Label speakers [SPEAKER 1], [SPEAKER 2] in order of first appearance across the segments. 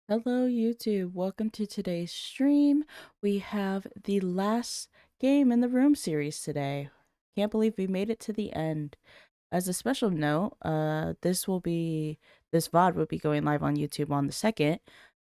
[SPEAKER 1] Hello, YouTube. Welcome to today's stream. We have the last game in the room series today. Can't believe we made it to the end. As a special note, this VOD will be going live on YouTube on the 2nd,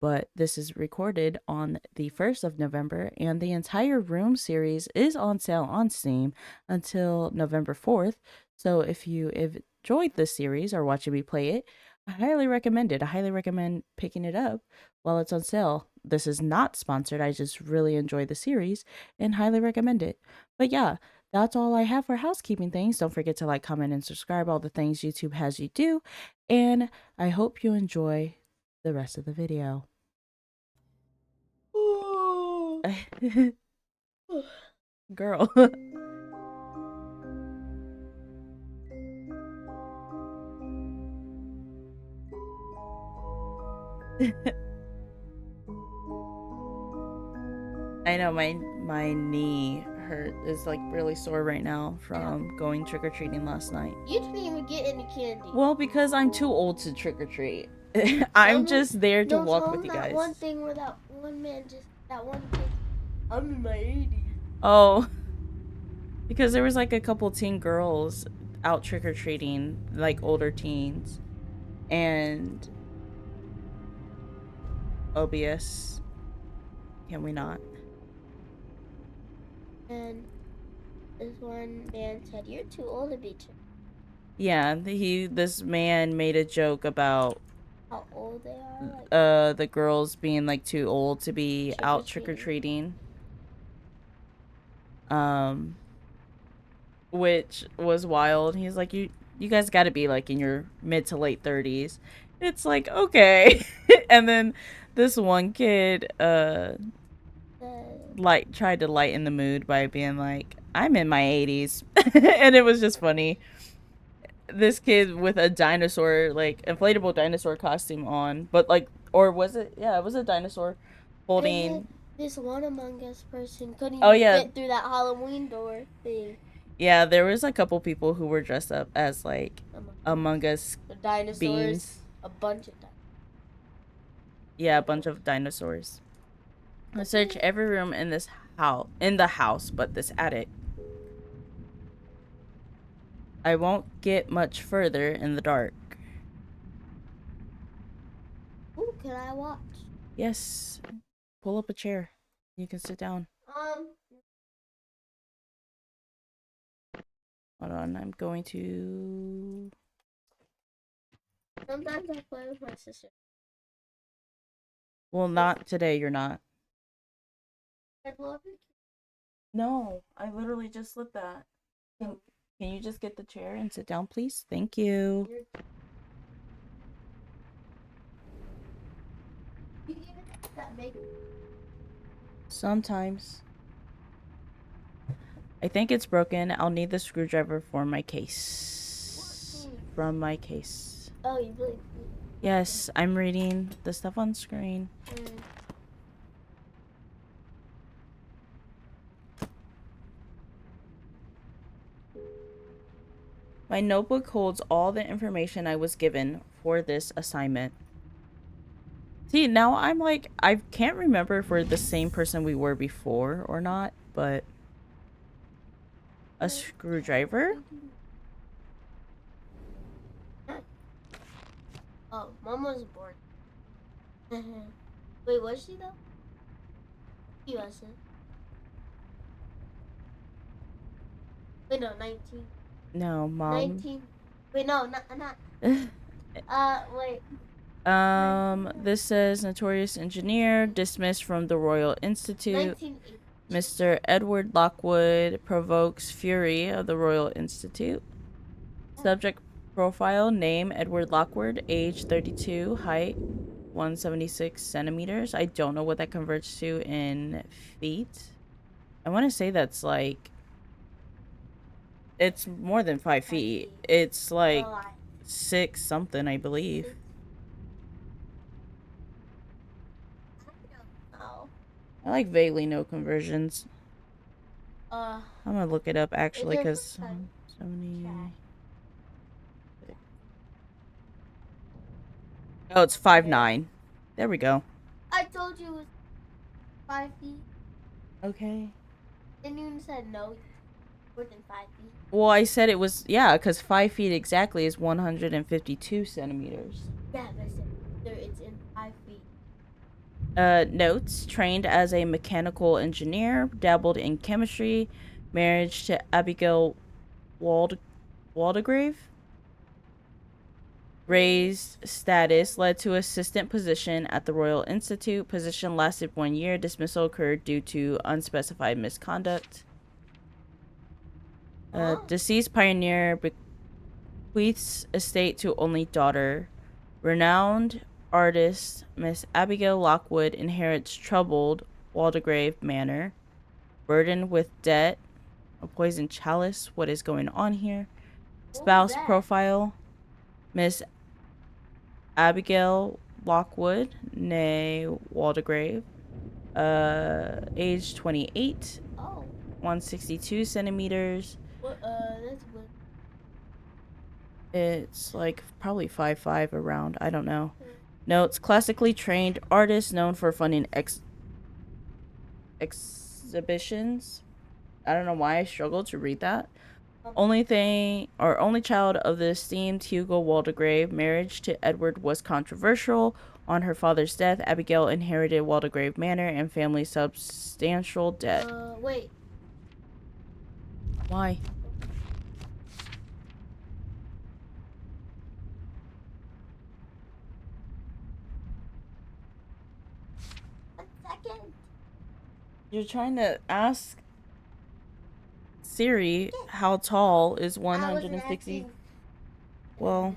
[SPEAKER 1] but this is recorded on the 1st of November, and the entire room series is on sale on Steam until November 4th. So if you enjoyed this series or watching me play it, I highly recommend it. I highly recommend picking it up while it's on sale. This is not sponsored. I just really enjoy the series and highly recommend it. But yeah, that's all I have for housekeeping things. Don't forget to like, comment, and subscribe, all the things YouTube has you do. And I hope you enjoy the rest of the video. Girl. I know my knee is like really sore right now from going trick-or-treating last night.
[SPEAKER 2] You didn't even get any candy.
[SPEAKER 1] Well, because I'm too old to trick-or-treat. I'm just there to walk with you guys.
[SPEAKER 2] That one thing where that one kid, I'm in my 80s.
[SPEAKER 1] Oh, because there was like a couple teen girls out trick-or-treating, like older teens, and OBS. Can we not?
[SPEAKER 2] And this one man said, "You're too old to be trick."
[SPEAKER 1] Yeah, this man made a joke about
[SPEAKER 2] how old they are.
[SPEAKER 1] The girls being like too old to be out trick-or-treating. Which was wild. He's like, you guys got to be like in your mid to late 30s. It's like, okay. And then this one kid tried to lighten the mood by being like, I'm in my 80s. And it was just funny. This kid with a dinosaur, like inflatable dinosaur costume on, but like, or was it? Yeah, it was a dinosaur holding.
[SPEAKER 2] This one Among Us person couldn't even get through that Halloween door thing.
[SPEAKER 1] Yeah, there was a couple people who were dressed up as like Among Us
[SPEAKER 2] dinosaurs. Beings. A bunch of dinosaurs.
[SPEAKER 1] Yeah, a bunch of dinosaurs. I search every room in this house, but this attic. I won't get much further in the dark.
[SPEAKER 2] Ooh, can I watch?
[SPEAKER 1] Yes. Pull up a chair. You can sit down. Hold on, I'm going to...
[SPEAKER 2] Sometimes I play with my sister.
[SPEAKER 1] Well, not today, you're not. No, I literally just slipped that. Can you just get the chair and sit down, please? Thank you. Sometimes. I think it's broken. I'll need the screwdriver for my case. From my case.
[SPEAKER 2] Oh, you really?
[SPEAKER 1] Yes, I'm reading the stuff on screen. My notebook holds all the information I was given for this assignment. See, now I'm like, I can't remember if we're the same person we were before or not, but... A screwdriver?
[SPEAKER 2] Oh, Mom was born. Wait, was she though? She wasn't. Wait, no, 19.
[SPEAKER 1] No, Mom.
[SPEAKER 2] 19. Wait, no, not. Wait.
[SPEAKER 1] This says notorious engineer dismissed from the Royal Institute. Mr. Edward Lockwood provokes fury of the Royal Institute. Subject profile, name Edward Lockwood, age 32, height 176 centimeters. I don't know what that converts to in feet. I want to say that's like... It's more than 5 feet. It's like 6 something, I believe. I like vaguely know conversions. I'm gonna look it up actually because 70. Oh, it's 5'9". There we go.
[SPEAKER 2] I told you it was 5 feet.
[SPEAKER 1] Okay.
[SPEAKER 2] And you said no, more than 5 feet.
[SPEAKER 1] Well, I said it was, yeah, because 5 feet exactly is 152 centimeters.
[SPEAKER 2] Yeah, but I said it's in 5 feet.
[SPEAKER 1] Notes, trained as a mechanical engineer, dabbled in chemistry, marriage to Abigail Waldegrave. Raised status led to assistant position at the Royal Institute. Position lasted 1 year. Dismissal occurred due to unspecified misconduct. Deceased pioneer bequeaths estate to only daughter. Renowned artist Miss Abigail Lockwood inherits troubled Waldegrave Manor. Burdened with debt. A poisoned chalice. What is going on here? Spouse profile. Miss Abigail Lockwood, née Waldegrave, age 28, 162 centimeters.
[SPEAKER 2] That's what.
[SPEAKER 1] It's like probably 5'5" around. I don't know. Notes, classically trained artist known for funding exhibitions. I don't know why I struggled to read that. Only child of the esteemed Hugo Waldegrave. Marriage to Edward was controversial. On her father's death, Abigail inherited Waldegrave Manor and family substantial debt.
[SPEAKER 2] Wait.
[SPEAKER 1] Why? You're trying to ask Siri how tall is 160? Well,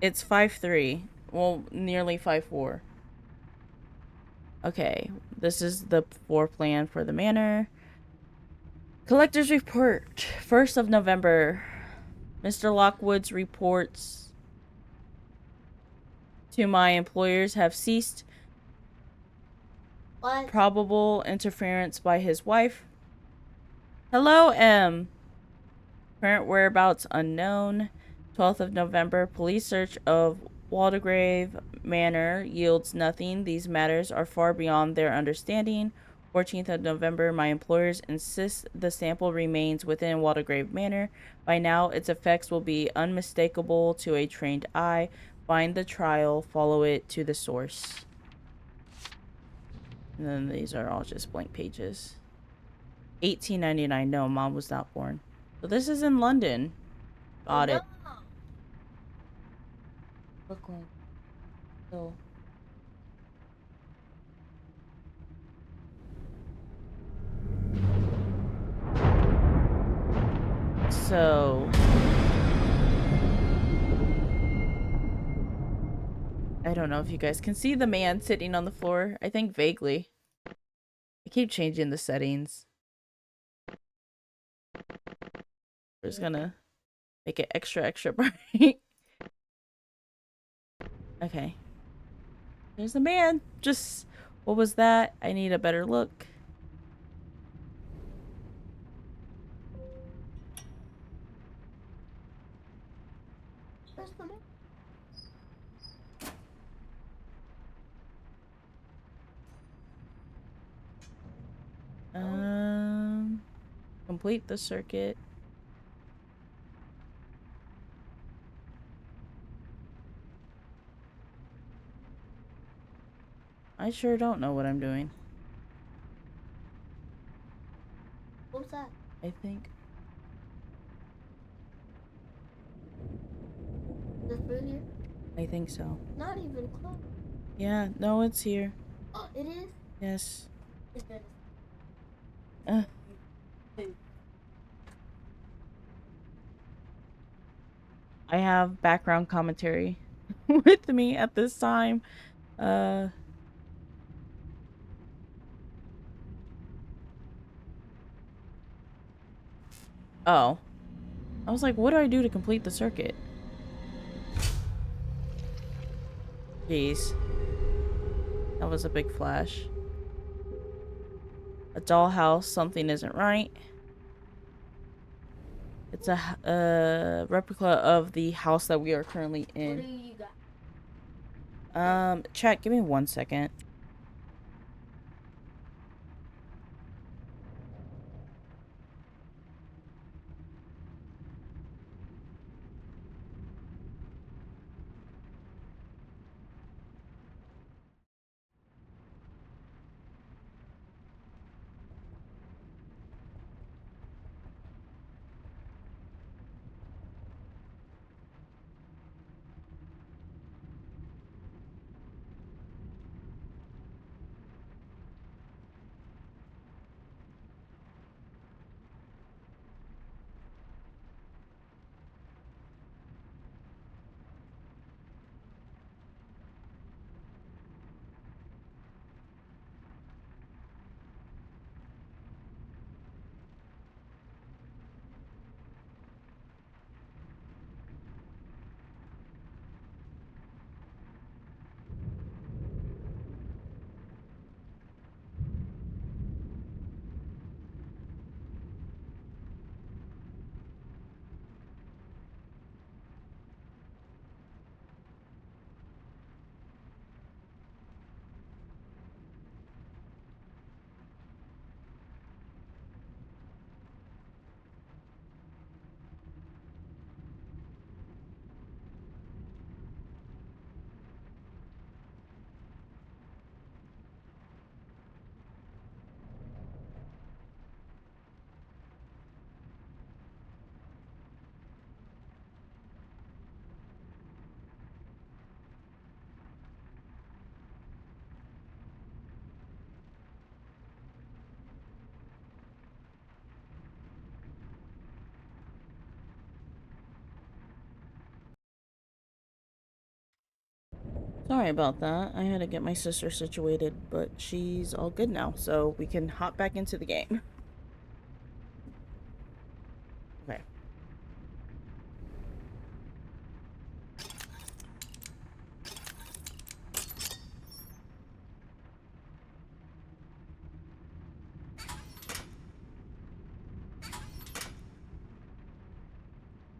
[SPEAKER 1] it's 5'3". Well, nearly 5'4". Okay, this is the floor plan for the manor. Collector's report, 1st of November. Mr. Lockwood's reports to my employers have ceased.
[SPEAKER 2] What?
[SPEAKER 1] Probable interference by his wife. Hello, M. Current whereabouts unknown. 12th of November. Police search of Waldegrave Manor yields nothing. These matters are far beyond their understanding. 14th of November. My employers insist the sample remains within Waldegrave Manor. By now, its effects will be unmistakable to a trained eye. Find the trial. Follow it to the source. And then these are all just blank pages. 1899. No, Mom was not born. So this is in London. Got it. Brooklyn. So. I don't know if you guys can see the man sitting on the floor. I think vaguely. I keep changing the settings. We're just gonna make it extra bright. Okay. There's the man. Just, what was that? I need a better look. Complete the circuit. I sure don't know what I'm doing.
[SPEAKER 2] What's that?
[SPEAKER 1] I think.
[SPEAKER 2] Is it through here?
[SPEAKER 1] I think so.
[SPEAKER 2] Not even close.
[SPEAKER 1] Yeah, no, it's here.
[SPEAKER 2] Oh, it is?
[SPEAKER 1] Yes.
[SPEAKER 2] It's good.
[SPEAKER 1] I have background commentary with me at this time. Oh. I was like, what do I do to complete the circuit? Jeez. That was a big flash. A dollhouse, something isn't right. It's a replica of the house that we are currently in.
[SPEAKER 2] What do you got?
[SPEAKER 1] Chat, give me 1 second. Sorry about that. I had to get my sister situated, but she's all good now, so we can hop back into the game. Okay.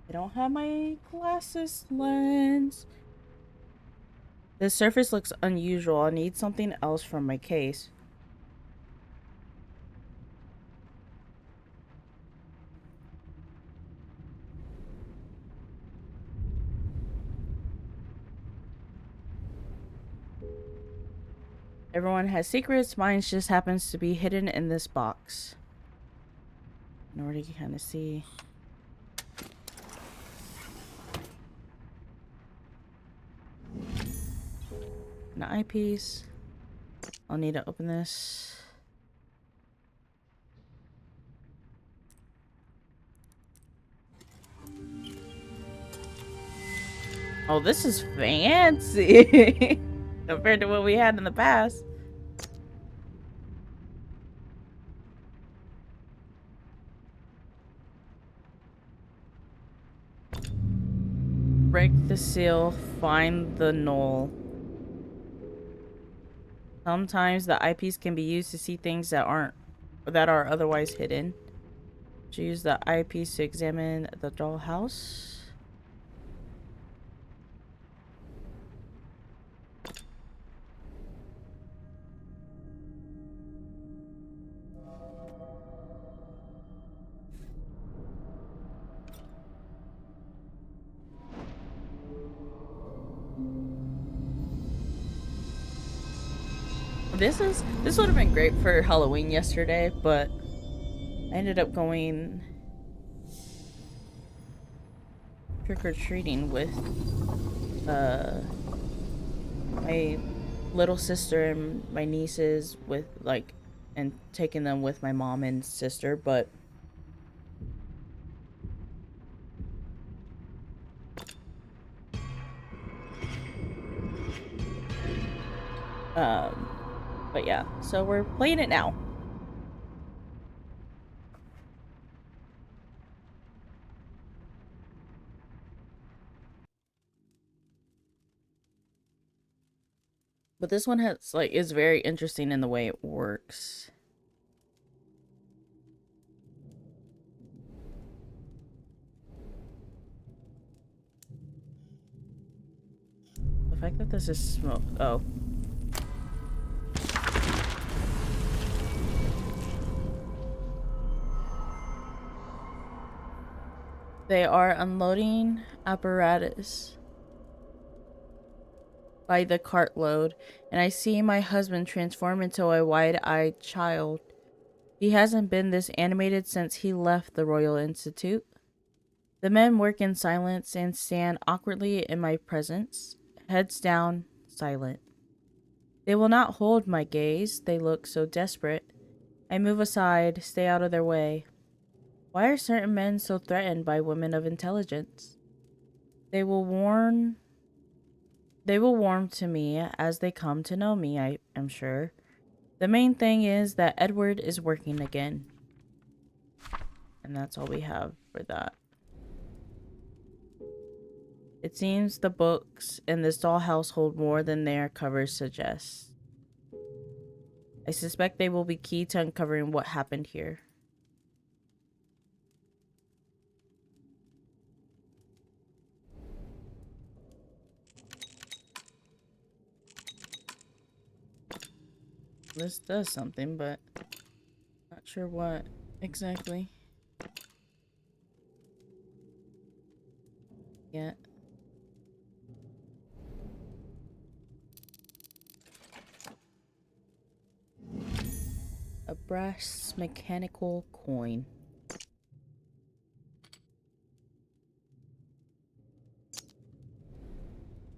[SPEAKER 1] I don't have my glasses lens. This surface looks unusual. I need something else from my case. Everyone has secrets. Mine just happens to be hidden in this box. In order to kind of see. An eyepiece. I'll need to open this. Oh, this is fancy compared to what we had in the past. Break the seal, find the null. Sometimes the eyepiece can be used to see things that are otherwise hidden. Use the eyepiece to examine the dollhouse. This would have been great for Halloween yesterday, but I ended up going trick-or-treating with my little sister and my nieces and taking them with my mom and sister, but um but yeah, so we're playing it now. But this one is very interesting in the way it works. fact that this is smoke. Oh. They are unloading apparatus by the cartload, and I see my husband transform into a wide-eyed child. He hasn't been this animated since he left the Royal Institute. The men work in silence and stand awkwardly in my presence, heads down, silent. They will not hold my gaze. They look so desperate. I move aside, stay out of their way. Why are certain men so threatened by women of intelligence? They will warm to me as they come to know me, I am sure. The main thing is that Edward is working again. And that's all we have for that. It seems the books in this dollhouse hold more than their covers suggest. I suspect they will be key to uncovering what happened here. This does something, but not sure what exactly yet. A brass mechanical coin.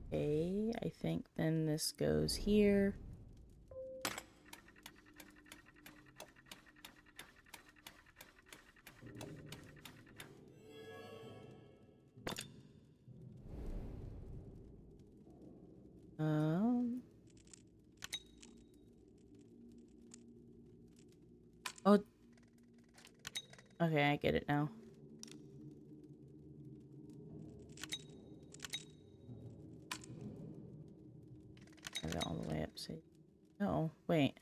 [SPEAKER 1] Okay, I think then this goes here. Um. Oh. Okay, I get it now. I got all the way up. So. Oh, wait.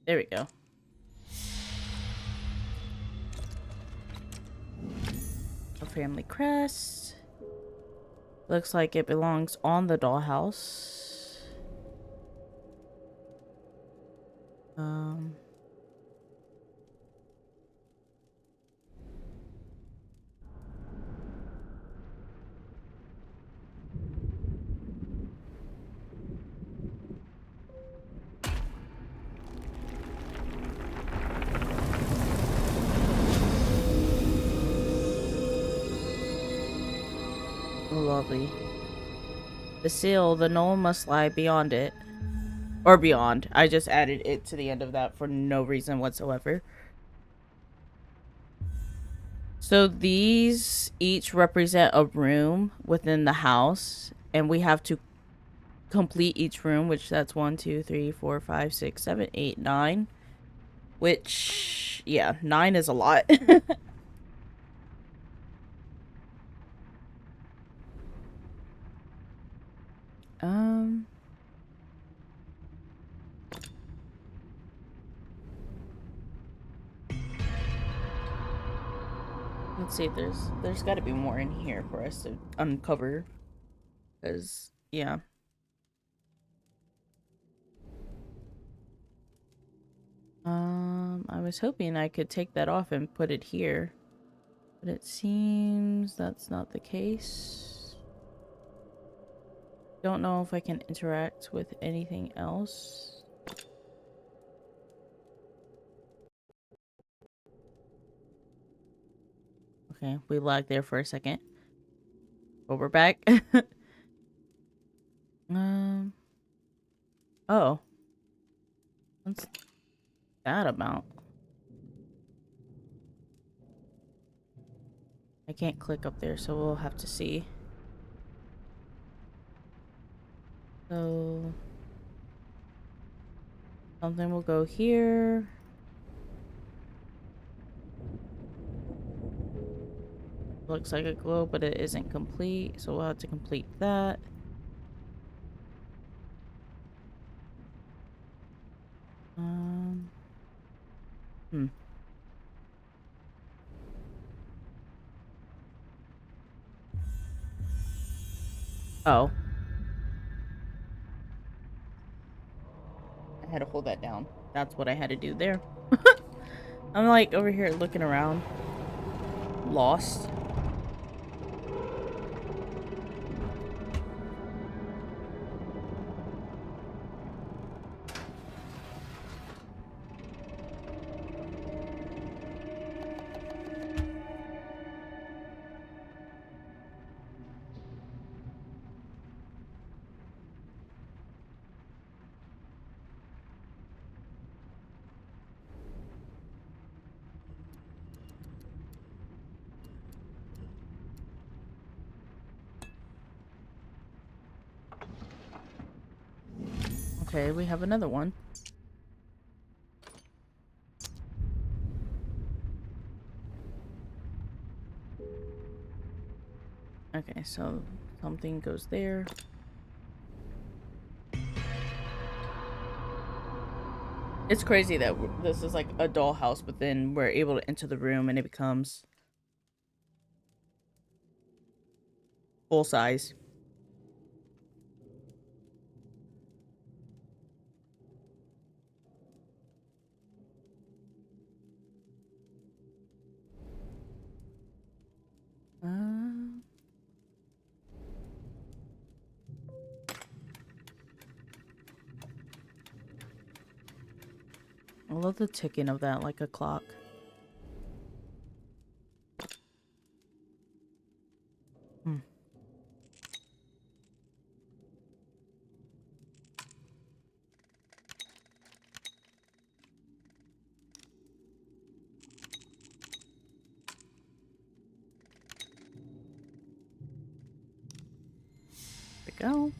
[SPEAKER 1] There we go. A family crest. Looks like it belongs on the dollhouse. Um. Lovely. The seal, the Null must lie beyond it. Or beyond. I just added it to the end of that for no reason whatsoever. So these each represent a room within the house, and we have to complete each room, which that's 1, 2, 3, 4, 5, 6, 7, 8, 9. Which, yeah, 9 is a lot. um... Let's see, there's got to be more in here for us to uncover. Because, yeah. I was hoping I could take that off and put it here. But it seems that's not the case. Don't know if I can interact with anything else. Okay, we lagged there for a second. But we're back. um. Oh. What's that about? I can't click up there, so we'll have to see. So... something will go here. Looks like a globe, but it isn't complete, so we'll have to complete that. Hmm. Oh. I had to hold that down. That's what I had to do there. I'm like over here looking around. Lost. Okay, we have another one. Okay, so something goes there. It's crazy that this is like a dollhouse, but then we're able to enter the room and it becomes full size. Uh, I love the ticking of that like a clock. Hmm. There we go.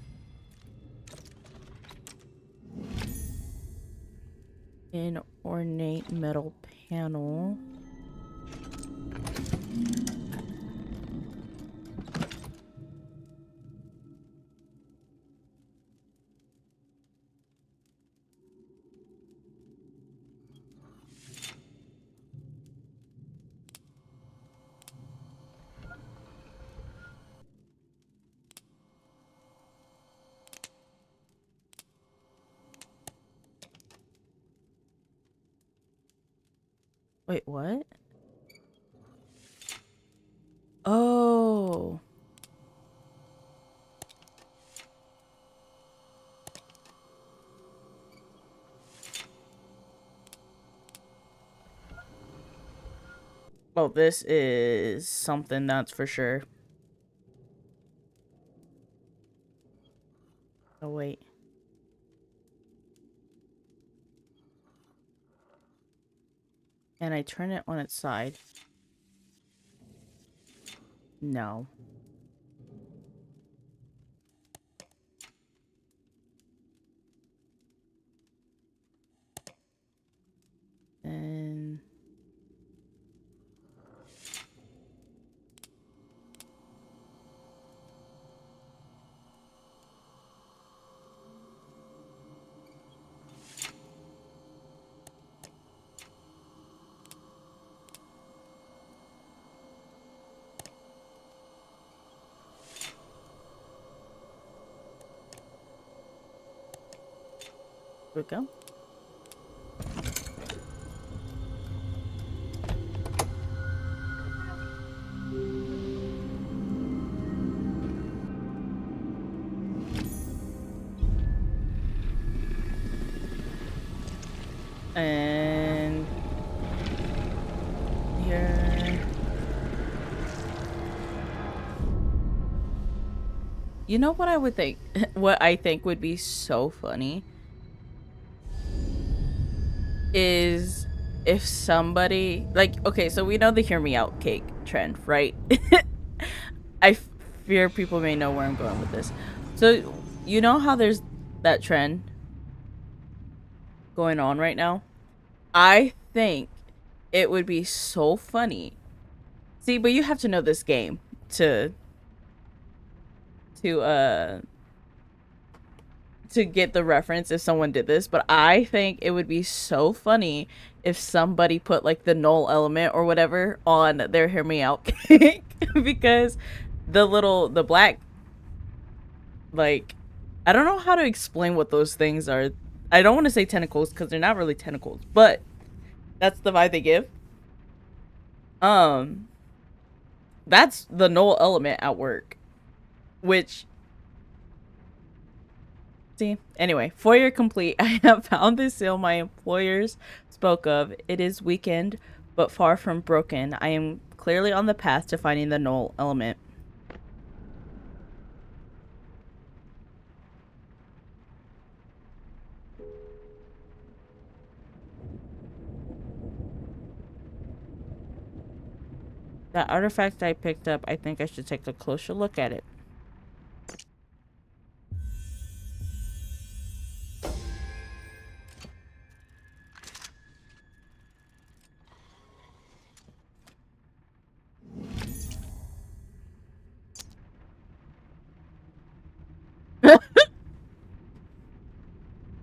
[SPEAKER 1] An ornate metal panel. Wait, what? Oh. Oh, this is something that's for sure. Oh, wait. And I turn it on its side. No. And here we go. And here. You know what I would think? What I think would be so funny is if somebody like, okay, so we know the hear me out cake trend, right? I fear people may know where I'm going with this. So you know how there's that trend going on right now? I think it would be so funny. See, but you have to know this game to to uh to get the reference if someone did this, but I think it would be so funny if somebody put like the null element or whatever on their hear me out cake because the black Like, I don't know how to explain what those things are. I don't want to say tentacles because they're not really tentacles, but that's the vibe they give. Um, that's the null element at work, which, see, anyway, 4-year complete. I have found this sale my employers spoke of. It is weakened, but far from broken. I am clearly on the path to finding the null element. That artifact I picked up, I think I should take a closer look at it.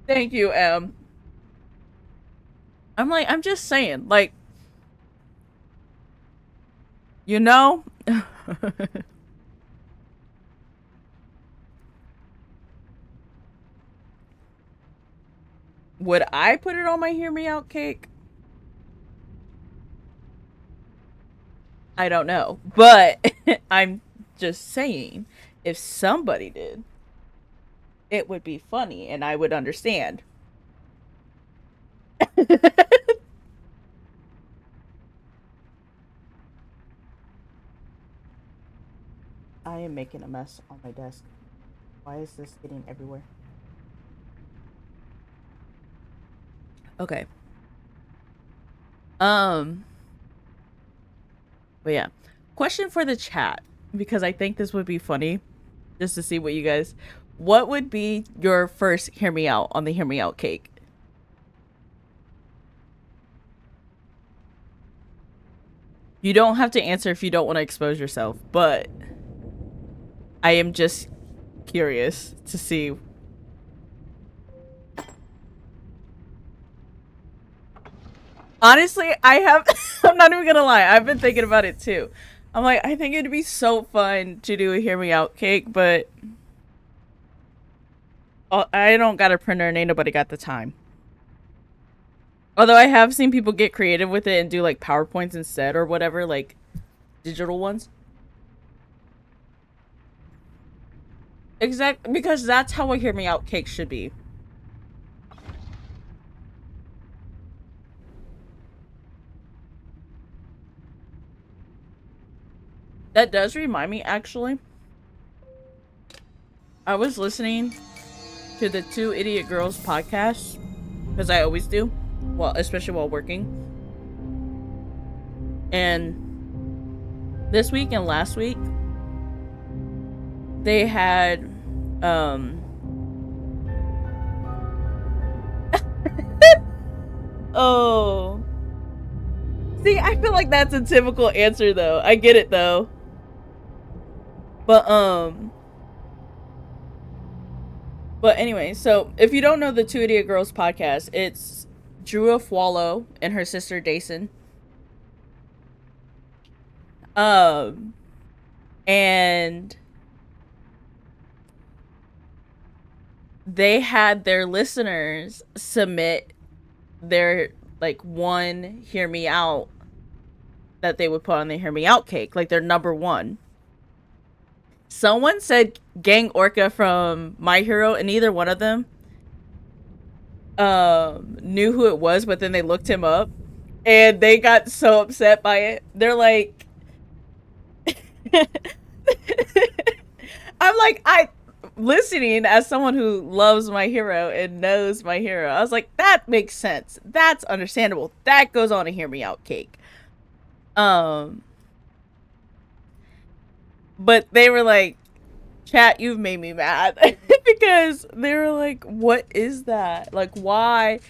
[SPEAKER 1] Thank you, Em. I'm just saying, like, you know? Would I put it on my hear me out cake? I don't know. But I'm just saying, if somebody did, it would be funny and I would understand. I am making a mess on my desk. Why is this getting everywhere? Okay. But yeah. Question for the chat, because I think this would be funny, just to see what you guys. What would be your first hear me out on the hear me out cake? You don't have to answer if you don't want to expose yourself, but I am just curious to see. Honestly, I have. I'm not even gonna lie. I've been thinking about it too. I'm like, I think it'd be so fun to do a hear me out cake, but I don't got a printer and ain't nobody got the time. Although I have seen people get creative with it and do like PowerPoints instead or whatever, like digital ones. Exactly, because that's how a hear me out cake should be. That does remind me, actually. I was listening to the Two Idiot Girls podcast, because I always do, well, especially while working. And this week and last week, they had, oh. See, I feel like that's a typical answer, though. I get it, though. But anyway, so if you don't know the Two Idiot Girls podcast, it's Drew Afwalo and her sister Dason. And they had their listeners submit their like one hear me out that they would put on the hear me out cake, like their number one. Someone said Gang Orca from My Hero, and neither one of them knew who it was, but then they looked him up and they got so upset by it. They're like I'm like, listening as someone who loves My Hero and knows My Hero, I was like, that makes sense. That's understandable. That goes on a hear me out cake. But they were like, chat, you've made me mad. Because they were like, what is that? Like, why?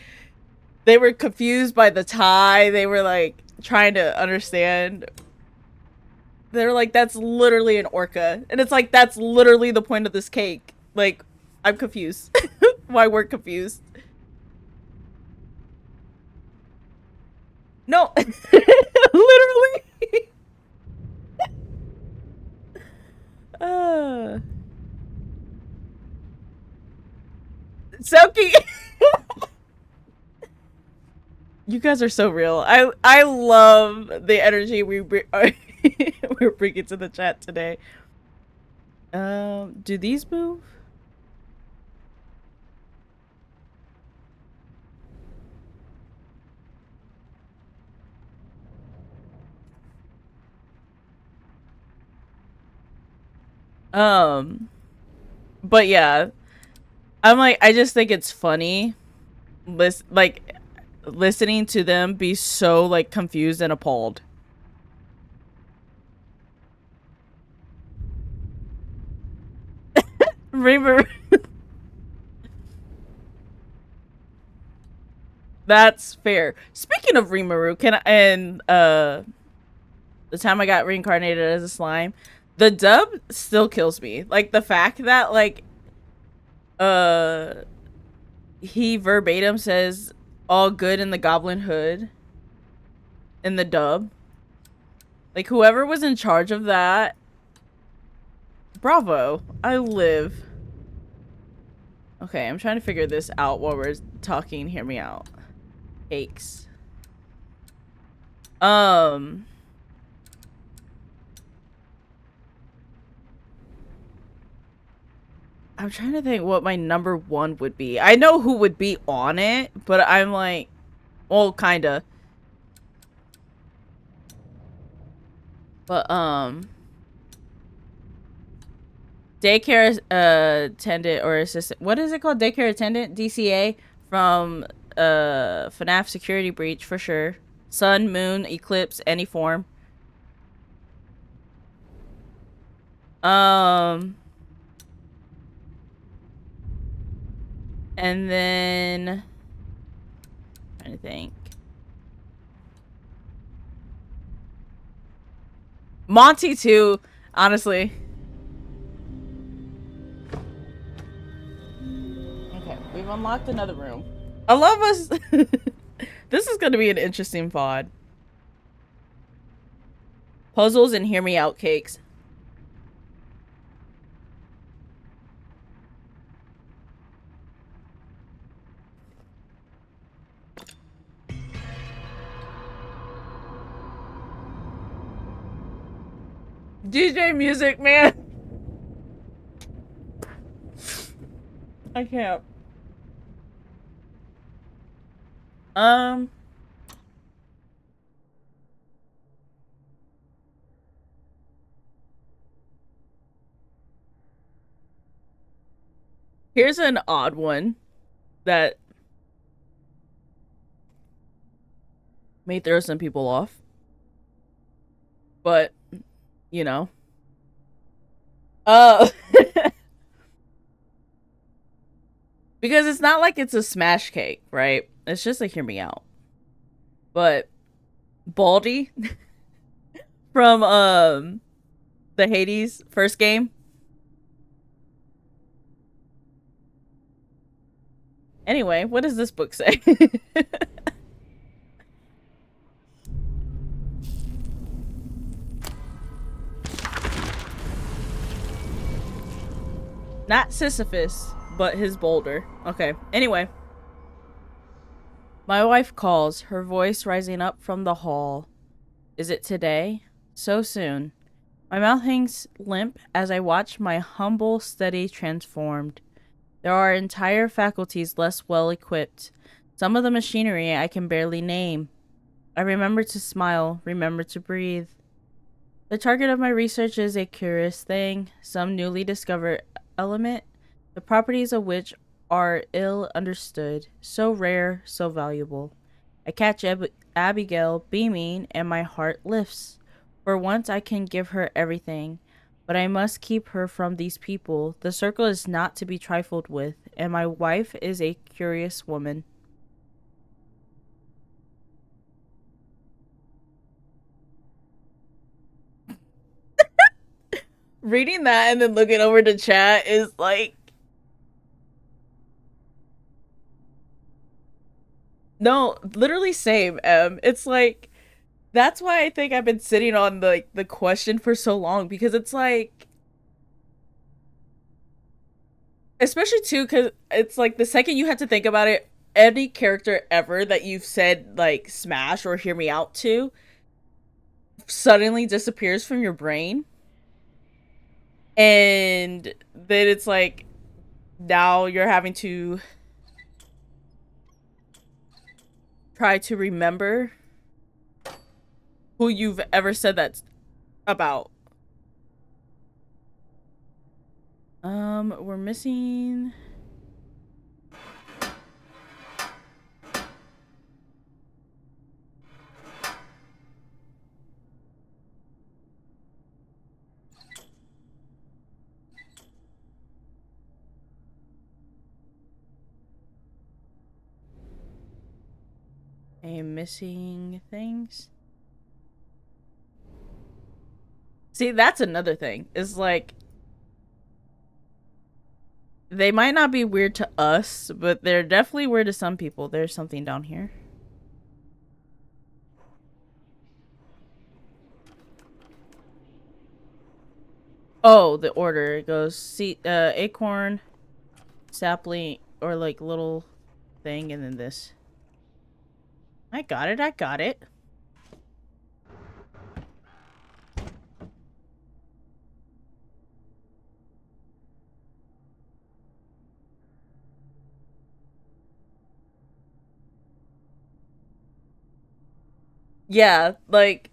[SPEAKER 1] They were confused by the tie. They were like trying to understand. They're like, that's literally an orca. And it's like, that's literally the point of this cake. Like, I'm confused. Why we're confused. No. Literally. Selkie. You guys are so real. I love the energy we're bringing to the chat today. Do these move? But yeah, I'm like, I just think it's funny, listening to them be so like confused and appalled. Remember, that's fair. Speaking of Rimuru, the time I got reincarnated as a slime, the dub still kills me. Like the fact that like he verbatim says all good in the goblin hood in the dub. Like whoever was in charge of that, bravo. I live. Okay, I'm trying to figure this out while we're talking. Hear me out. Cakes. I'm trying to think what my number one would be. I know who would be on it, but I'm like, well, kinda. But, daycare, attendant or assistant. What is it called? Daycare attendant? DCA from, FNAF Security Breach, for sure. Sun, moon, eclipse, any form. And then... I'm trying to think. Monty, too, honestly. Okay, we've unlocked another room. I love us. This is going to be an interesting pod. Puzzles and hear me out cakes. DJ music, man. I can't. Here's an odd one that may throw some people off. But, you know. Because it's not like it's a smash cake, right? It's just a hear me out. But Baldy from the Hades first game. Anyway, what does this book say? Not Sisyphus, but his boulder. Okay, anyway. My wife calls, her voice rising up from the hall. Is it today? So soon. My mouth hangs limp as I watch my humble study transformed. There are entire faculties less well equipped. Some of the machinery I can barely name. I remember to smile, remember to breathe. The target of my research is a curious thing, some newly discovered element, the properties of which are ill understood, so rare, so valuable. I catch Abigail beaming, and my heart lifts. For once I can give her everything, but I must keep her from these people. The circle is not to be trifled with, and my wife is a curious woman. Reading that and then looking over to chat is like, no, literally same. It's like, that's why I think I've been sitting on the question for so long, because it's like, Especially too, because it's like the second you have to think about it, any character ever that you've said like smash or hear me out to suddenly disappears from your brain. And then it's like now you're having to try to remember who you've ever said that about. We're missing. Missing things. See, that's another thing. Is like they might not be weird to us, but they're definitely weird to some people. There's something down here. Oh, the order. It goes acorn, sapling, or like little thing, and then this. I got it. I got it. Yeah, like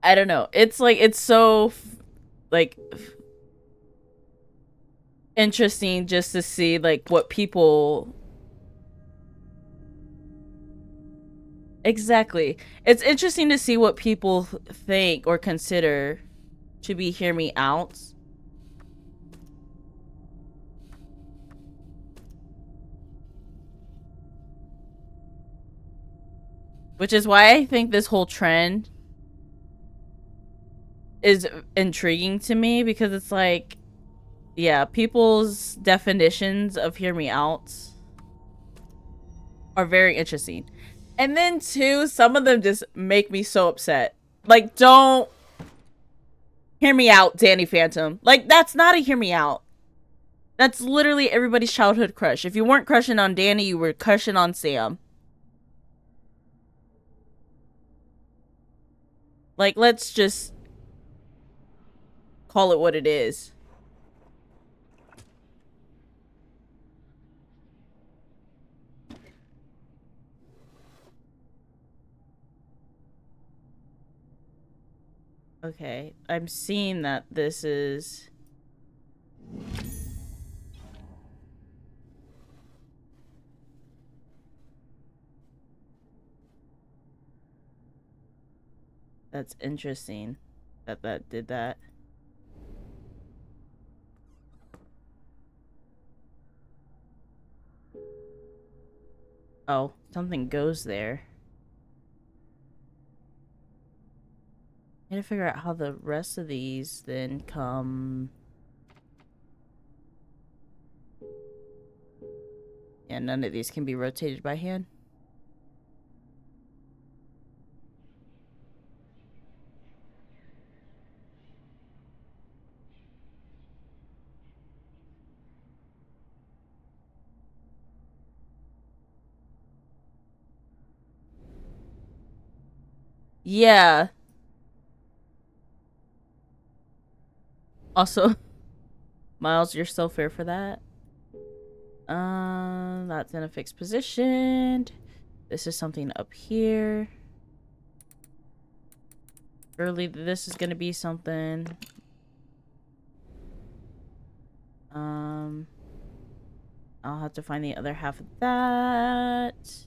[SPEAKER 1] I don't know. It's like it's so like interesting just to see like what people exactly. It's interesting to see what people think or consider to be hear me out. Which is why I think this whole trend is intriguing to me because it's like yeah, people's definitions of hear me out are very interesting. And then too, some of them just make me so upset. Like, don't hear me out, Danny Phantom. Like, that's not a hear me out. That's literally everybody's childhood crush. If you weren't crushing on Danny, you were crushing on Sam. Like, let's just call it what it is. Okay, I'm seeing that this is... That's interesting that that did that. Oh, something goes there. I need to figure out how the rest of these then come... Yeah, none of these can be rotated by hand. Yeah. Also, Miles, you're so fair for that. That's in a fixed position. This is something up here. Surely this is gonna be something. I'll have to find the other half of that.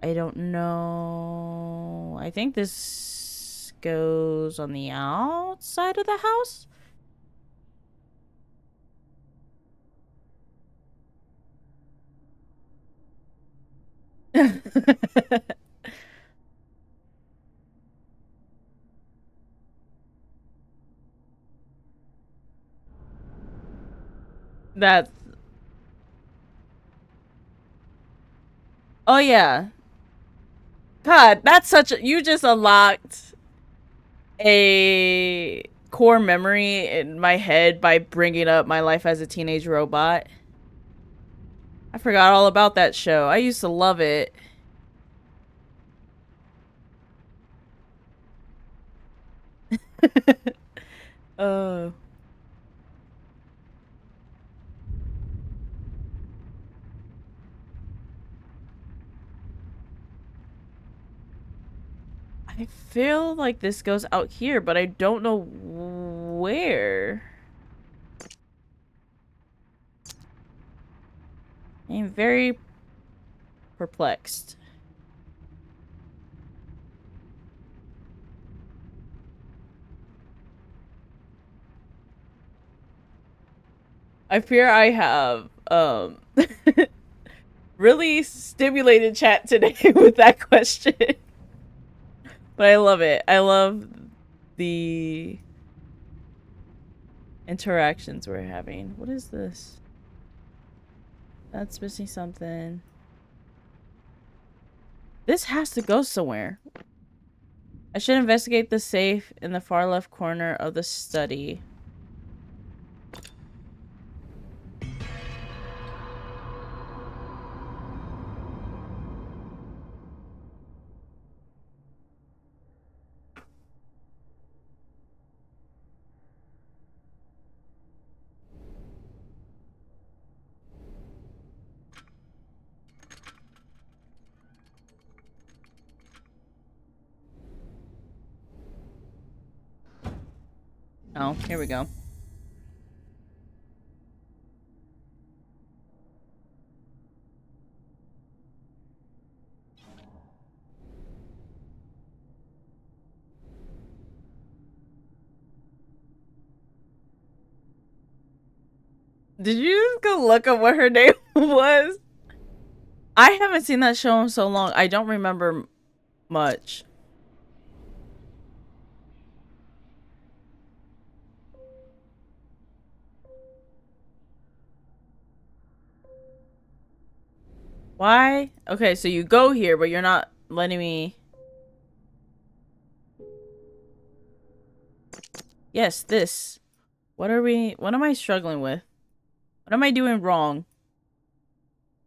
[SPEAKER 1] I don't know. I think this goes on the outside of the house. That's... Oh yeah. God, that's such a... You just unlocked a core memory in my head by bringing up My Life as a Teenage Robot. I forgot all about that show. I used to love it. Oh. I feel like this goes out here, but I don't know where. I'm very perplexed. I fear I have really stimulated chat today with that question. But I love it. I love the interactions we're having. What is this? That's missing something. This has to go somewhere. I should investigate the safe in the far left corner of the study. Oh, here we go. Did you just go look up what her name was? I haven't seen that show in so long. I don't remember much. Why? Okay, so you go here, but you're not letting me... Yes, this. What am I struggling with? What am I doing wrong?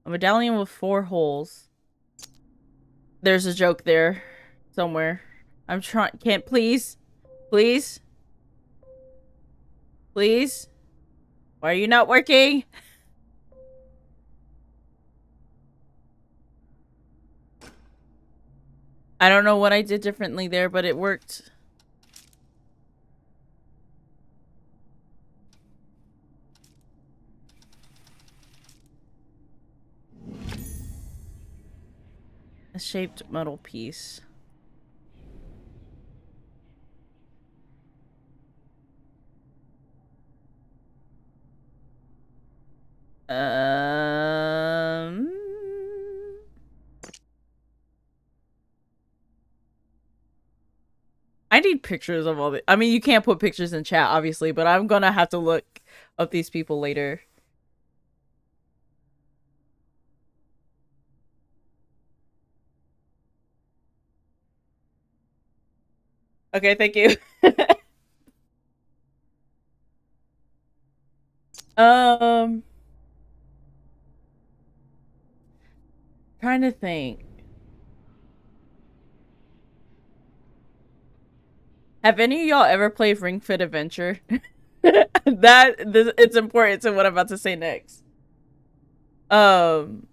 [SPEAKER 1] A medallion with 4 holes. There's a joke there. Somewhere. I'm trying... Can't... Please? Please? Please? Why are you not working? I don't know what I did differently there, but it worked. A shaped metal piece. Um... I need pictures of all the... I mean, you can't put pictures in chat, obviously, but I'm gonna have to look up these people later. Okay, thank you. um... Trying to think. Have any of y'all ever played Ring Fit Adventure? It's important to what I'm about to say next. And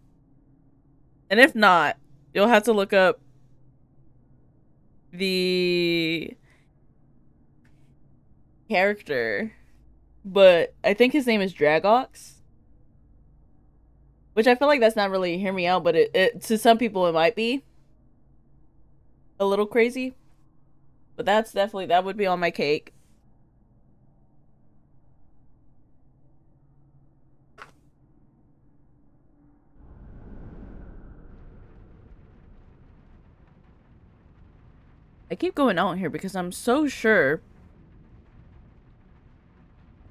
[SPEAKER 1] if not, you'll have to look up the character, but I think his name is Dragox, which I feel like that's not really hear me out, but it to some people it might be a little crazy, but that's definitely that would be on my cake. I keep going out here because I'm so sure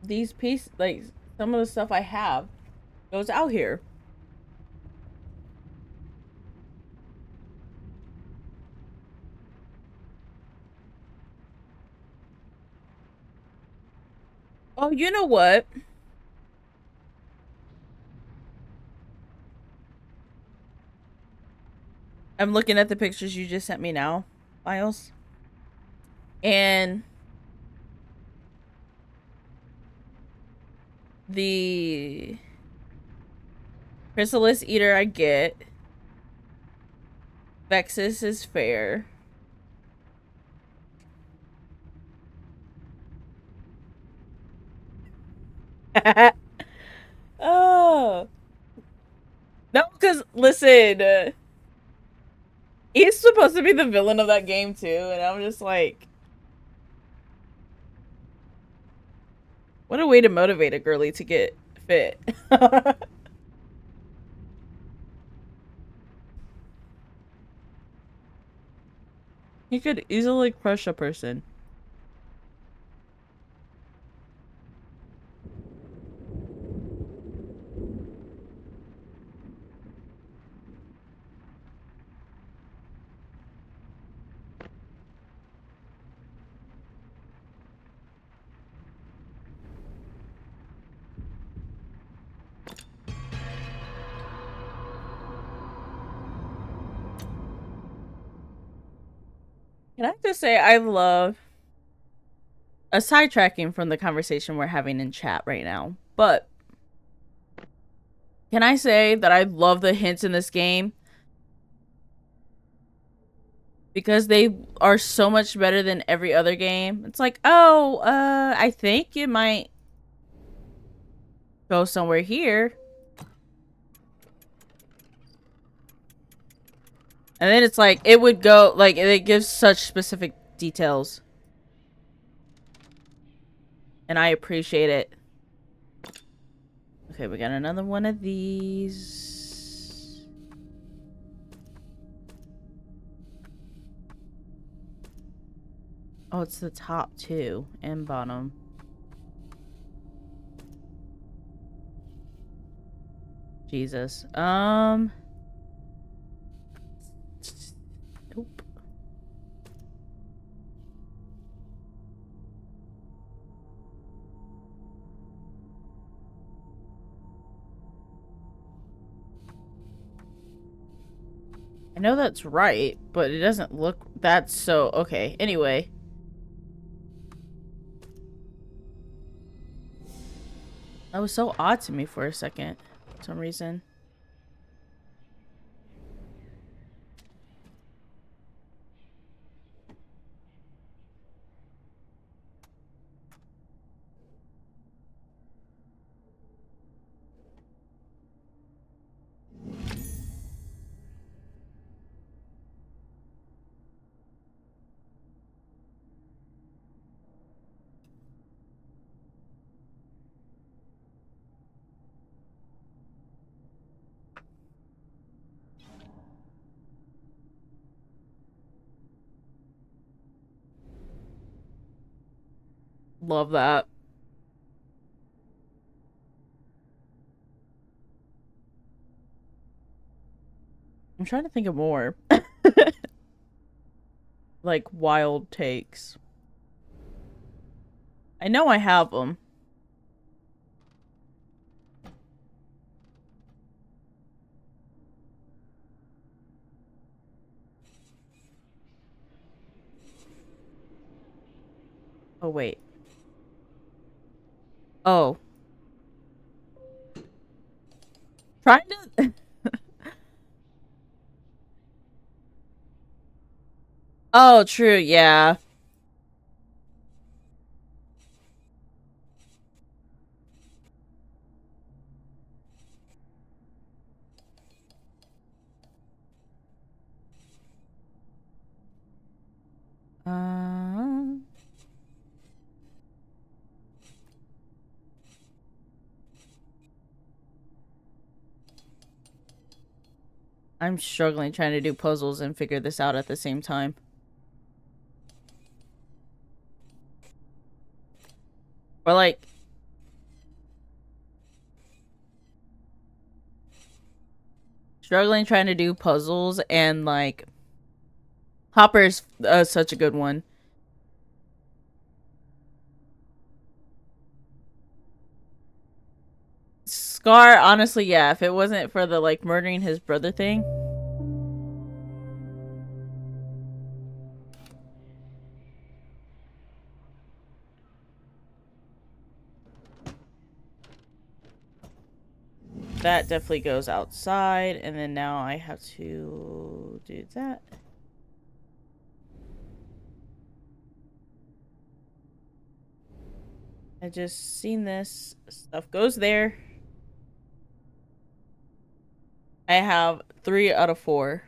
[SPEAKER 1] these pieces, like some of the stuff I have, goes out here. Oh, you know what? I'm looking at the pictures you just sent me now, Miles. And the Chrysalis Eater I get. Vexus is fair. Oh. No, because, listen, he's supposed to be the villain of that game, too, and I'm just like... What a way to motivate a girly to get fit. He could easily crush a person. Can I just say I love a sidetracking from the conversation we're having in chat right now, but can I say that I love the hints in this game because they are so much better than every other game. It's like, oh, I think it might go somewhere here. And then it's like, it would go, like, it gives such specific details. And I appreciate it. Okay, we got another one of these. Oh, it's the top two and bottom. Jesus. Nope. I know that's right, but it doesn't look... That's so... Okay, anyway. That was so odd to me for a second. For some reason. Love that. I'm trying to think of more. Like, wild takes. I know I have them. Oh, wait. Oh. Trying to... Oh, true, yeah. Uh... I'm struggling trying to do puzzles and figure this out at the same time. Or like... Struggling trying to do puzzles and like... Hopper's such a good one. Scar, honestly, yeah. If it wasn't for the like murdering his brother thing. That definitely goes outside, and then now I have to do that. I just seen this. Stuff goes there. I have 3 out of 4.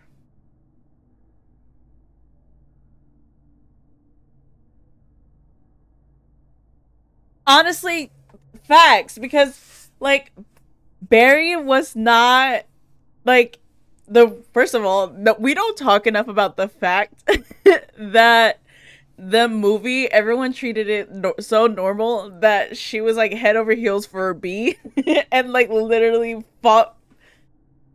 [SPEAKER 1] Honestly, facts, because like Barry was not like the first of all, no, we don't talk enough about the fact that the movie everyone treated it so normal that she was like head over heels for a bee and like literally fought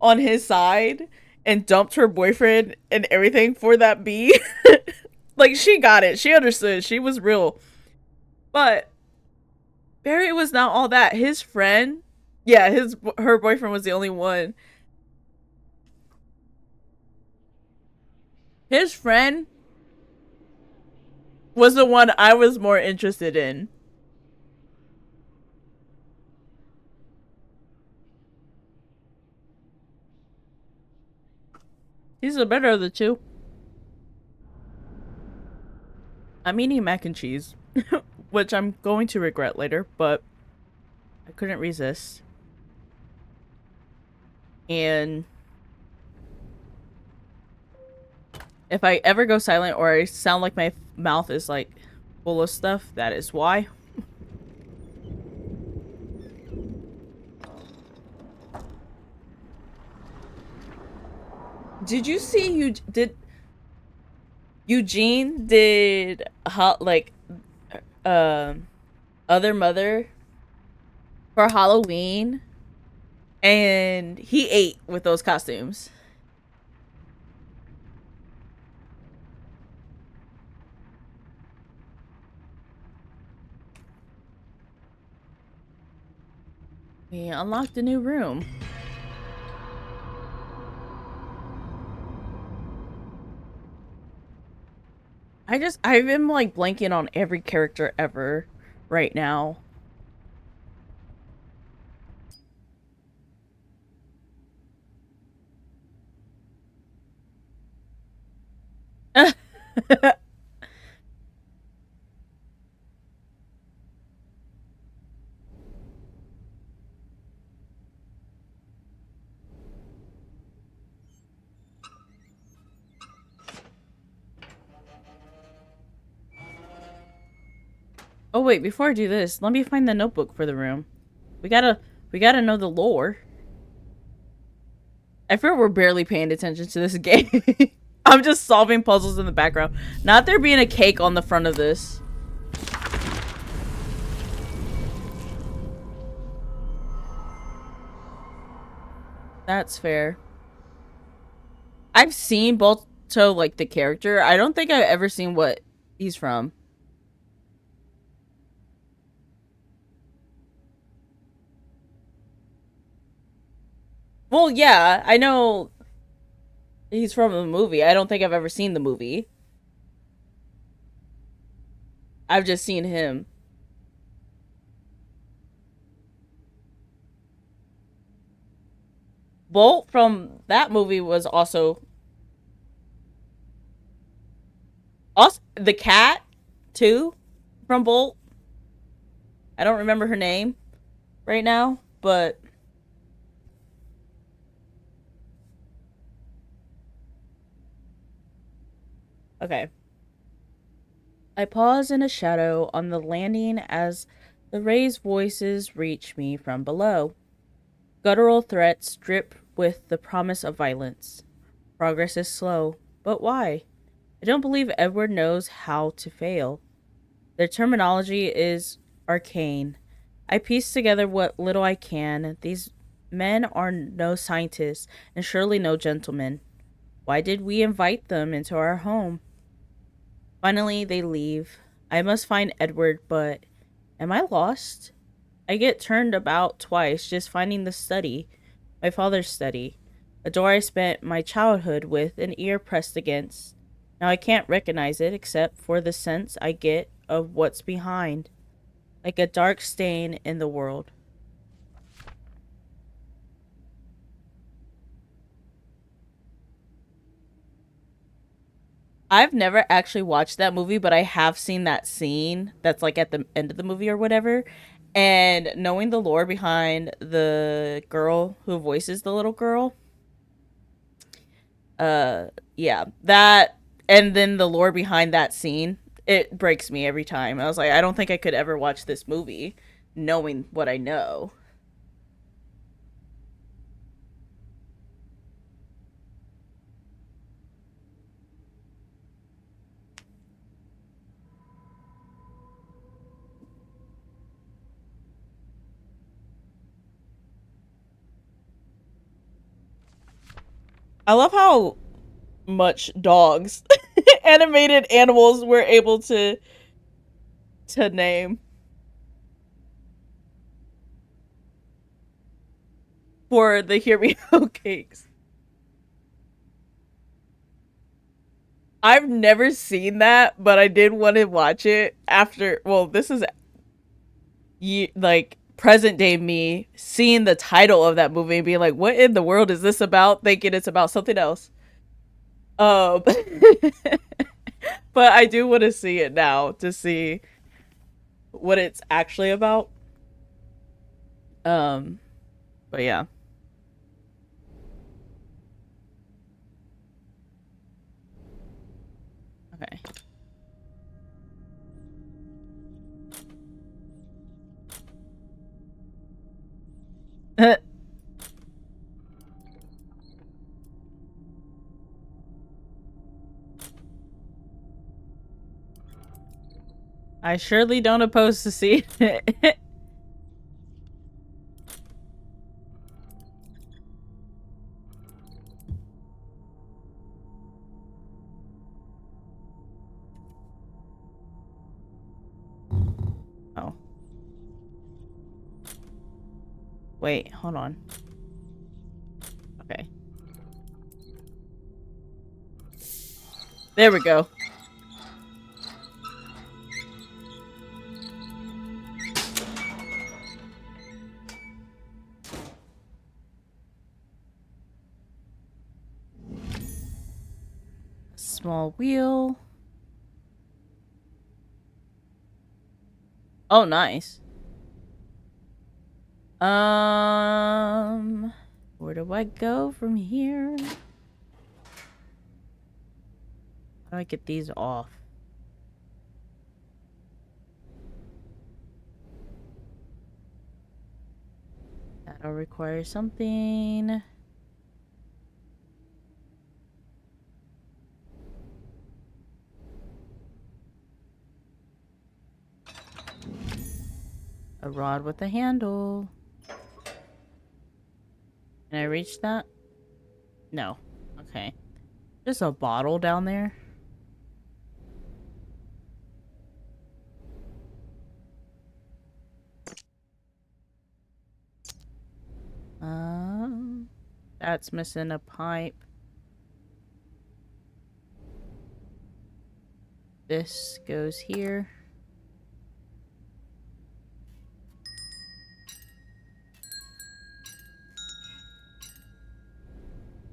[SPEAKER 1] on his side and dumped her boyfriend and everything for that bee. Like she got it. She understood. She was real. But Barry was not all that. His friend, yeah, her boyfriend was the only one. His friend was the one I was more interested in. He's the better of the two. I'm eating mac and cheese, which I'm going to regret later, but I couldn't resist. And if I ever go silent or I sound like my mouth is like full of stuff, that is why. Did you see Eugene did like other mother for Halloween and he ate with those costumes. We unlocked a new room. I've been like blanking on every character ever right now. Oh wait, before I do this, let me find the notebook for the room. We gotta know the lore. I fear we're barely paying attention to this game. I'm just solving puzzles in the background. Not there being a cake on the front of this. That's fair. I've seen Balto, like, the character. I don't think I've ever seen what he's from. Well, yeah, I know he's from the movie. I don't think I've ever seen the movie. I've just seen him. Bolt from that movie was also the cat too from Bolt. I don't remember her name right now, but okay. I pause in a shadow on the landing as the raised voices reach me from below. Guttural threats drip with the promise of violence. Progress is slow, but why? I don't believe Edward knows how to fail. Their terminology is arcane. I piece together what little I can. These men are no scientists, and surely no gentlemen. Why did we invite them into our home? Finally, they leave. I must find Edward, but am I lost? I get turned about twice just finding the study, my father's study, a door I spent my childhood with an ear pressed against. Now I can't recognize it except for the sense I get of what's behind, like a dark stain in the world. I've never actually watched that movie, but I have seen that scene that's like at the end of the movie or whatever. And knowing the lore behind the girl who voices the little girl, uh, yeah, that, and then the lore behind that scene, it breaks me every time. I was like, I don't think I could ever watch this movie knowing what I know. I love how much dogs, animated animals, were able to name for the Hear Me Out cakes. I've never seen that, but I did want to watch it after. Well, this is like present day me seeing the title of that movie and being like, "What in the world is this about?" Thinking it's about something else. But I do want to see it now to see what it's actually about. Um, but yeah, okay. I surely don't oppose to see it. Oh, wait, hold on. Okay, there we go. Small wheel. Oh, nice. Where do I go from here? How do I get these off? That'll require something. A rod with a handle. Can I reach that? No. Okay. Just a bottle down there. That's missing a pipe. This goes here.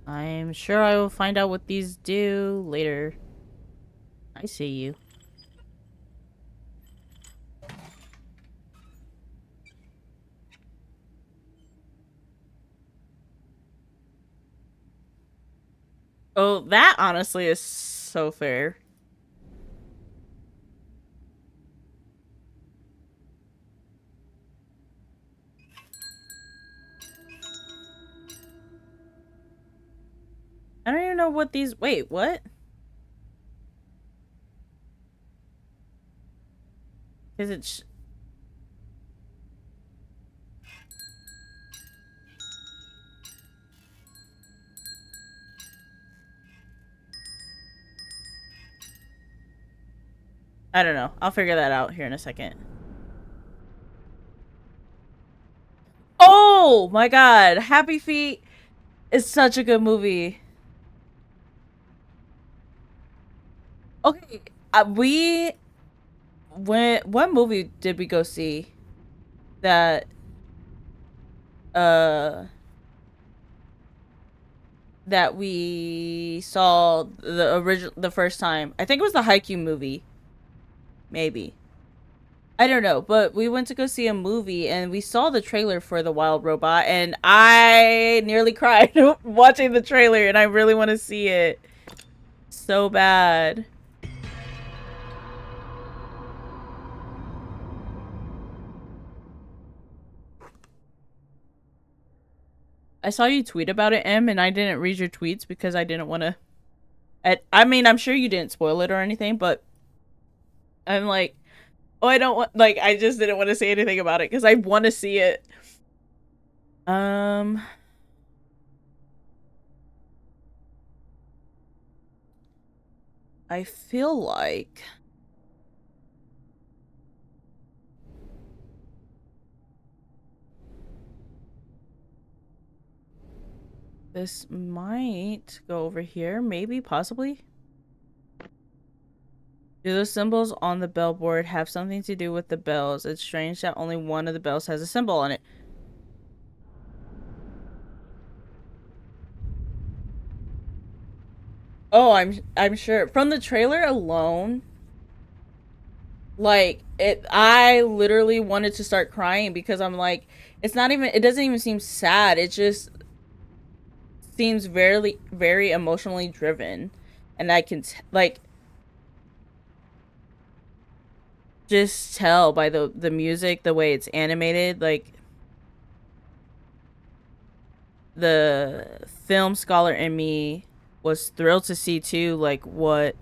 [SPEAKER 1] I'm sure I will find out what these do later. I see you. Oh, that honestly is so fair. I don't even know what these... Wait, what? Because it's... I don't know. I'll figure that out here in a second. Oh my god, Happy Feet is such a good movie. Okay, we what movie did we go see that uh that we saw the first time? I think it was the Haikyuu movie. Maybe. I don't know, but we went to go see a movie and we saw the trailer for The Wild Robot and I nearly cried watching the trailer and I really want to see it so bad. I saw you tweet about it, Em, and I didn't read your tweets because I didn't want to. I mean, I'm sure you didn't spoil it or anything, but I'm like, oh, I don't want. Like, I just didn't want to say anything about it because I want to see it. I feel like this might go over here, maybe, possibly. Do the symbols on the bellboard have something to do with the bells? It's strange that only one of the bells has a symbol on it. Oh, I'm sure. From the trailer alone, like I literally wanted to start crying because I'm like, it doesn't even seem sad. It just seems very emotionally driven. And I can like just tell by the music, the way it's animated, like the film scholar in me was thrilled to see too, like what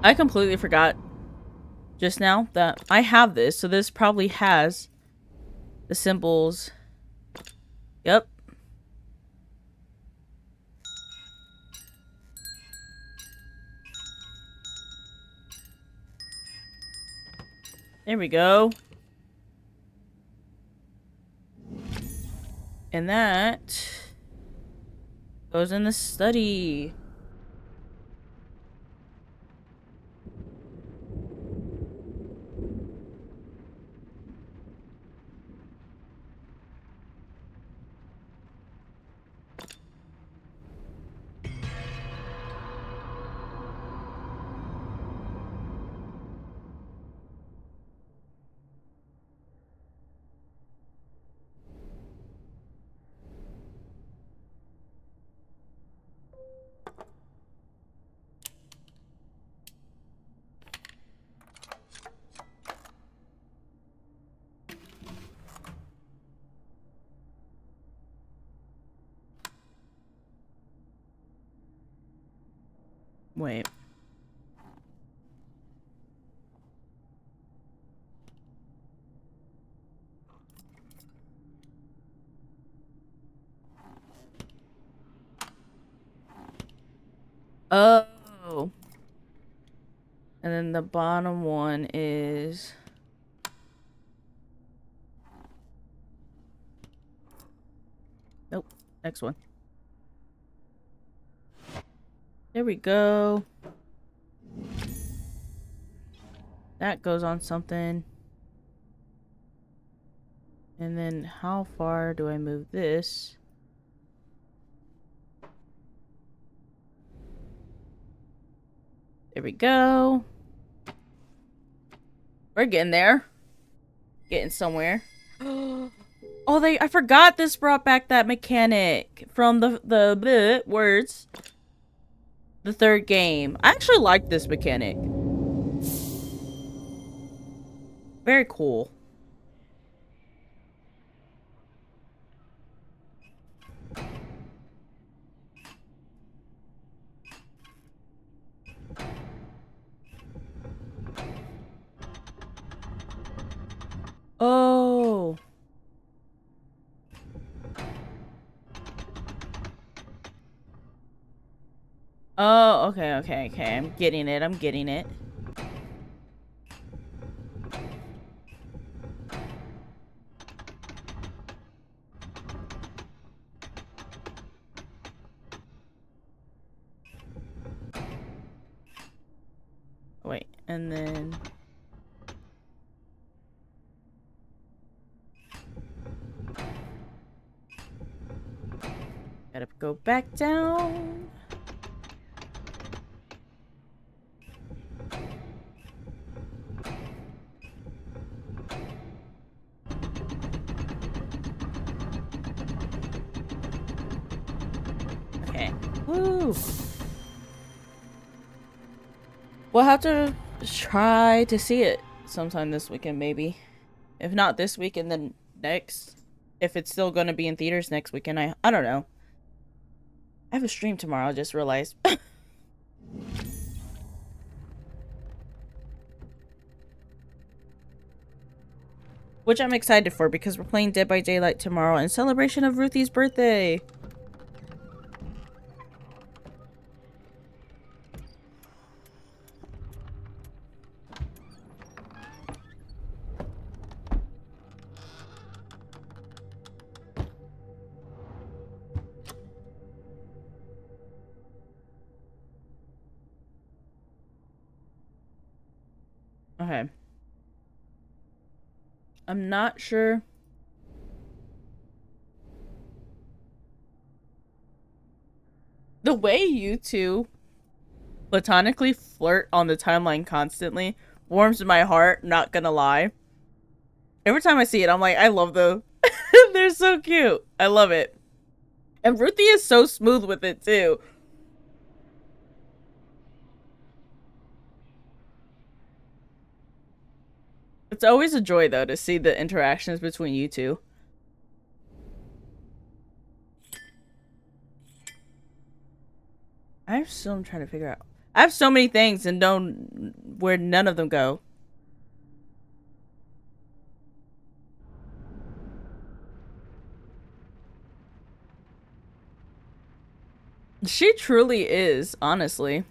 [SPEAKER 1] I completely forgot just now that I have this, so this probably has the symbols. Yep. There we go. And that goes in the study. Wait. Oh. And then the bottom one is... Nope. Next one. There we go. That goes on something. And then how far do I move this? There we go. We're getting there. Getting somewhere. Oh, I forgot this brought back that mechanic from the words. The third game. I actually like this mechanic. Very cool. Oh. Oh, okay. I'm getting it. and then gotta go back down. Okay. Woo! We'll have to try to see it sometime this weekend, maybe. If not this weekend, then next. If it's still gonna be in theaters next weekend, I don't know. I have a stream tomorrow, I just realized. Which I'm excited for because we're playing Dead by Daylight tomorrow in celebration of Ruthie's birthday. Okay. I'm not sure. The way you two platonically flirt on the timeline constantly warms my heart, not gonna lie. Every time I see it, I'm like, I love them. They're so cute. I love it. And Ruthie is so smooth with it, too. It's always a joy, though, to see the interactions between you two. I'm still trying to figure out. I have so many things and don't where none of them go. She truly is, honestly.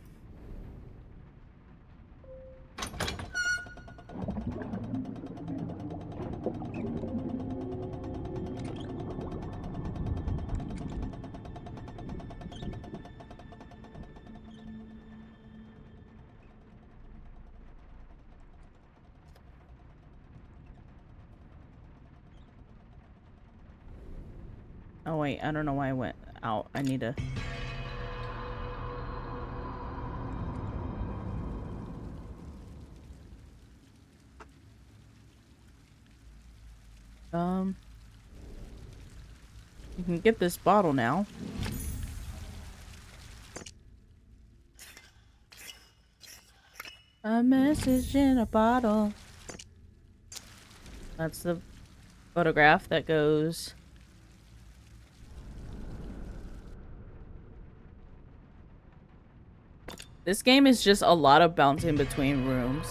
[SPEAKER 1] Oh wait, I don't know why I went out. I need to... You can get this bottle now. A message in a bottle. That's the photograph that goes... This game is just a lot of bouncing between rooms.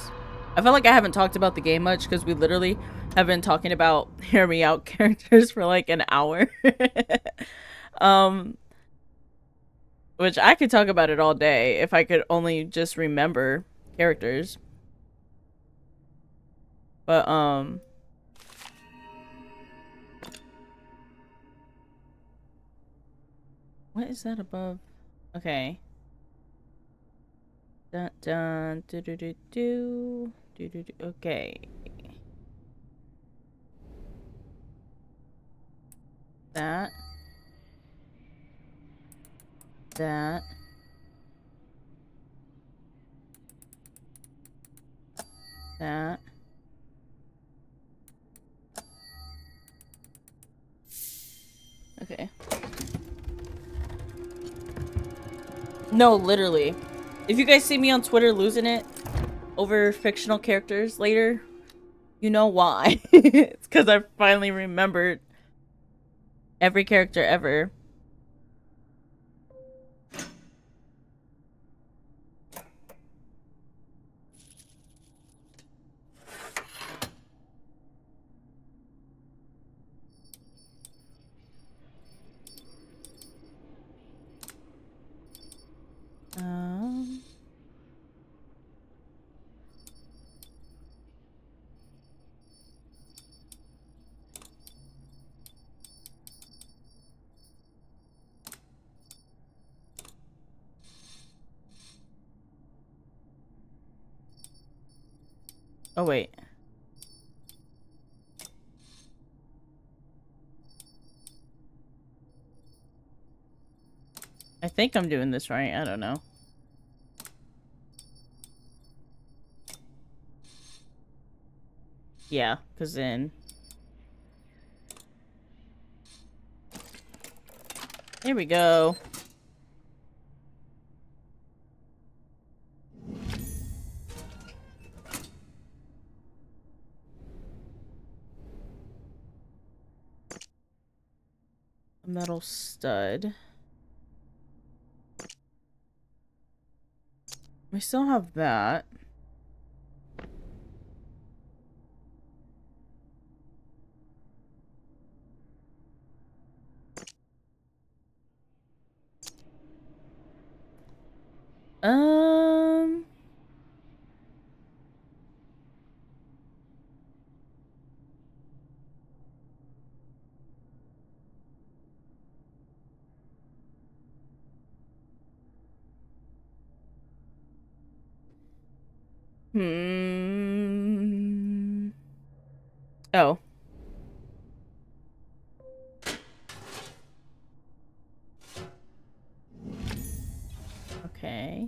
[SPEAKER 1] I feel like I haven't talked about the game much because we literally have been talking about Hear Me Out characters for like an hour. Which I could talk about it all day if I could only just remember characters. But, what is that above? Okay. Dun dun do do do do do do do. Okay. That. That. That. Okay. No, literally. If you guys see me on Twitter losing it over fictional characters later, you know why. It's because I finally remembered every character ever. Um... Oh, wait. I think I'm doing this right. I don't know. Yeah, because then... Here we go. A metal stud. We still have that. Um... Hmm... Oh. Okay.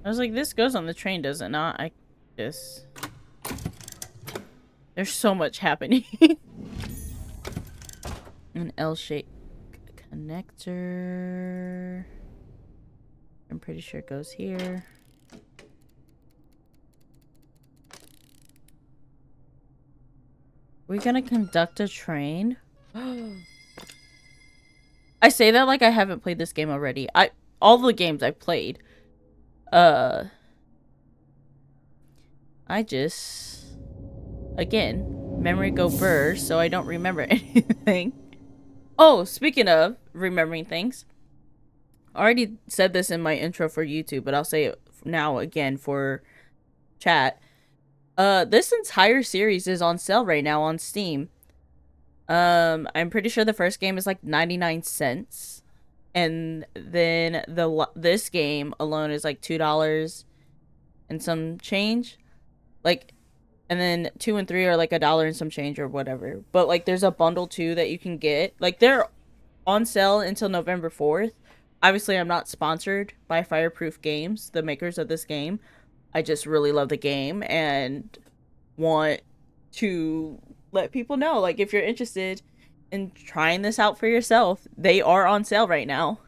[SPEAKER 1] I was like, this goes on the train, does it not? I just... There's so much happening. An L-shaped connector. I'm pretty sure it goes here. We're gonna conduct a train? I say that like I haven't played this game already. All the games I've played. I just... Again, memory go burr, so I don't remember anything. Oh, speaking of remembering things. I already said this in my intro for YouTube, but I'll say it now again for chat. This entire series is on sale right now on Steam. I'm pretty sure the first game is like 99 cents. And then this game alone is like $2 and some change. Like, and then 2 and 3 are like $1 and some change or whatever. But like there's a bundle too that you can get. Like they're on sale until November 4th. Obviously, I'm not sponsored by Fireproof Games, the makers of this game. I just really love the game and want to let people know, like, if you're interested in trying this out for yourself, they are on sale right now.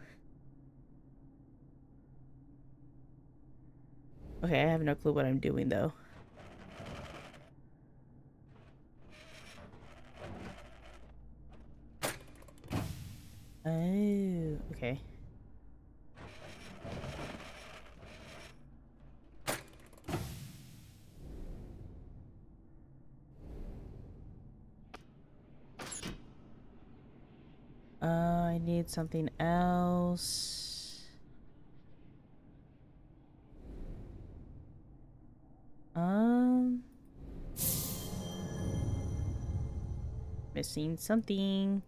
[SPEAKER 1] Okay, I have no clue what I'm doing, though. Oh, okay. I need something else. Missing something.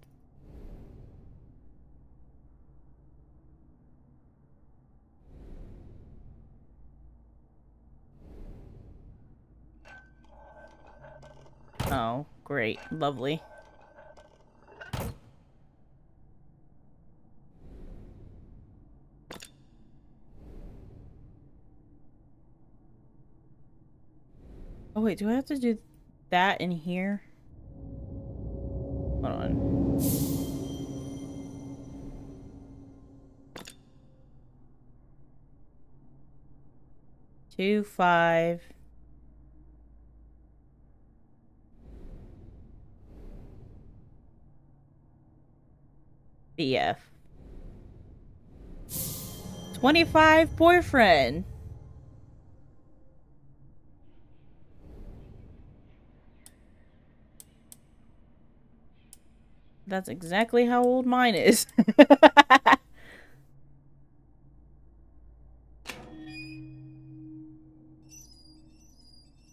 [SPEAKER 1] Oh, great. Lovely. Oh, wait, do I have to do that in here? Hold on. 2, 5. BF. 25 boyfriend. That's exactly how old mine is.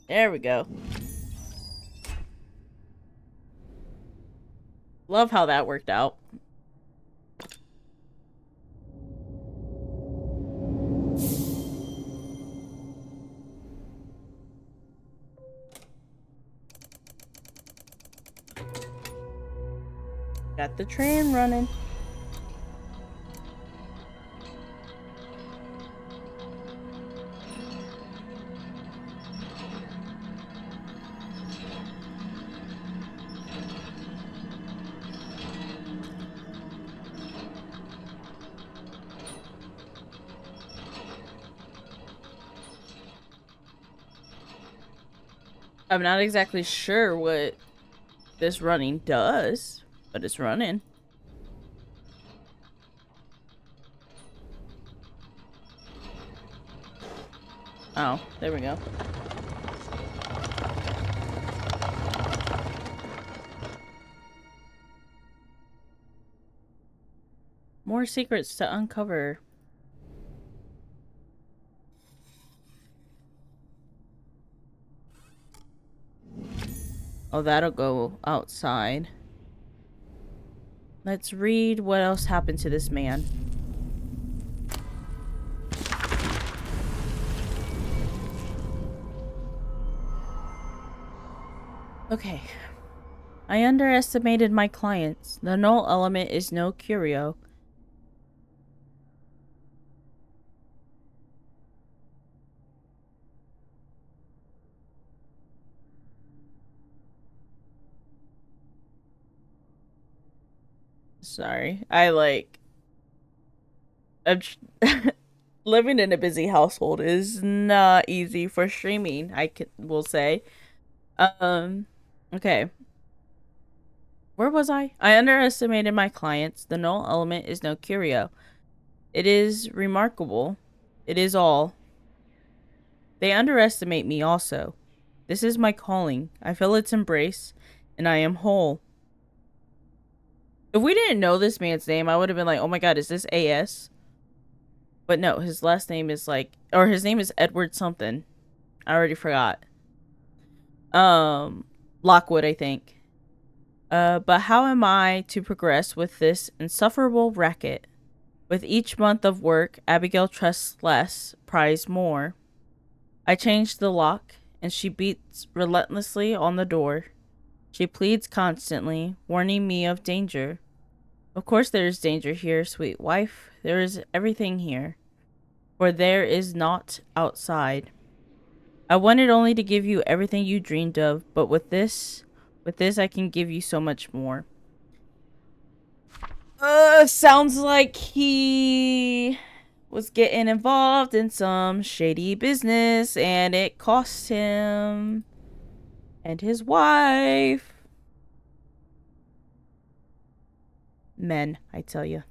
[SPEAKER 1] There we go. Love how that worked out. Got the train running. I'm not exactly sure what this running does, but it's running. Oh, there we go. More secrets to uncover. Oh, that'll go outside. Let's read what else happened to this man. Okay. I underestimated my clients. The null element is no curio. Sorry. I'm living in a busy household is not easy for streaming, will say. Okay. Where was I? I underestimated my clients. The null element is no curio. It is remarkable. It is all. They underestimate me also. This is my calling. I feel its embrace, and I am whole. If we didn't know this man's name, I would have been like, oh my god, is this AS? But no, his last name is like, or his name is Edward something. I already forgot. Lockwood, I think. But how am I to progress with this insufferable racket? With each month of work, Abigail trusts less, pries more. I change the lock, and she beats relentlessly on the door. She pleads constantly, warning me of danger. Of course there is danger here, sweet wife. There is everything here. For there is naught outside. I wanted only to give you everything you dreamed of, but with this I can give you so much more. Sounds like he was getting involved in some shady business and it cost him and his wife. Men, I tell you.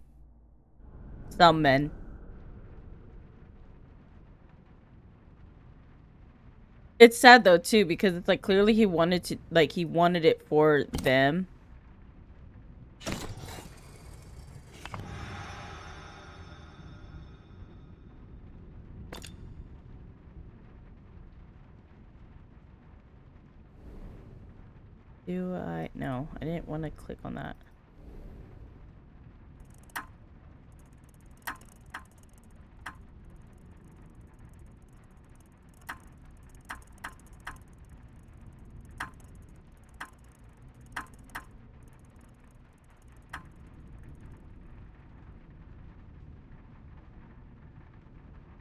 [SPEAKER 1] Some men. It's sad though too because it's like clearly he wanted it for them. No, I didn't want to click on that.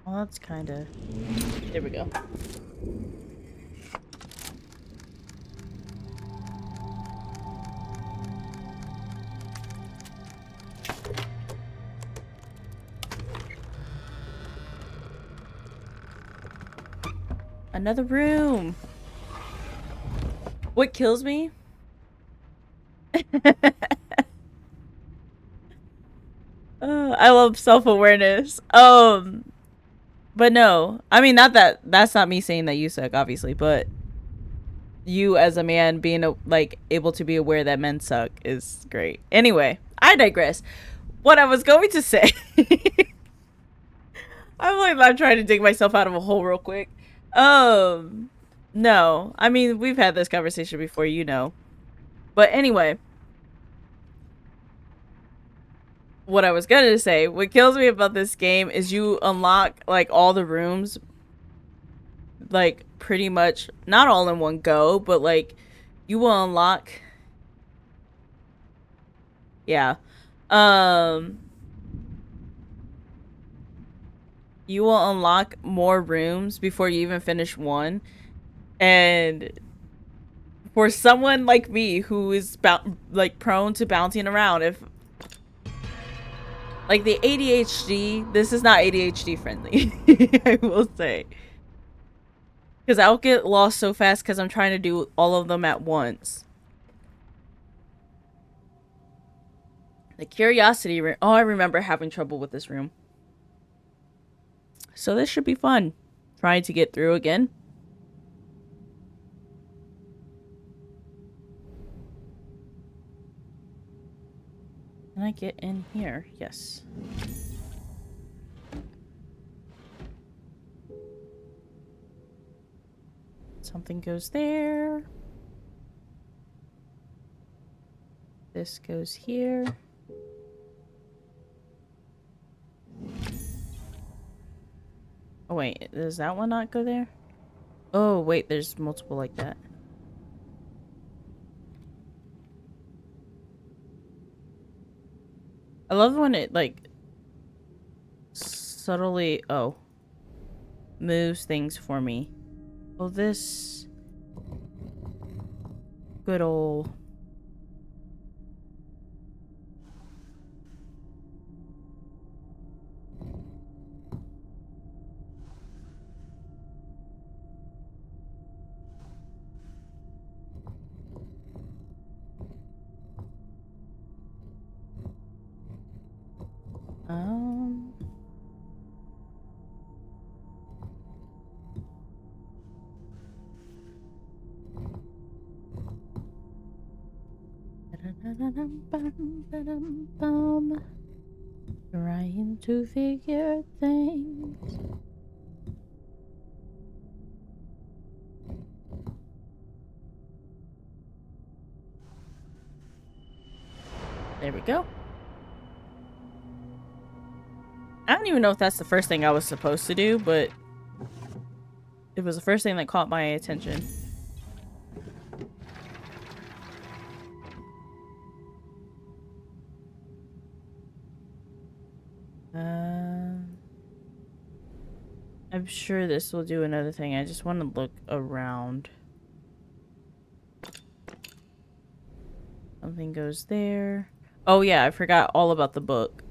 [SPEAKER 1] Well, that's kind of... There we go. Another room. What kills me? I love self-awareness. But no. I mean, not that... That's not me saying that you suck, obviously, but... you as a man being like able to be aware that men suck is great. Anyway, I digress. What I was going to say, I'm trying to dig myself out of a hole real quick. No, I mean we've had this conversation before, you know. But anyway, what I was gonna say, what kills me about this game is you unlock like all the rooms, like pretty much not all in one go, but like you will unlock, yeah, um, you will unlock more rooms before you even finish one, and for someone like me who is like prone to bouncing around, if like the ADHD, this is not ADHD friendly, I will say. Because I'll get lost so fast because I'm trying to do all of them at once. The curiosity room. Oh, I remember having trouble with this room. So this should be fun. Trying to get through again. Can I get in here? Yes. Something goes there. This goes here. Oh wait, does that one not go there? Oh wait, there's multiple like that. I love when it like subtly moves things for me. Well, this good old um trying to figure things. There we go. I don't even know if that's the first thing I was supposed to do, but it was the first thing that caught my attention. I'm sure this will do another thing. I just want to look around. Something goes there. Oh yeah, I forgot all about the book.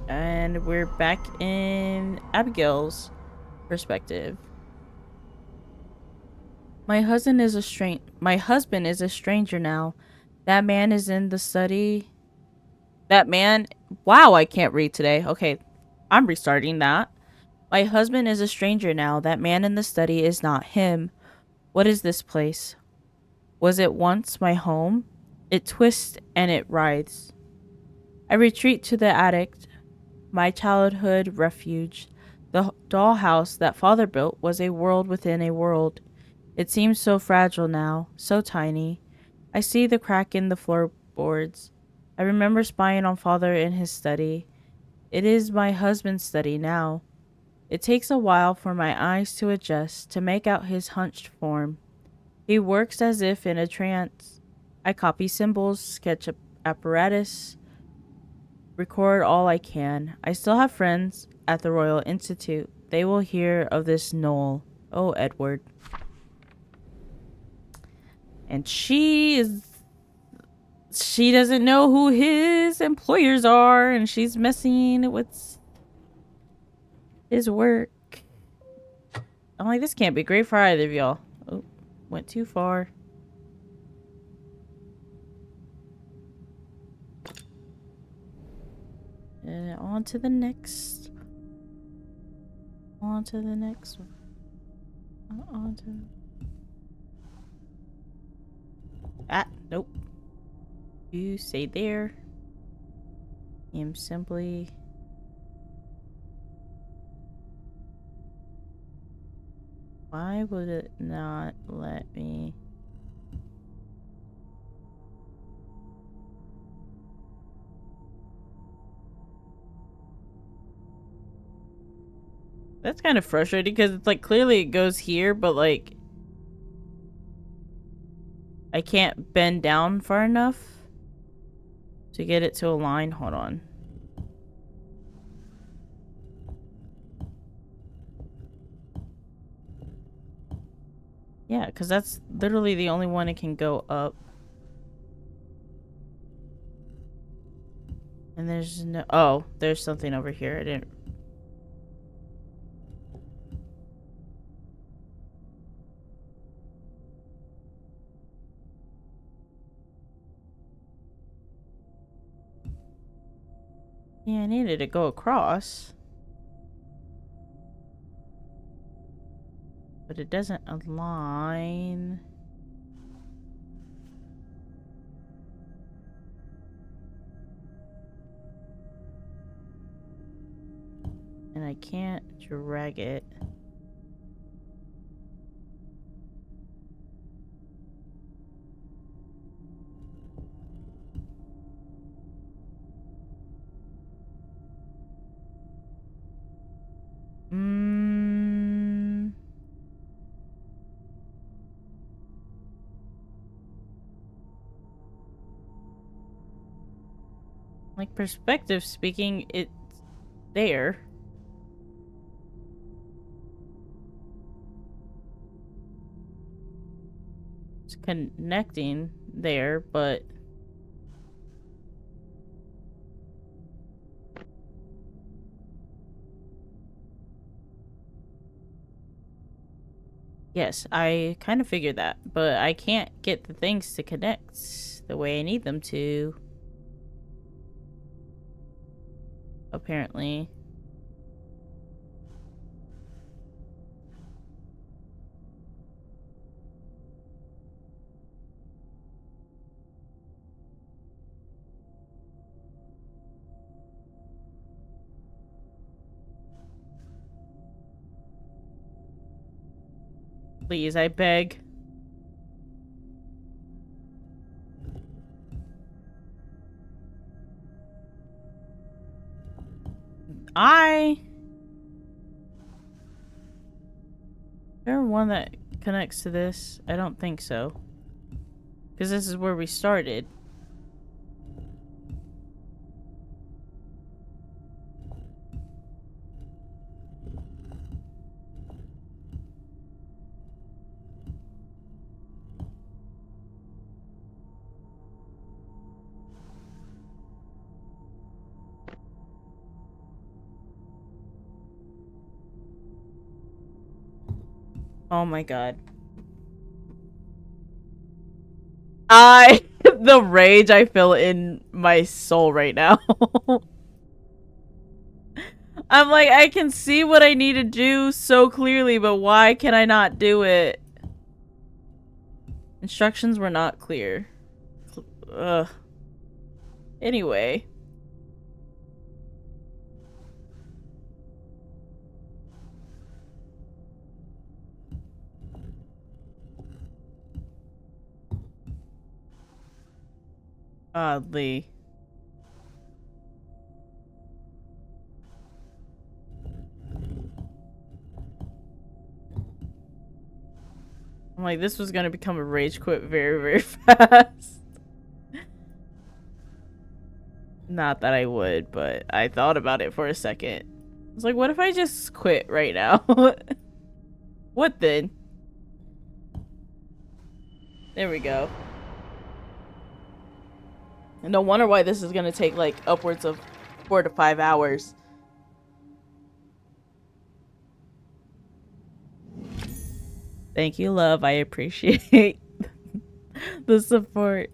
[SPEAKER 1] And we're back in Abigail's perspective. My husband is a stranger now. That man is in the study. That man, wow, I can't read today. Okay, I'm restarting that. My husband is a stranger now. That man in the study is not him. What is this place? Was it once my home? It twists and it writhes. I retreat to the attic, my childhood refuge. The dollhouse that father built was a world within a world. It seems so fragile now, so tiny. I see the crack in the floorboards. I remember spying on father in his study. It is my husband's study now. It takes a while for my eyes to adjust to make out his hunched form. He works as if in a trance. I copy symbols, sketch apparatus, record all I can. I still have friends at the Royal Institute. They will hear of this Null. Oh, Edward. And she doesn't know who his employers are, and she's messing with his work. I'm like, this can't be great for either of y'all. Oh, went too far. On to the next. On to the next one. On to... Ah, nope. You stay there. I'm simply... Why would it not let me... That's kind of frustrating because it's like clearly it goes here, but like I can't bend down far enough to get it to align. Hold on. Yeah, because that's literally the only one it can go up. And there's no... Oh, there's something over here. I didn't... Yeah, I needed to go across. But it doesn't align. And I can't drag it. Like, perspective speaking, it's there. It's connecting there, but... Yes, I kind of figured that, but I can't get the things to connect the way I need them to. Apparently. Please, I beg. Is there one that connects to this? I don't think so. Because this is where we started. Oh my god. The rage I feel in my soul right now. I'm like, I can see what I need to do so clearly, but why can I not do it? Instructions were not clear. Ugh. Anyway. Oddly. I'm like, this was gonna become a rage quit very, very fast. Not that I would, but I thought about it for a second. I was like, what if I just quit right now? What then? There we go. No wonder why this is gonna take like upwards of 4 to 5 hours. Thank you, love. I appreciate the support.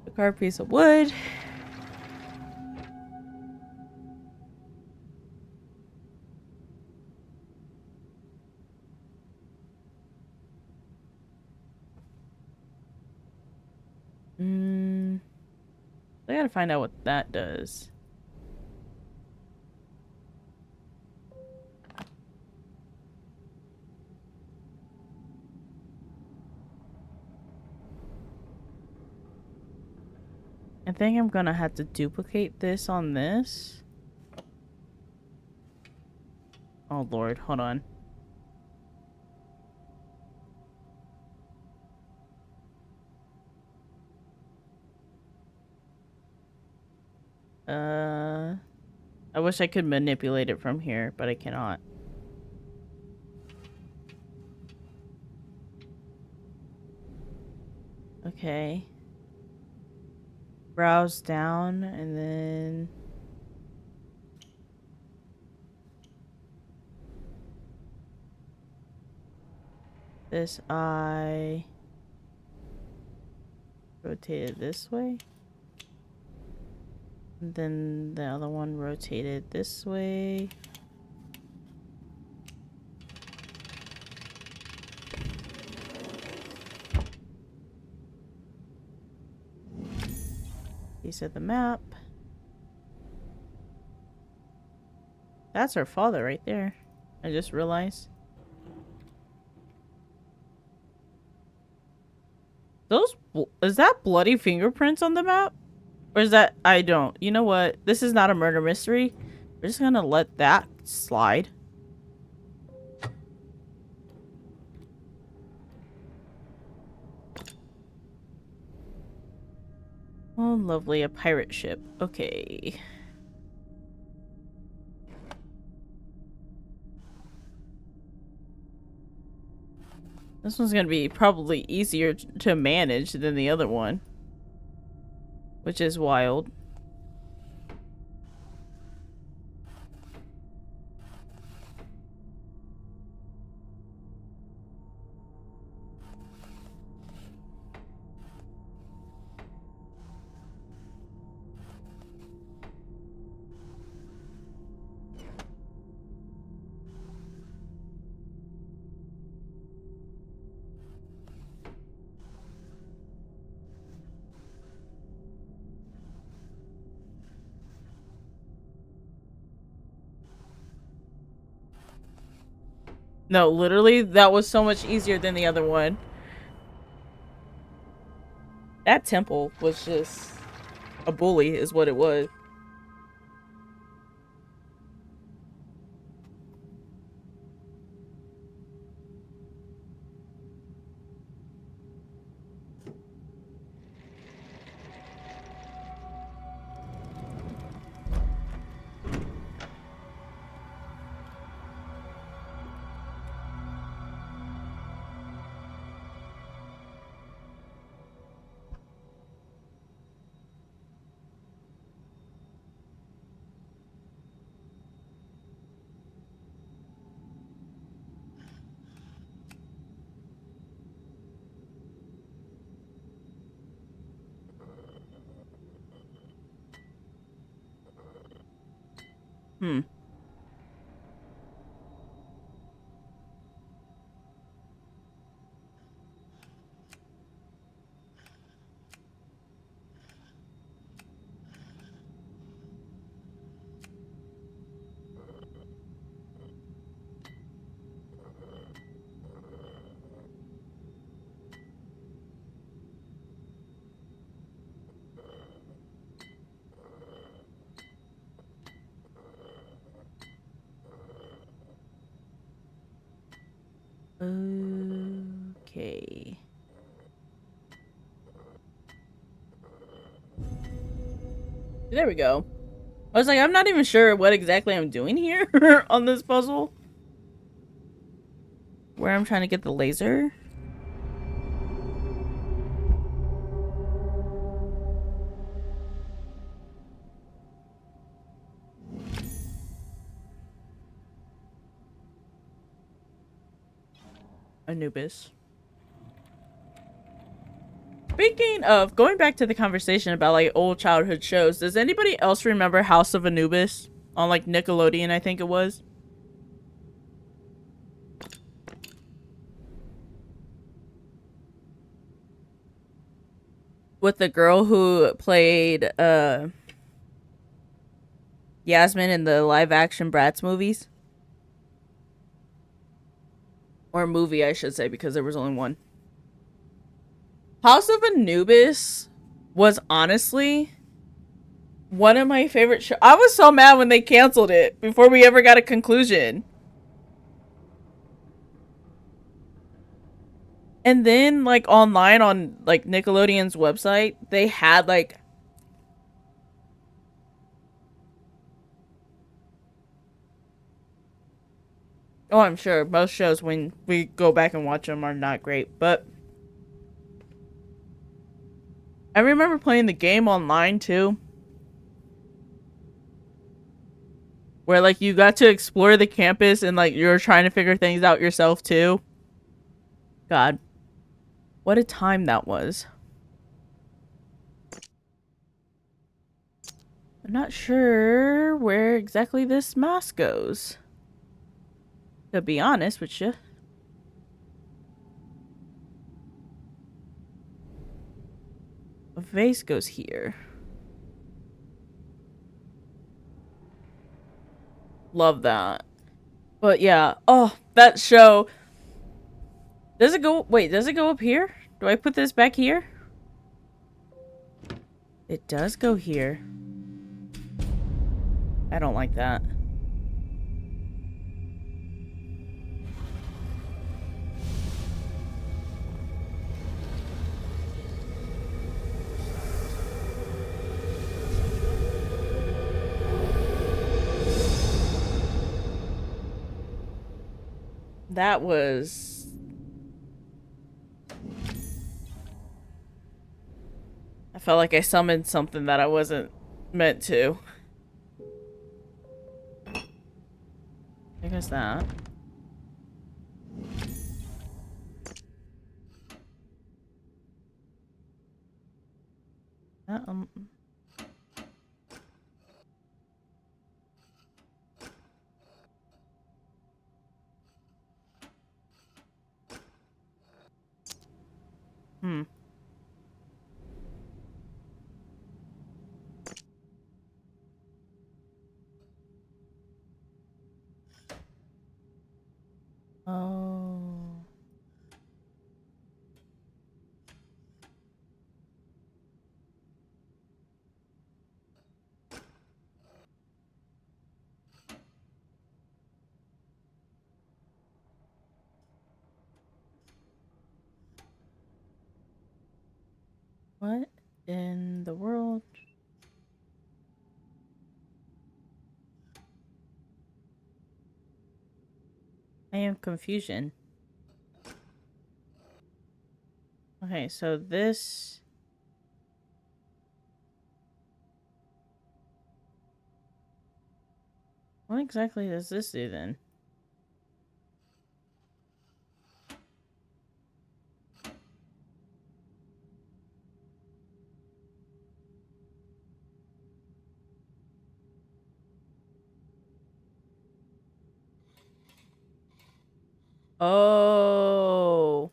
[SPEAKER 1] A carved piece of wood. I gotta find out what that does. I think I'm gonna have to duplicate this on this. Oh lord, hold on. I wish I could manipulate it from here, but I cannot. Okay. Browse down and then this eye rotated this way. And then the other one rotated this way. Piece of the map. That's her father right there. I just realized. Is that bloody fingerprints on the map? Or is that, I don't. You know what? This is not a murder mystery. We're just gonna let that slide. Oh, lovely. A pirate ship. Okay. This one's gonna be probably easier to manage than the other one. Which is wild. No, literally, that was so much easier than the other one. That temple was just a bully, is what it was. Hmm. Okay. There we go. I was like, I'm not even sure what exactly I'm doing here on this puzzle. Where I'm trying to get the laser. Anubis. Speaking of, going back to the conversation about like old childhood shows, does anybody else remember House of Anubis on like Nickelodeon, I think it was? with the girl who played Yasmin in the live action Bratz movies. Or movie, I should say, because there was only one. House of Anubis was honestly one of my favorite shows. I was so mad when they canceled it before we ever got a conclusion. And then, like, online on, like, Nickelodeon's website, they had, like, oh, I'm sure most shows, when we go back and watch them, are not great. But I remember playing the game online, too. Where, like, you got to explore the campus and, like, you're trying to figure things out yourself, too. God. What a time that was. I'm not sure where exactly this mask goes. To be honest with you. A vase goes here. Love that. But yeah. Oh, that show. Does it go... Wait, does it go up here? Do I put this back here? It does go here. I don't like that. That was... I felt like I summoned something that I wasn't meant to. I guess that. That Hmm. Oh. What in the world? I am confusion. Okay, so this... What exactly does this do then? Oh.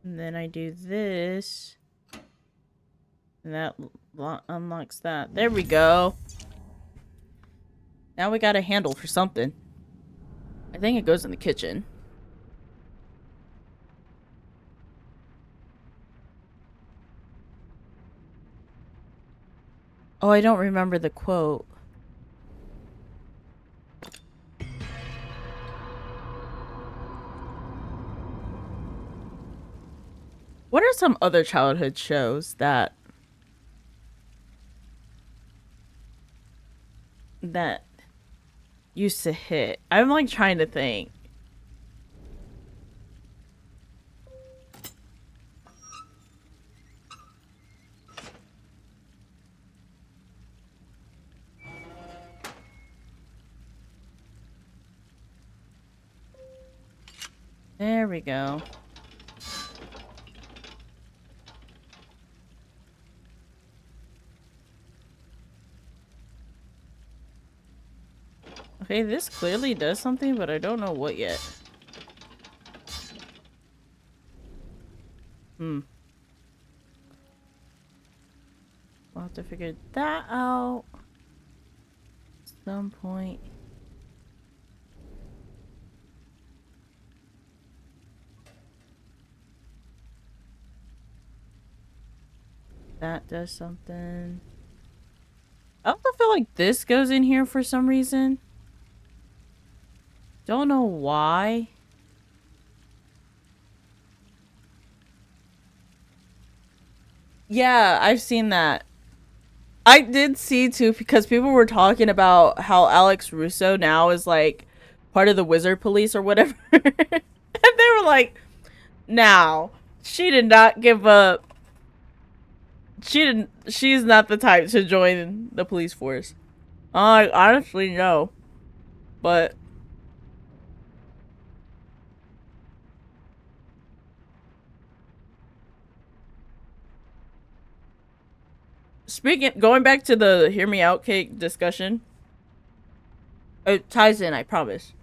[SPEAKER 1] And then I do this. And that unlocks that. There we go. Now we got a handle for something. I think it goes in the kitchen. Oh, I don't remember the quote. What are some other childhood shows that used to hit? I'm like trying to think. There we go. Okay, this clearly does something, but I don't know what yet. I'll have to figure that out at some point. That does something. I also feel like this goes in here for some reason. Don't know why. Yeah, I've seen that. I did see too, because people were talking about how Alex Russo now is like part of the Wizard Police or whatever. And they were like, now, she did not give up. She's not the type to join the police force. I honestly no. But going back to the hear me out cake discussion, it ties in, I promise.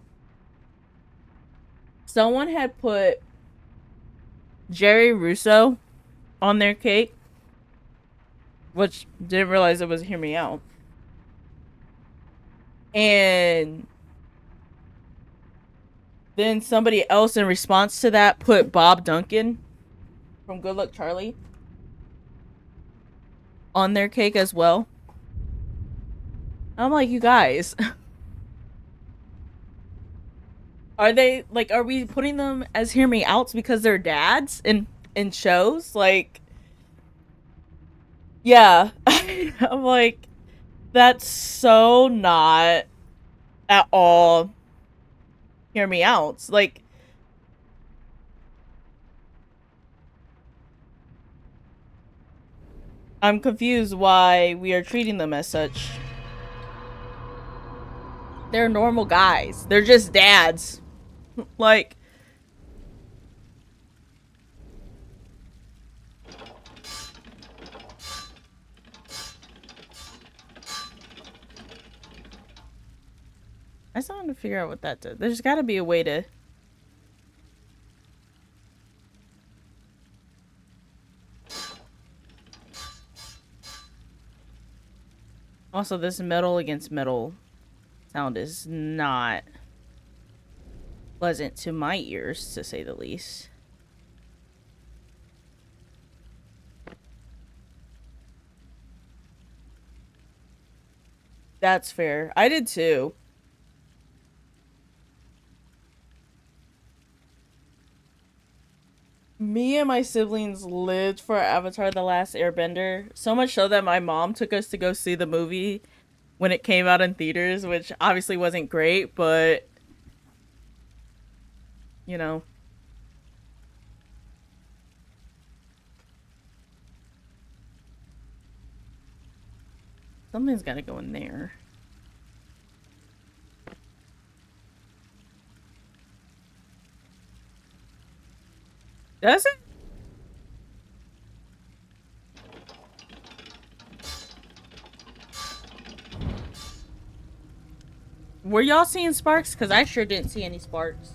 [SPEAKER 1] Someone had put Jerry Russo on their cake, which didn't realize it was hear me out. And then somebody else in response to that put Bob Duncan from Good Luck Charlie on their cake as well. I'm like, you guys. Are we putting them as hear me outs because they're dads in shows? Like, yeah. I'm like, that's so not at all hear me outs. Like, I'm confused why we are treating them as such. They're normal guys. They're just dads. Like, I still want to figure out what that does. There's got to be a way to. Also, this metal against metal sound is not pleasant to my ears, to say the least. That's fair. I did too. Me and my siblings lived for Avatar The Last Airbender, so much so that my mom took us to go see the movie when it came out in theaters, which obviously wasn't great, but you know, something's got to go in there. Does it? Were y'all seeing sparks? Because I sure didn't see any sparks.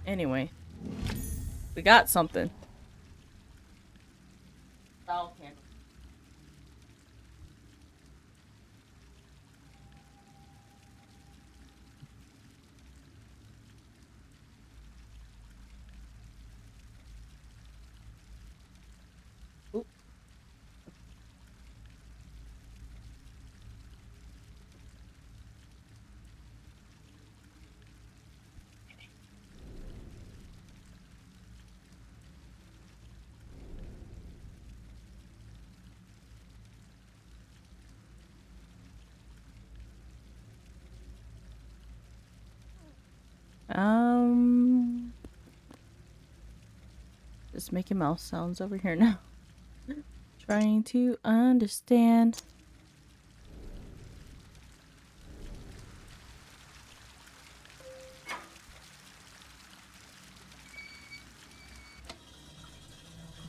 [SPEAKER 1] Anyway, we got something. Oh, okay. Just making mouse sounds over here now. Trying to understand.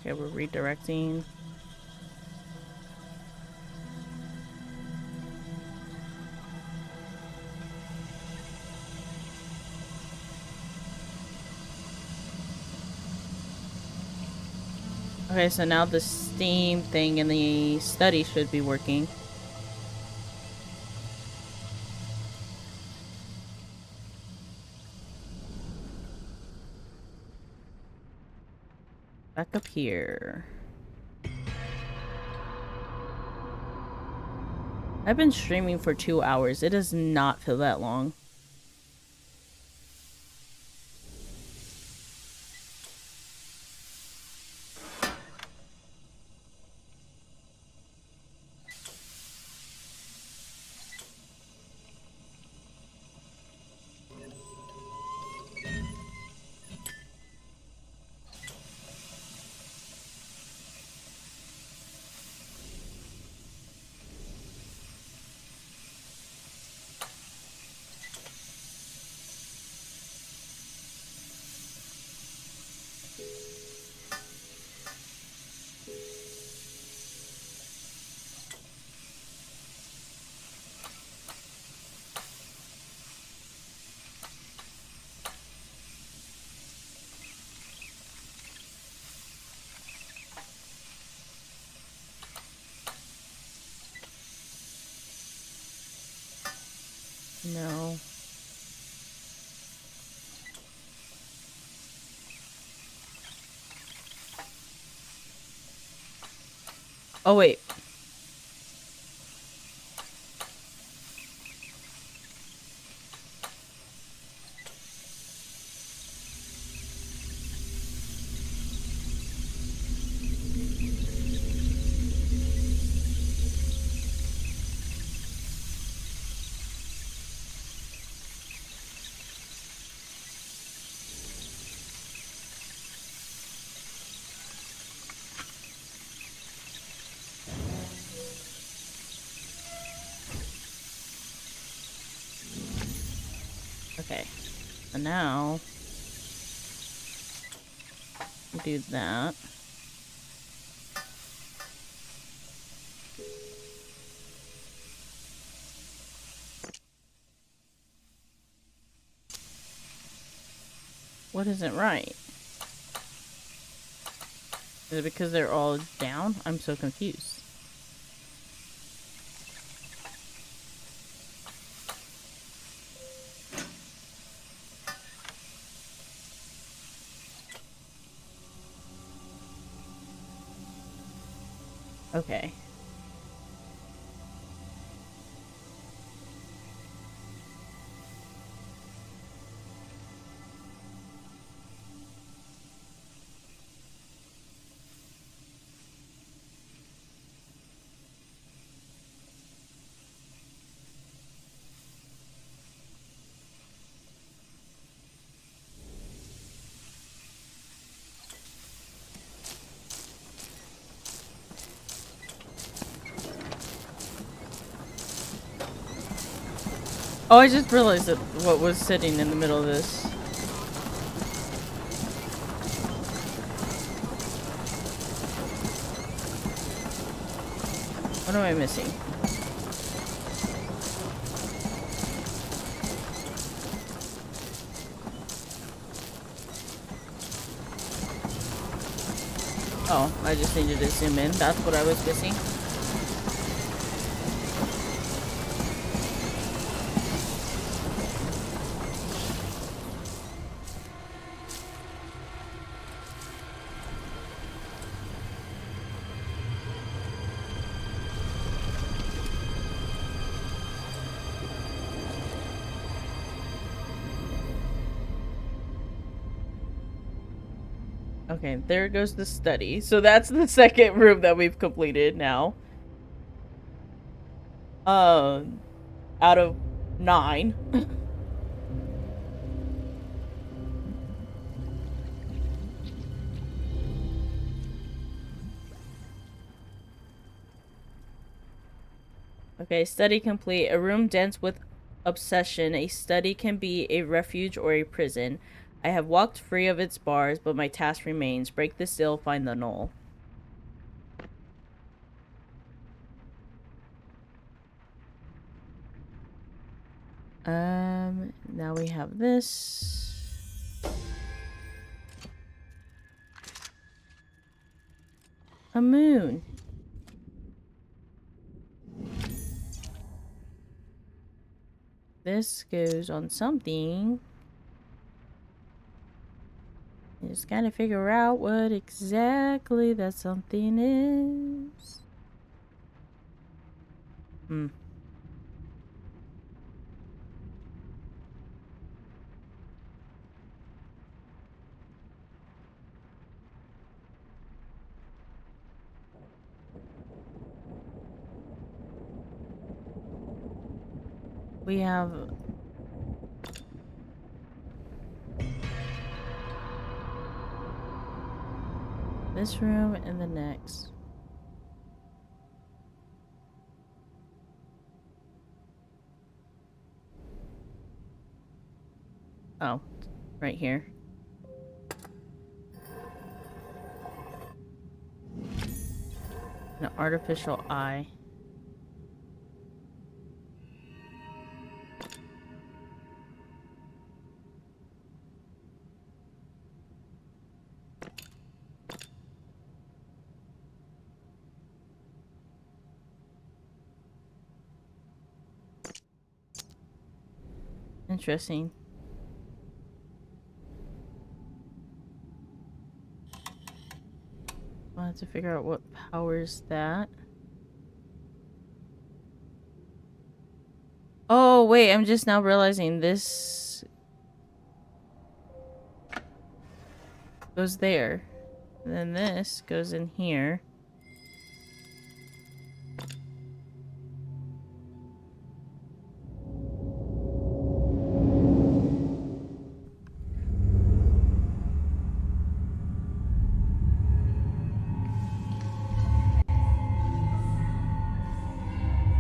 [SPEAKER 1] Okay, we're redirecting. Okay, so now the Steam thing in the study should be working. Back up here. I've been streaming for 2 hours. It does not feel that long. No. Oh, wait. Okay. And now do that. What isn't right? Is it because they're all down? I'm so confused. Okay. Oh, I just realized that what was sitting in the middle of this. What am I missing? Oh, I just needed to zoom in. That's what I was missing. Okay, there goes the study. So that's the second room that we've completed now. Out of 9. Okay, study complete. A room dense with obsession. A study can be a refuge or a prison. I have walked free of its bars, but my task remains. Break the seal, find the Null. Now we have this. A moon. This goes on something. I just gotta figure out what exactly that something is. We have this room and the next. Oh, right here. An artificial eye. Interesting. I'll have to figure out what powers that. Oh, wait, I'm just now realizing this goes there. And then this goes in here.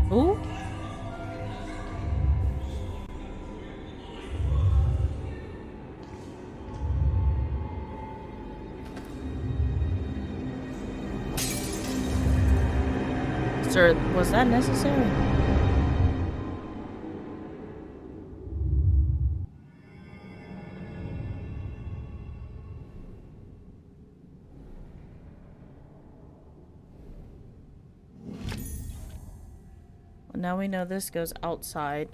[SPEAKER 1] Ooh. Sir, was that necessary? Well, now we know this goes outside.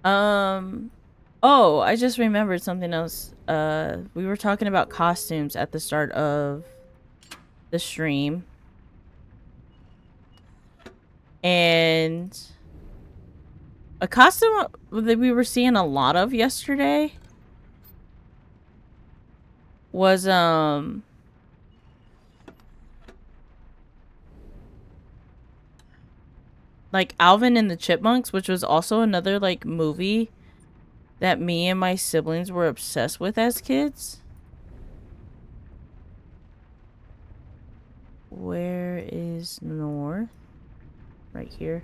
[SPEAKER 1] Oh, I just remembered something else. We were talking about costumes at the start of the stream. And a costume that we were seeing a lot of yesterday was like Alvin and the Chipmunks, which was also another like movie that me and my siblings were obsessed with as kids. Where is north? Right here.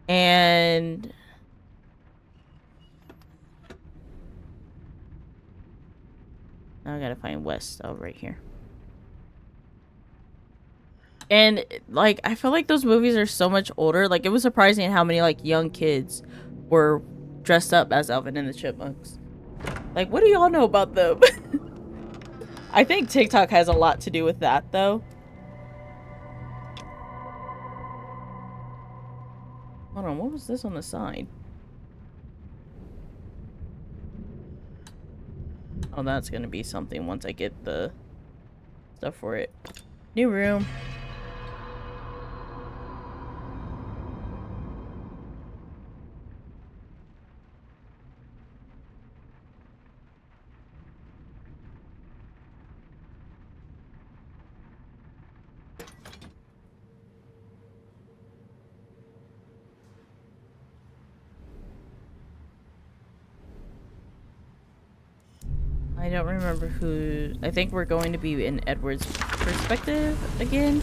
[SPEAKER 1] And now I gotta find west. Oh, right here. And like I feel like those movies are so much older. Like it was surprising how many like young kids were dressed up as Alvin and the Chipmunks. Like, what do y'all know about them? I think TikTok has a lot to do with that, though. Hold on, what was this on the side? Oh, that's gonna be something once I get the stuff for it. New room. I don't remember who... I think we're going to be in Edward's perspective again.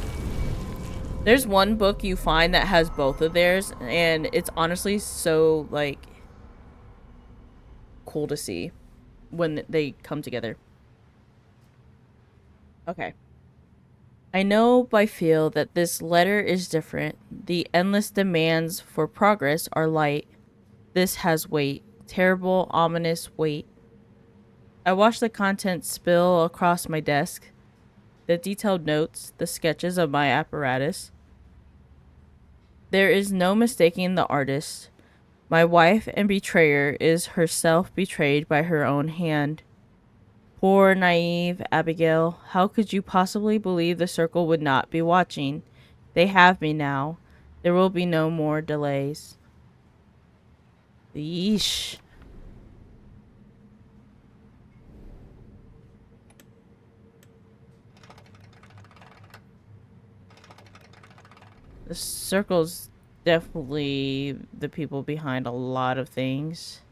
[SPEAKER 1] There's one book you find that has both of theirs, and it's honestly so, like, cool to see when they come together. Okay. I know by feel that this letter is different. The endless demands for progress are light. This has weight. Terrible, ominous weight. I watch the contents spill across my desk. The detailed notes, the sketches of my apparatus. There is no mistaking the artist. My wife and betrayer is herself betrayed by her own hand. Poor, naive Abigail, how could you possibly believe the circle would not be watching? They have me now. There will be no more delays. Yeesh. The circle's definitely the people behind a lot of things.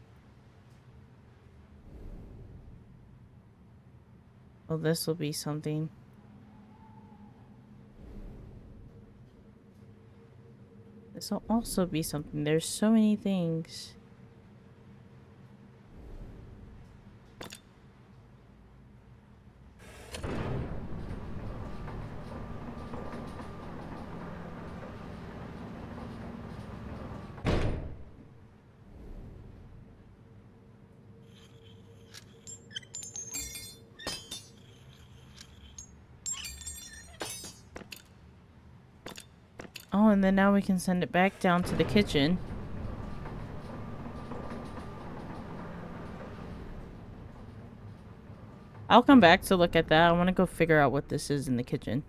[SPEAKER 1] Well, this will be something. This will also be something. There's so many things. Oh, and then now we can send it back down to the kitchen. I'll come back to look at that. I want to go figure out what this is in the kitchen.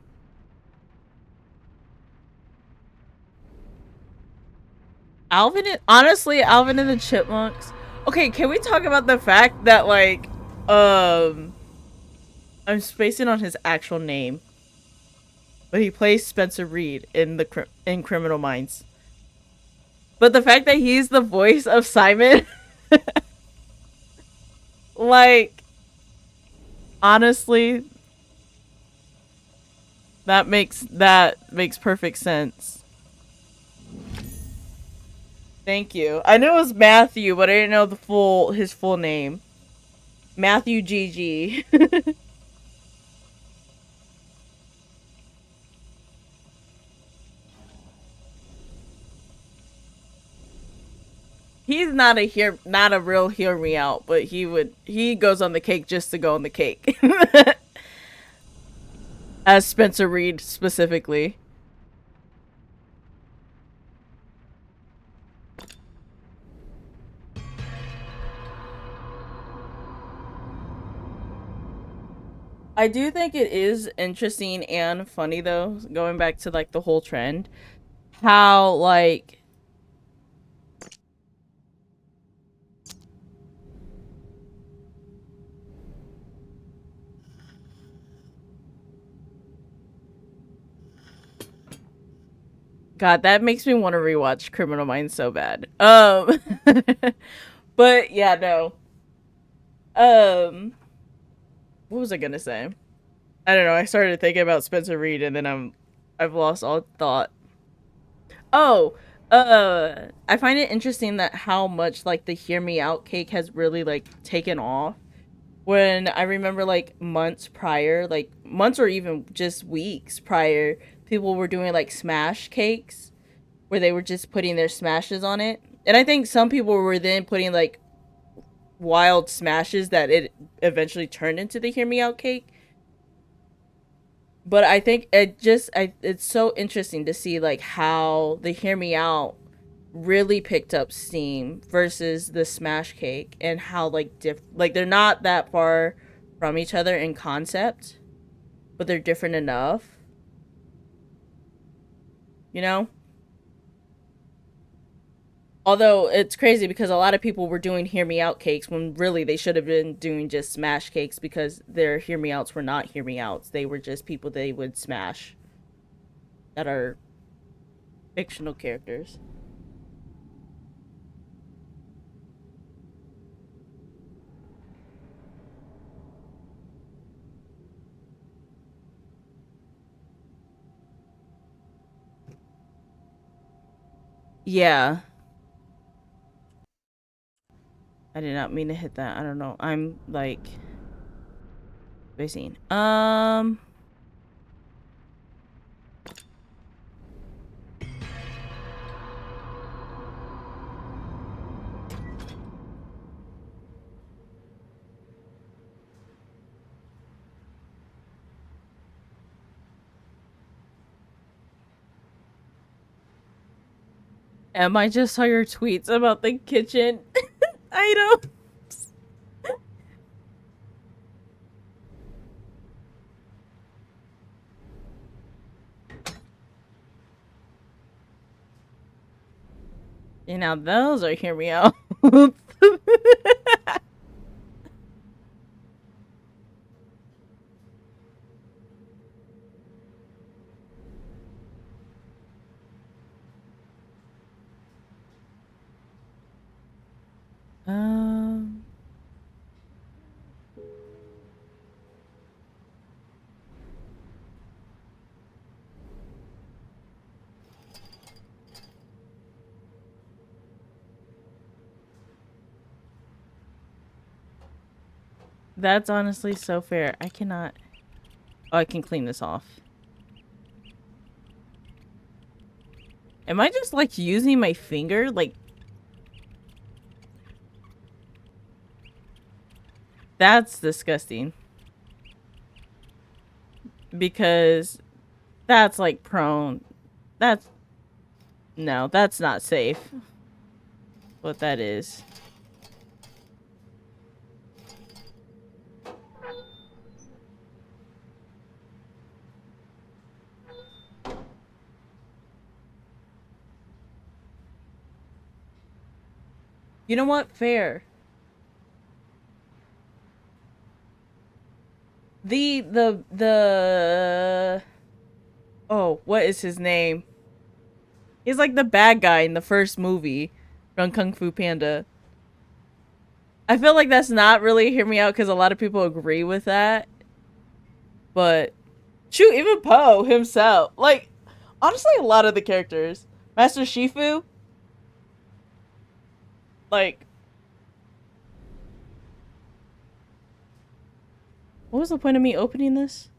[SPEAKER 1] Honestly, Alvin and the Chipmunks. Okay, can we talk about the fact that, like, I'm spacing on his actual name, but he plays Spencer Reed in in Criminal Minds. But the fact that he's the voice of Simon, like, honestly, that makes perfect sense. Thank you. I knew it was Matthew, but I didn't know his full name. Matthew GG. He's not a real hear me out, but he goes on the cake just to go on the cake. As Spencer Reed specifically. I do think it is interesting and funny though, going back to like the whole trend, how like God, that makes me want to rewatch Criminal Minds so bad. But yeah, no. What was I gonna say? I don't know. I started thinking about Spencer Reed, and then I've lost all thought. Oh, I find it interesting that how much like the Hear Me Out cake has really like taken off. When I remember like months prior, like months or even just weeks prior, people were doing like smash cakes where they were just putting their smashes on it. And I think some people were then putting like wild smashes that it eventually turned into the Hear Me Out cake. But I think it's so interesting to see like how the Hear Me Out really picked up steam versus the smash cake, and how like they're not that far from each other in concept, but they're different enough, you know. Although it's crazy because a lot of people were doing Hear Me Out cakes when really they should have been doing just smash cakes, because their Hear Me Outs were not Hear Me Outs, they were just people they would smash that are fictional characters. Yeah. I did not mean to hit that. I don't know. I'm like spacing. I just saw your tweets about the kitchen item. You know, those are hear me out. um that's honestly so fair. I cannot. Oh, I can clean this off. Am I just like using my finger? Like, that's disgusting. Because that's like prone. That's no, that's not safe. What that is. You know what? Fair. The oh, what is his name? He's like the bad guy in the first movie from Kung Fu Panda. I feel like that's not really hear me out because a lot of people agree with that. But shoot, even Poe himself. Like, honestly, a lot of the characters. Master Shifu, like, what was the point of me opening this?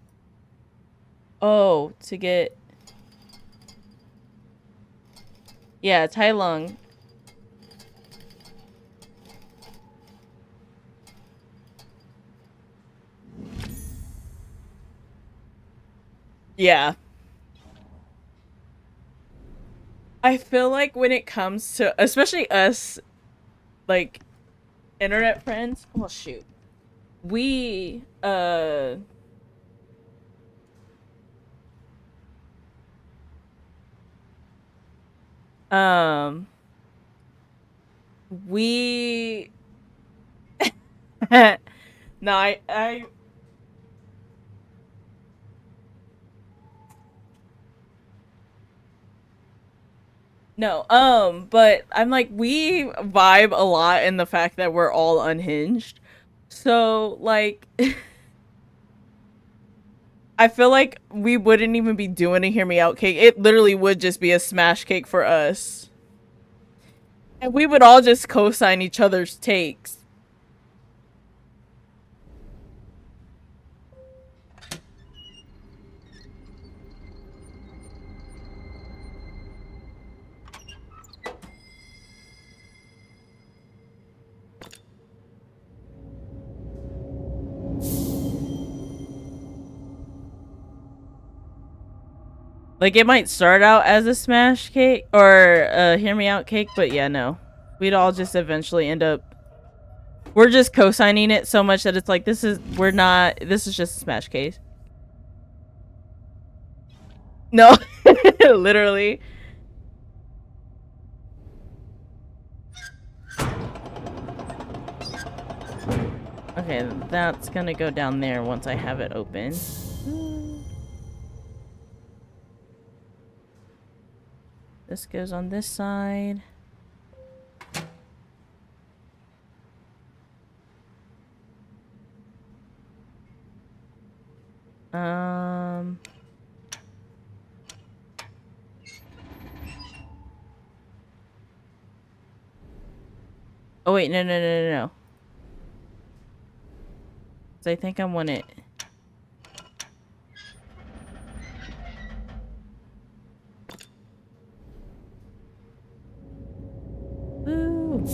[SPEAKER 1] Oh, to get. Yeah, Tai Lung. Yeah. I feel like when it comes to, especially us, like, internet friends, oh, shoot. We, um, we, no, no, but I'm like, we vibe a lot in the fact that we're all unhinged. So, like, I feel like we wouldn't even be doing a hear me out cake. It literally would just be a smash cake for us. And we would all just co sign each other's takes. Like, it might start out as a smash cake or a hear me out cake, but yeah, no. We'd all just eventually end up. We're just co signing it so much that it's like, we're not, this is just a smash case. No, literally. Okay, that's gonna go down there once I have it open. This goes on this side. Oh, wait, no. I think I want it. Ooh.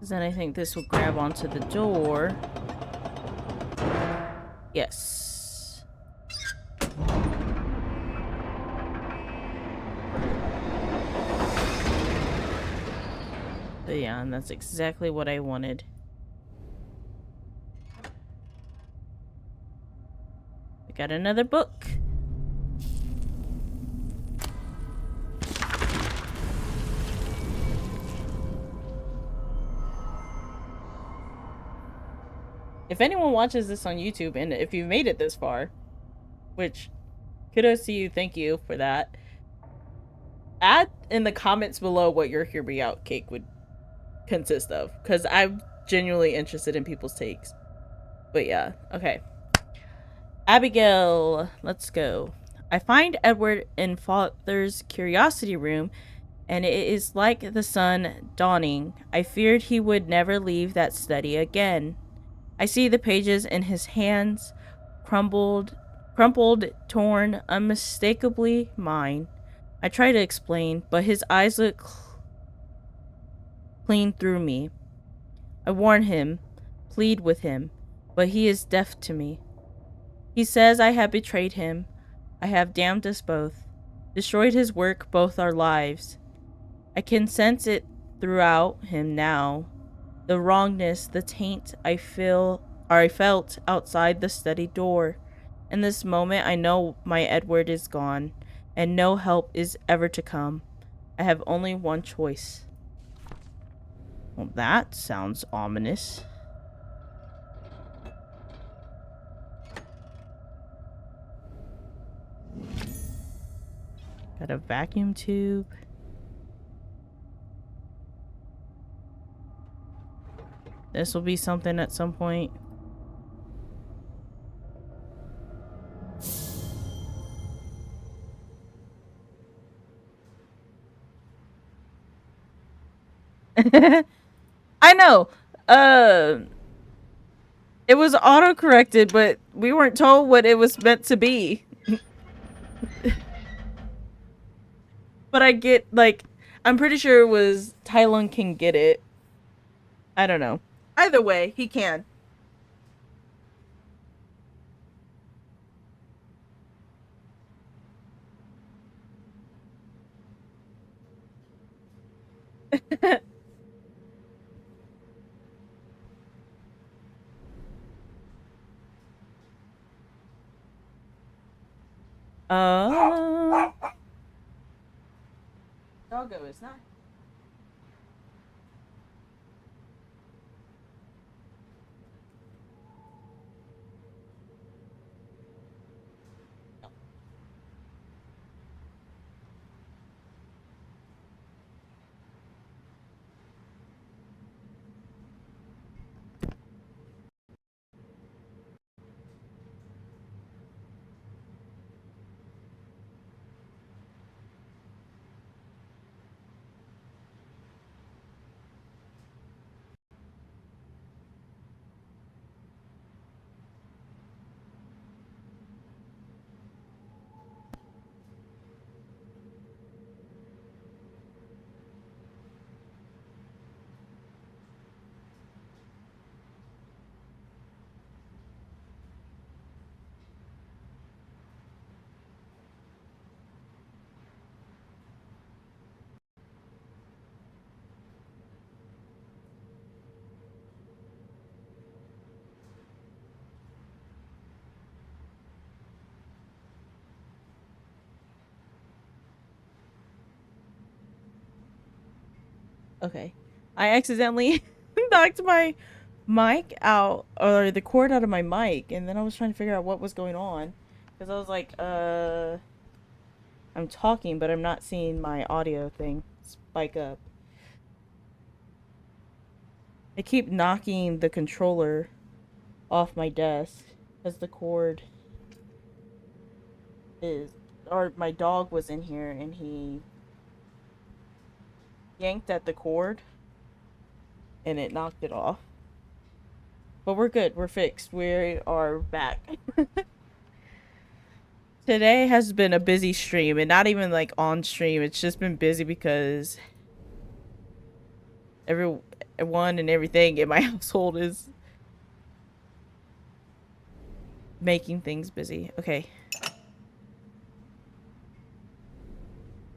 [SPEAKER 1] Then I think this will grab onto the door. Yes. So yeah, and that's exactly what I wanted. I got another book. If anyone watches this on YouTube, and if you made it this far, which kudos to you, thank you for that, add in the comments below what your Hear Me Out cake would consist of, because I'm genuinely interested in people's takes. But yeah, okay. Abigail, let's go. I find Edward in Father's curiosity room, and it is like the sun dawning. I feared he would never leave that study again. I see the pages in his hands, crumpled, torn, unmistakably mine. I try to explain, but his eyes look clean through me. I warn him, plead with him, but he is deaf to me. He says I have betrayed him. I have damned us both, destroyed his work, both our lives. I can sense it throughout him now. The wrongness, the taint I felt outside the study door. In this moment, I know my Edward is gone, and no help is ever to come. I have only one choice. Well, that sounds ominous. Got a vacuum tube. This will be something at some point. I know. It was auto corrected, but we weren't told what it was meant to be. But I get, like, I'm pretty sure it was Tylon can get it. I don't know. Either way, he can. Uh, Doggo is not. Okay. I accidentally knocked my mic out, or the cord out of my mic, and then I was trying to figure out what was going on. Because I was like, I'm talking, but I'm not seeing my audio thing spike up. I keep knocking the controller off my desk because the cord is or my dog was in here and he yanked at the cord and it knocked it off. But we're good. We're fixed. We are back. Today has been a busy stream, and not even like on stream. It's just been busy because everyone and everything in my household is making things busy. Okay.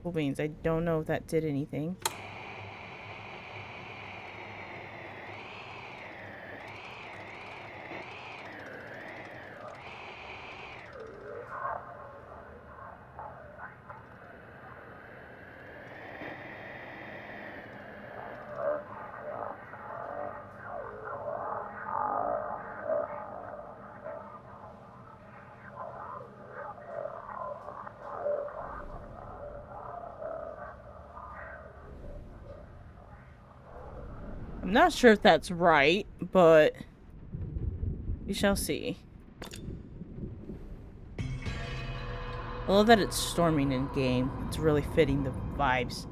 [SPEAKER 1] Cool beans. I don't know if that did anything. I'm not sure if that's right, but we shall see. I love that it's storming in game. It's really fitting the vibes.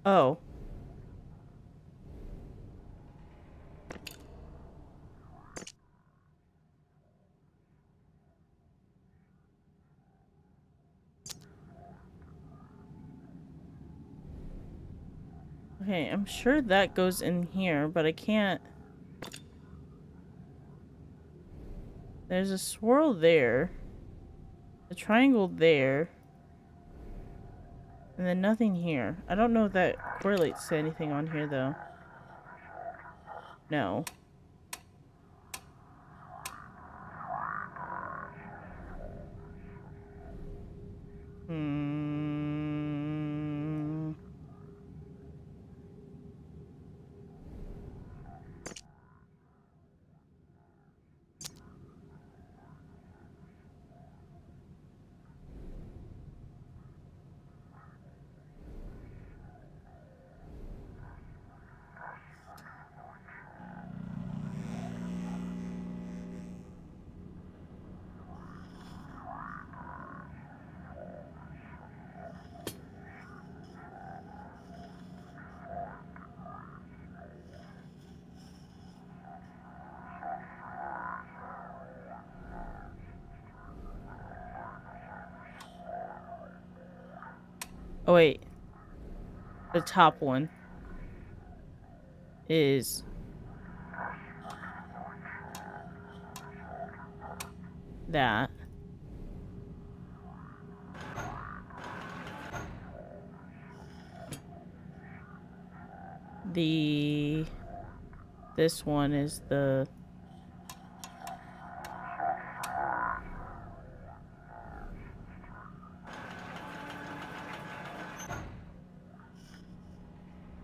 [SPEAKER 1] Oh. Okay, I'm sure that goes in here, but I can't... There's a swirl there. A triangle there. And then nothing here. I don't know if that correlates to anything on here, though. No. Hmm... Oh, wait. The top one is that. This one is the...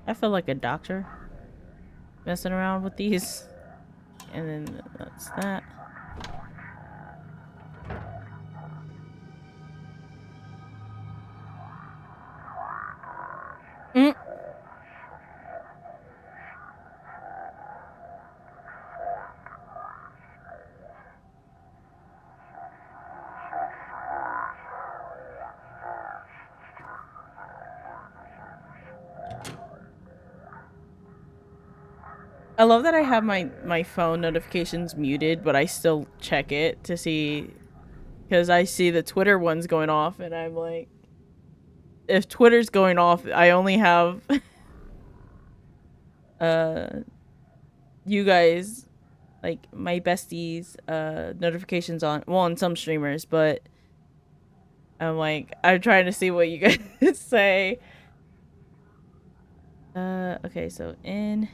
[SPEAKER 1] I feel like a doctor messing around with these. And then that's that. Mm. I love that I have my phone notifications muted, but I still check it to see, because I see the Twitter ones going off, and I'm like, if Twitter's going off, I only have you guys, like my besties, notifications on. Well, on some streamers, but I'm like, I'm trying to see what you guys say. Okay, so in...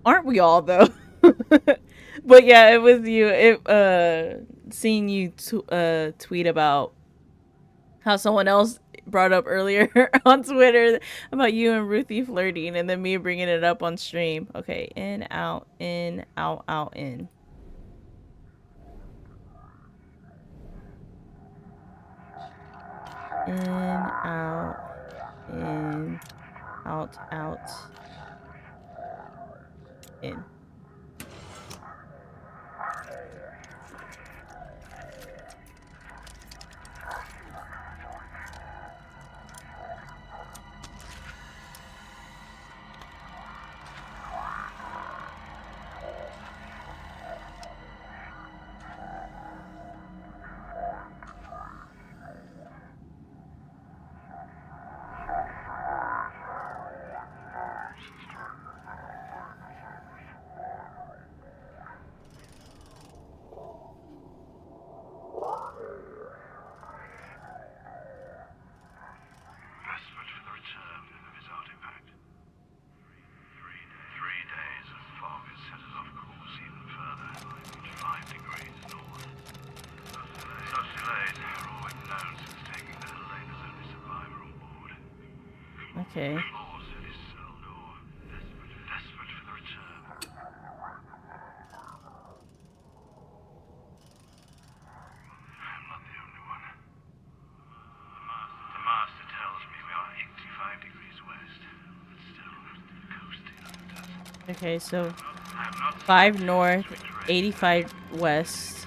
[SPEAKER 1] Aren't we all, though? But yeah, it was you. Seeing you tweet about how someone else brought up earlier on Twitter about you and Ruthie flirting, and then me bringing it up on stream. Okay, in, out, out, in. In, out, in. Okay. Okay, so 5 north, 85 west.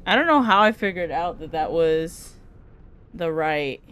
[SPEAKER 1] I don't know how I figured out that that was the right.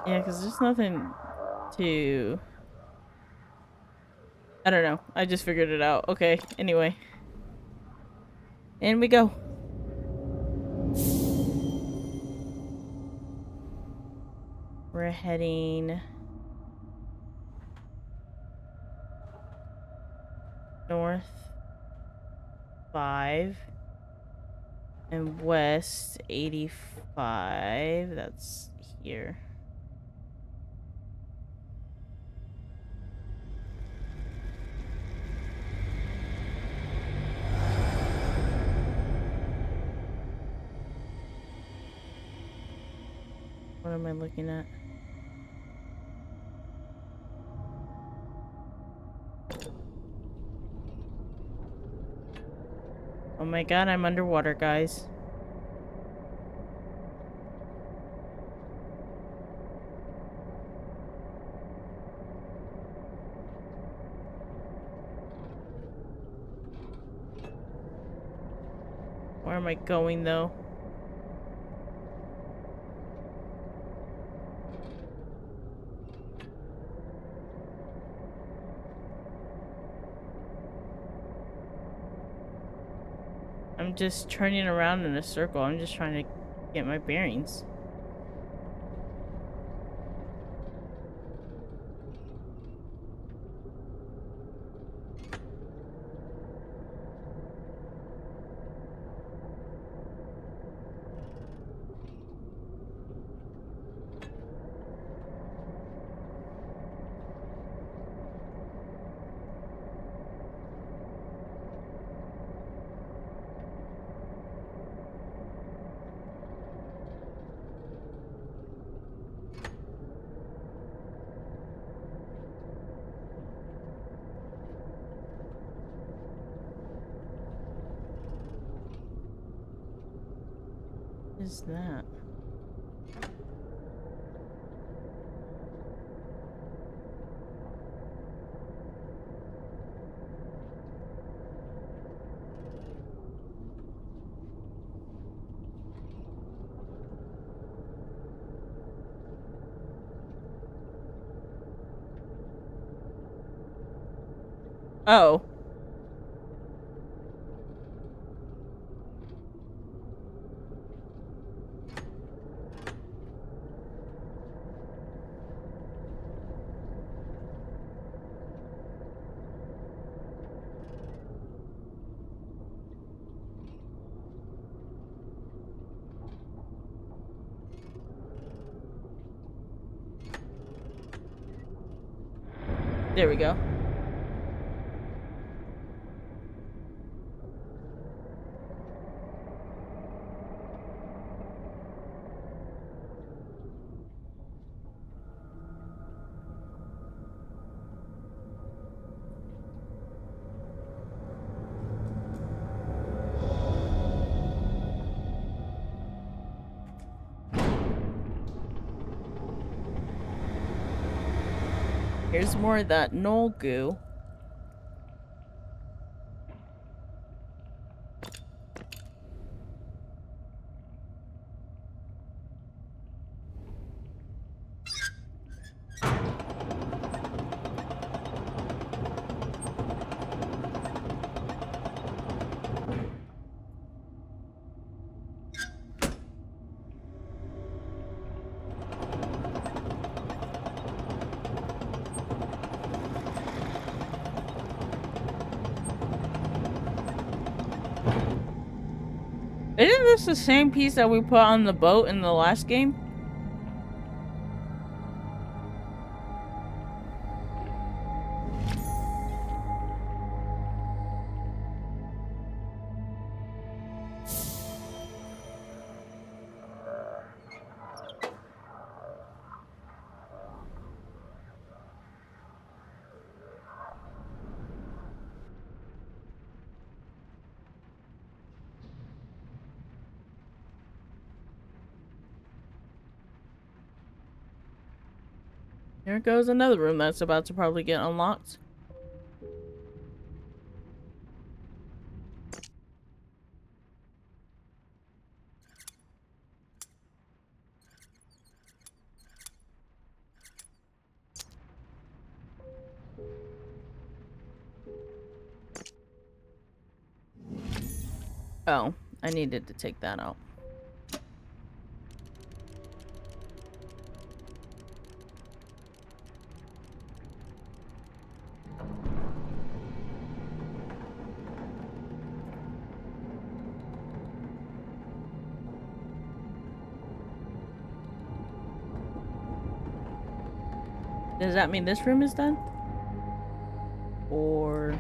[SPEAKER 1] Yeah, because there's nothing to... I don't know. I just figured it out. Okay, anyway. In we go. We're heading... north 5 and west 85. That's here. What am I looking at? Oh my god, I'm underwater, guys. Where am I going, though? I'm just turning around in a circle. I'm just trying to get my bearings. What is that? Oh. There we go. Here's more of that Null goo. Isn't this the same piece that we put on the boat in the last game? Here goes another room that's about to probably get unlocked. Oh, I needed to take that out. Does that mean this room is done? Or...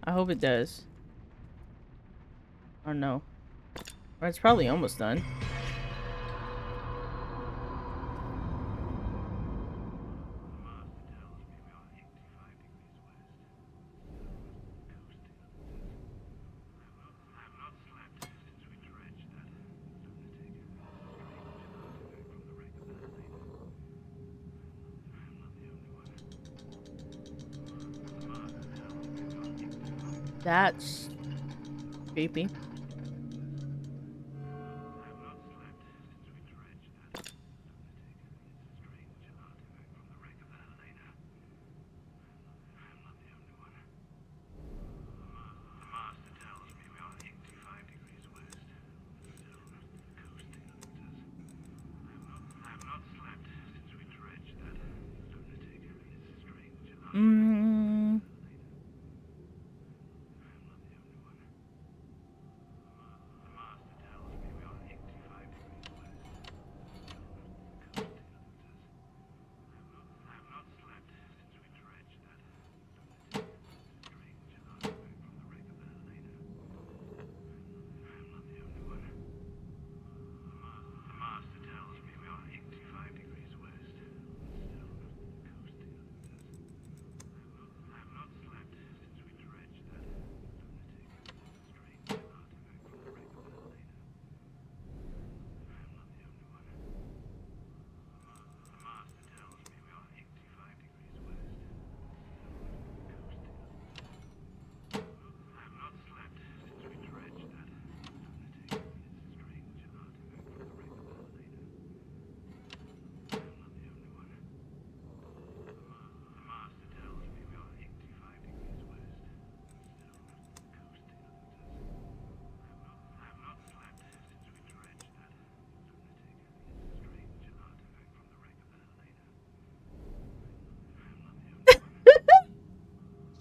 [SPEAKER 1] I hope it does. Or no. Or it's probably almost done. That's creepy.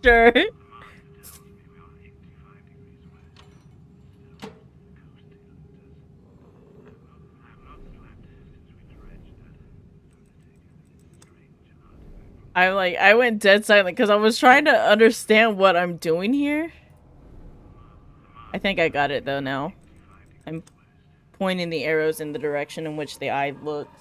[SPEAKER 1] Sure. I went dead silent because I was trying to understand what I'm doing here. I think I got it though now. I'm pointing the arrows in the direction in which the eye looks.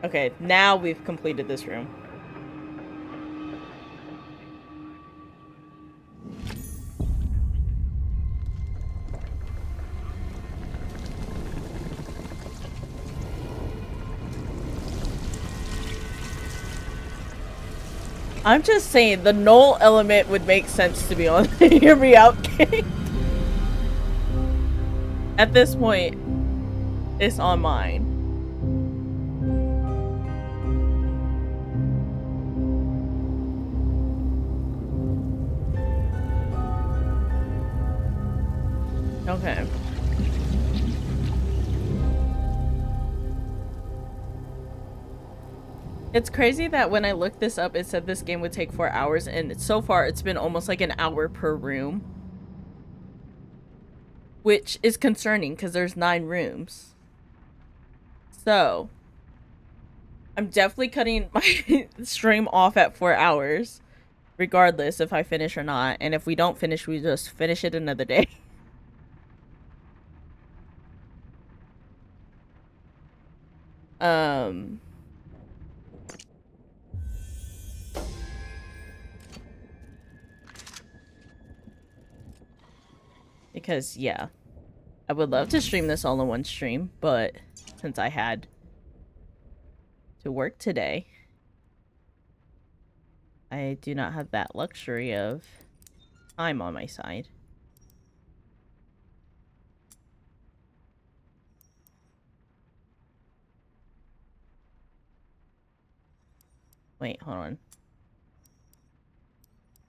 [SPEAKER 1] Okay, now we've completed this room. I'm just saying, the null element would make sense to be on the hear me out game. At this point, it's on mine. Okay. It's crazy that when I looked this up, it said this game would take 4 hours, and so far it's been almost like an hour per room. Which is concerning, because there's 9 rooms. So, I'm definitely cutting my stream off at 4 hours. Regardless if I finish or not. And if we don't finish, we just finish it another day. Because, yeah. I would love to stream this all in one stream, but since I had to work today, I do not have that luxury of time on my side. Wait, hold on.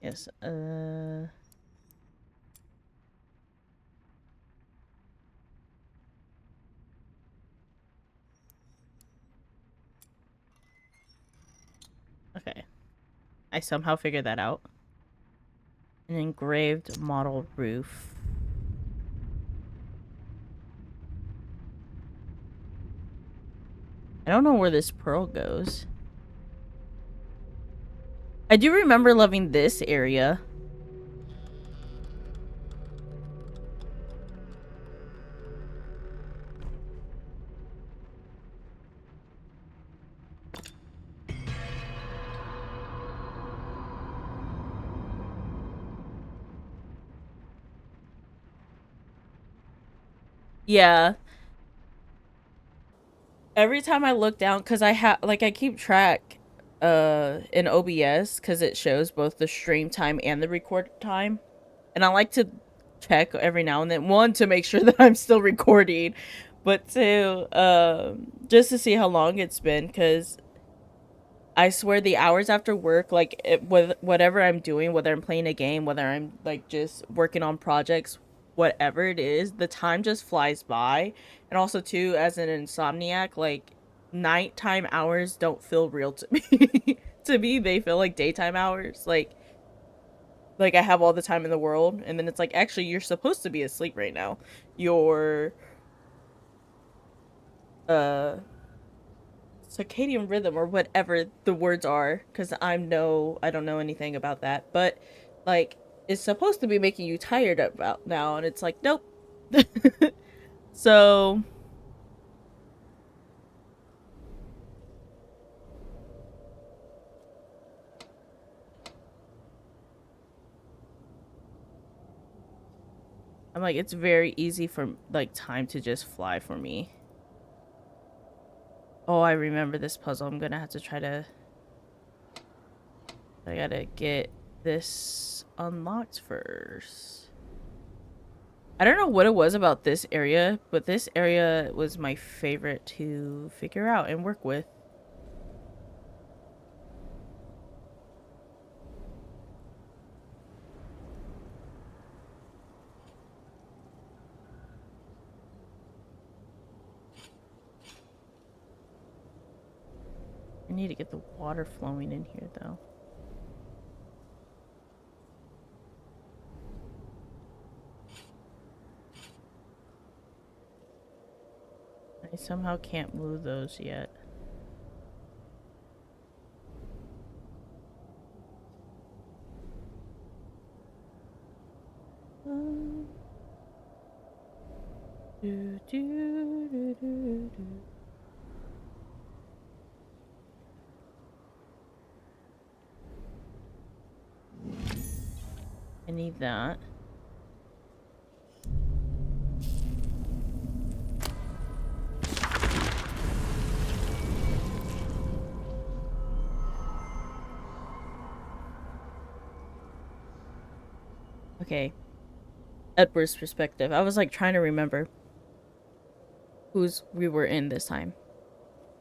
[SPEAKER 1] Yes, okay. I somehow figured that out. An engraved model roof. I don't know where this pearl goes. I do remember loving this area. Yeah. Every time I look down, because I have, like, I keep track in OBS, because it shows both the stream time and the record time. And I like to check every now and then. One, to make sure that I'm still recording. But two, just to see how long it's been, because I swear the hours after work, like, with whatever I'm doing, whether I'm playing a game, whether I'm, like, just working on projects, whatever it is, the time just flies by. And also, too, as an insomniac, like, nighttime hours don't feel real to me. To me, they feel like daytime hours. Like I have all the time in the world, and then it's like, actually, you're supposed to be asleep right now. Your, uh, circadian rhythm or whatever the words are, because I don't know anything about that, but like it's supposed to be making you tired about now, and it's like, nope. So I'm like, it's very easy for like time to just fly for me. Oh, I remember this puzzle. I'm gonna have to try to, I gotta get this unlocked first. I don't know what it was about this area, but this area was my favorite to figure out and work with. I need to get the water flowing in here, though. I somehow can't move those yet. Do, do, do, do, do. I need that. Okay. Edward's perspective. I was like trying to remember whose we were in this time.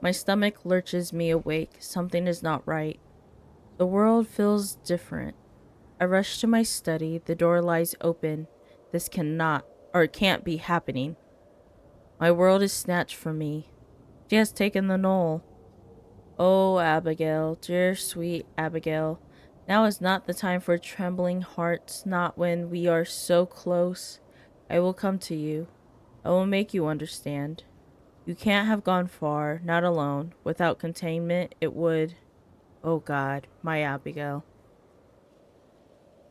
[SPEAKER 1] My stomach lurches me awake. Something is not right. The world feels different. I rush to my study. The door lies open. This cannot or can't be happening. My world is snatched from me. She has taken the Null. Oh, Abigail, dear sweet Abigail. Now is not the time for trembling hearts, not when we are so close. I will come to you. I will make you understand. You can't have gone far, not alone. Without containment, it would... Oh God, my Abigail.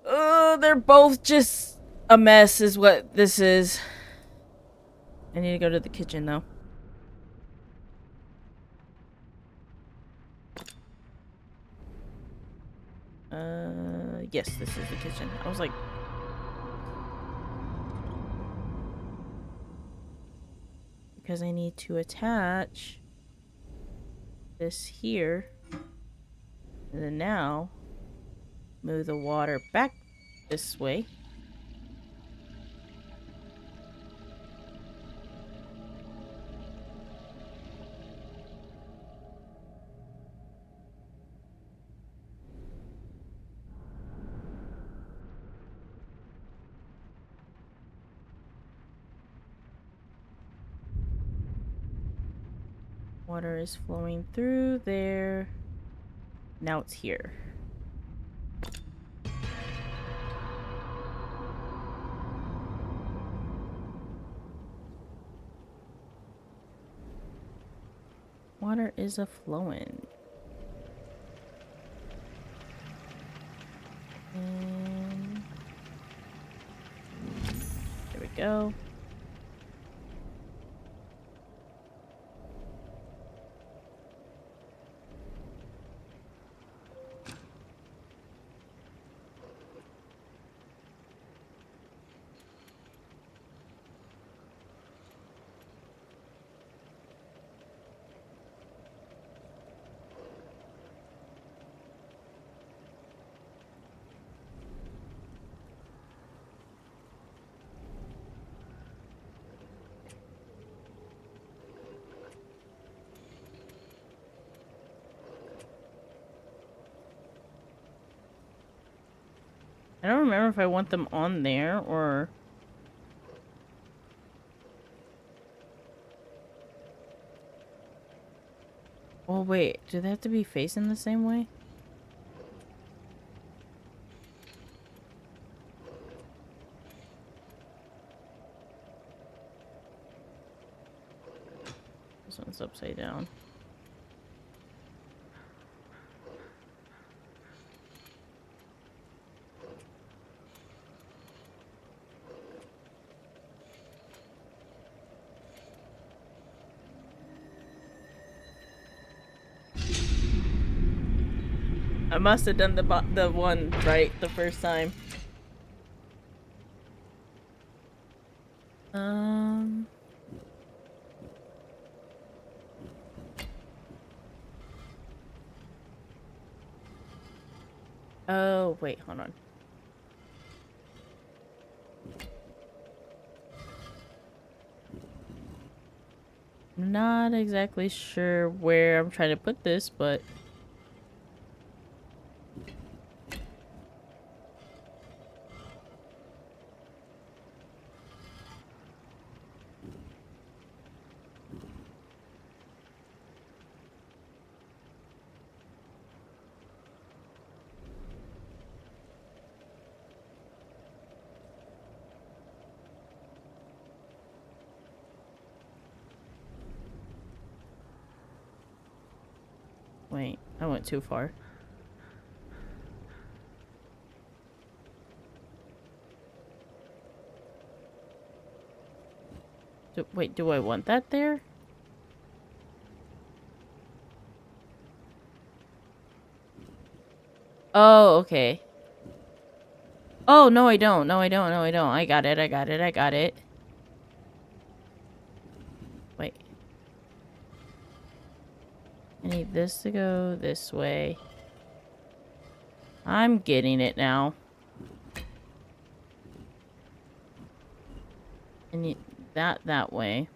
[SPEAKER 1] They're both just a mess is what this is. I need to go to the kitchen though. Yes, this is the kitchen. I was like... Because I need to attach this here. And then now, move the water back this way. Water is flowing through there. Now it's here. Water is a flowing. And there we go. I don't remember if I want them on there or... Oh wait, do they have to be facing the same way? This one's upside down. I must have done the one right the first time. Oh, wait, hold on. Not exactly sure where I'm trying to put this, but... I went too far. Wait, do I want that there? Oh, okay. Oh, no, I don't. No, I don't. No, I don't. I got it. I got it. I got it. Wait. I need this to go this way. I'm getting it now. I need that way.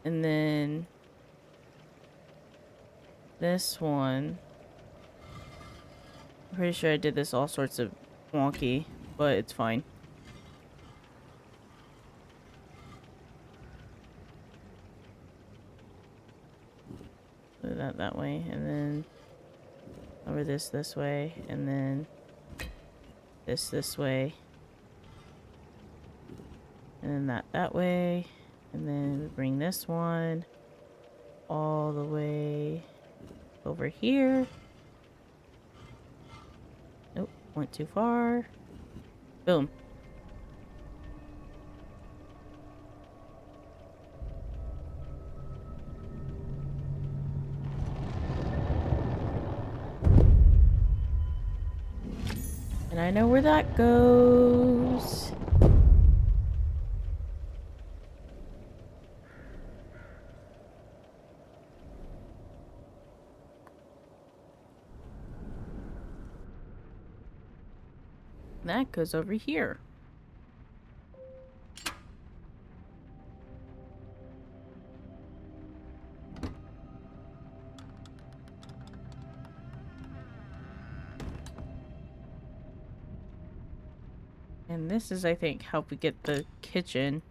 [SPEAKER 1] And then this one. I'm pretty sure I did this all sorts of wonky, but it's fine. Do that way, and then over this way, and then this way, and then that way, and then bring this one all the way over here. Nope, went too far. Boom. And I know where that goes. That goes over here. And this is, I think, how we get the kitchen.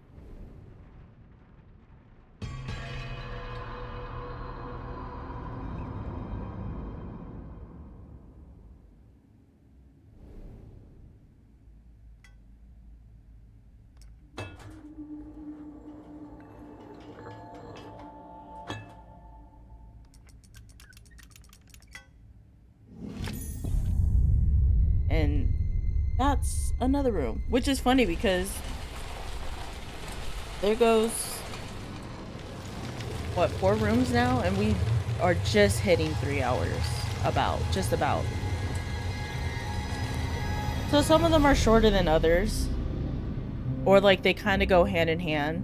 [SPEAKER 1] And that's another room, which is funny because there goes, what, 4 rooms now? And we are just hitting 3 hours. Just about. So some of them are shorter than others. Or like they kind of go hand in hand.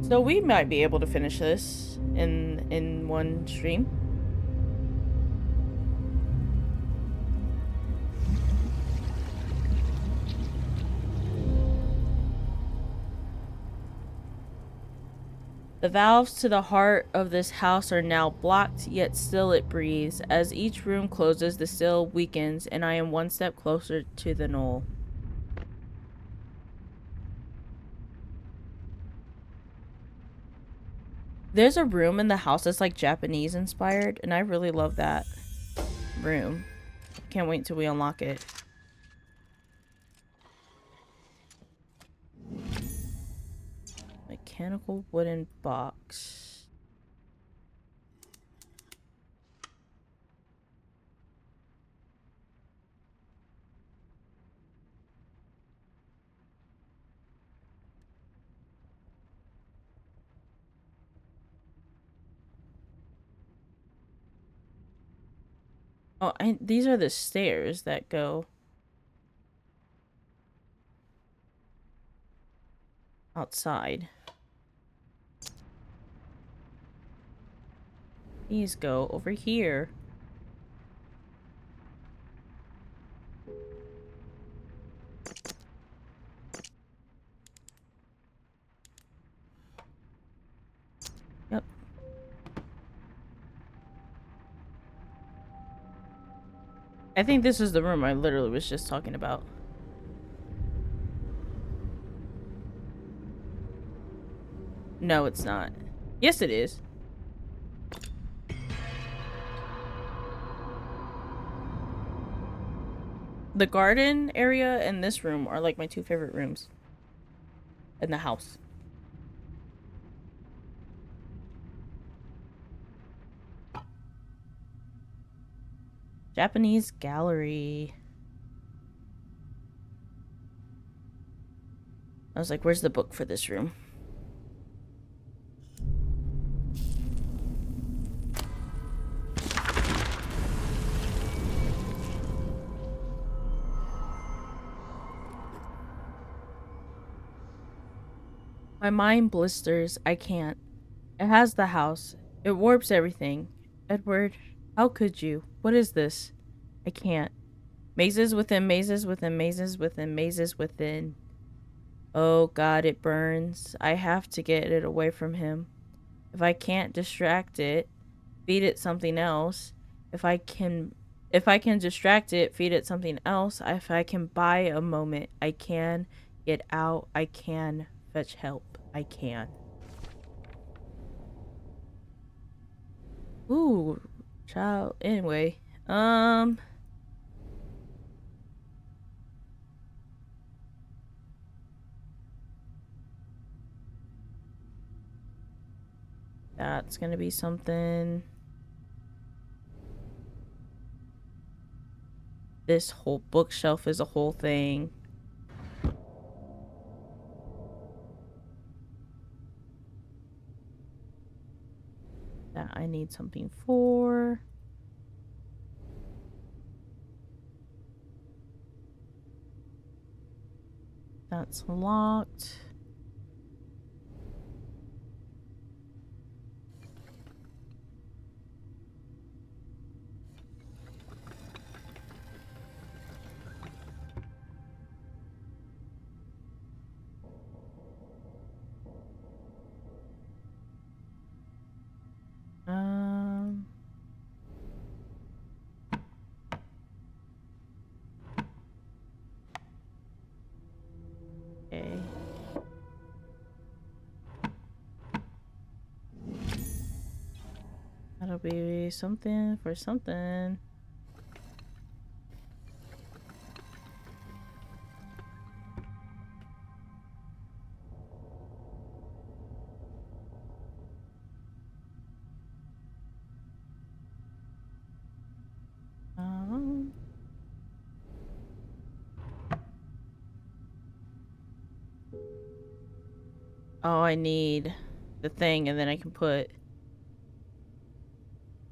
[SPEAKER 1] So we might be able to finish this in one stream. The valves to the heart of this house are now blocked, yet still it breathes. As each room closes, the seal weakens, and I am one step closer to the Null. There's a room in the house that's like Japanese inspired, and I really love that room. Can't wait till we unlock it. Mechanical wooden box. Oh, these are the stairs that go outside. These go over here. Yep. I think this is the room I literally was just talking about. No, it's not. Yes, it is. The garden area and this room are like my 2 favorite rooms in the house. Japanese gallery. I was like, where's the book for this room? My mind blisters. I can't. It has the house. It warps everything. Edward, how could you? What is this? I can't. Mazes within mazes within mazes within mazes within. Oh God, it burns. I have to get it away from him. If I can't distract it, feed it something else. If I can distract it, feed it something else. If I can buy a moment, I can get out. I can fetch help. I can. Ooh, child. Anyway, that's gonna be something. This whole bookshelf is a whole thing. That I need something for. That's locked. Um, okay. That'll be something for something. Um, oh, I need the thing, and then I can put.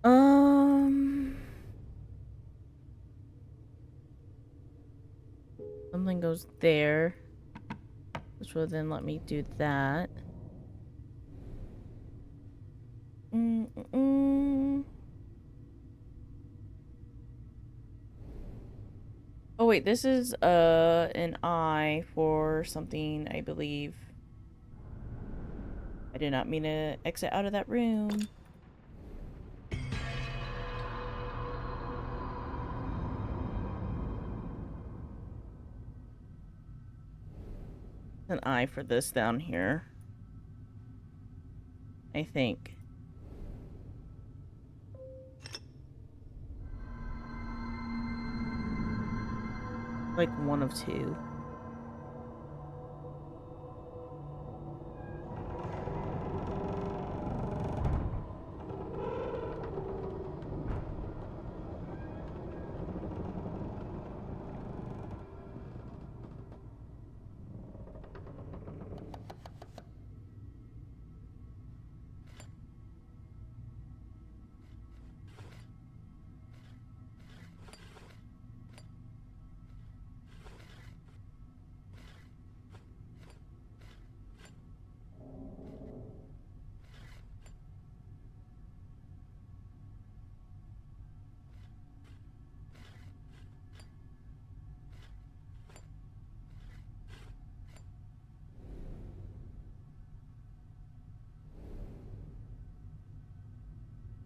[SPEAKER 1] Um, something goes there, which will then let me do that. Oh wait, this is an eye for something, I believe. I did not mean to exit out of that room. An eye for this down here, I think. Like one of two.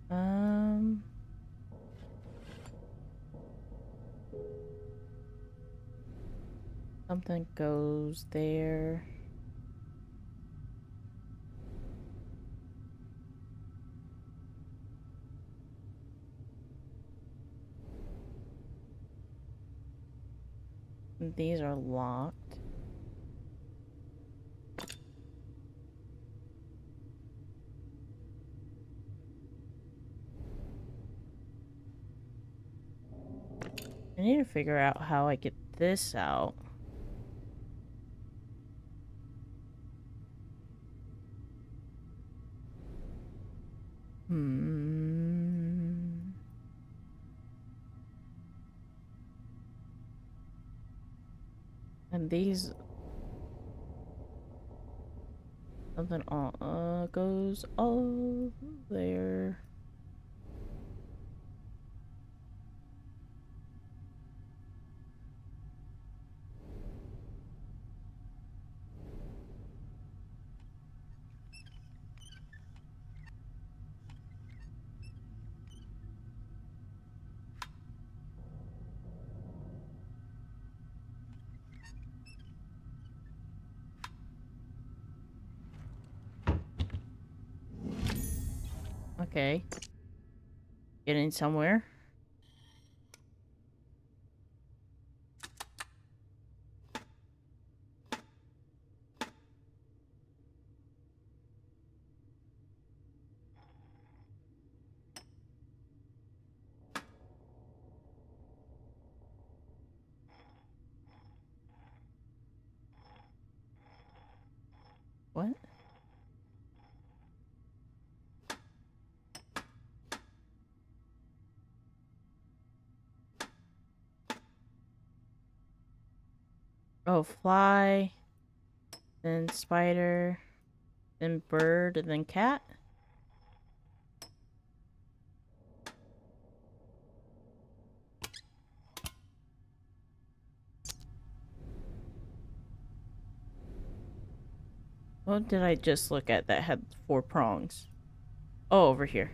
[SPEAKER 1] Um, something goes there. These are locked. need to figure out how I get this out. And these... Something all goes all there. Okay. Getting somewhere. What? Oh, fly, then spider, then bird, and then cat? What did I just look at that had 4 prongs? Oh, over here.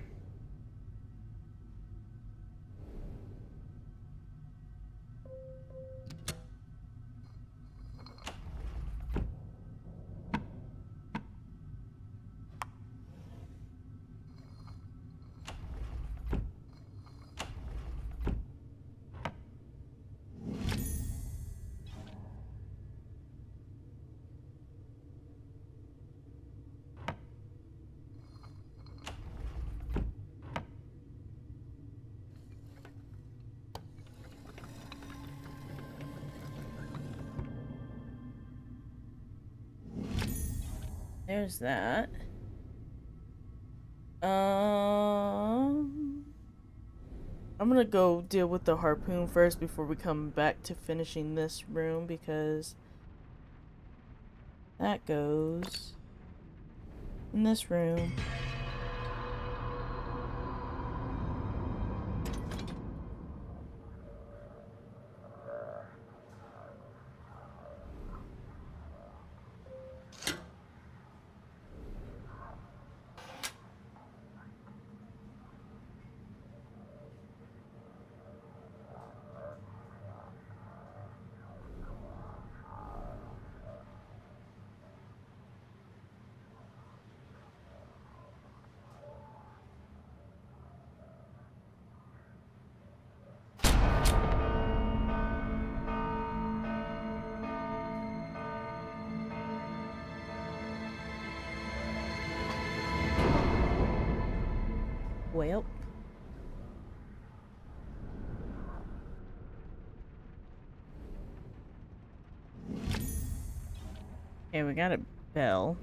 [SPEAKER 1] There's that. I'm gonna go deal with the harpoon first before we come back to finishing this room, because that goes in this room. Well. Okay, we got a bell.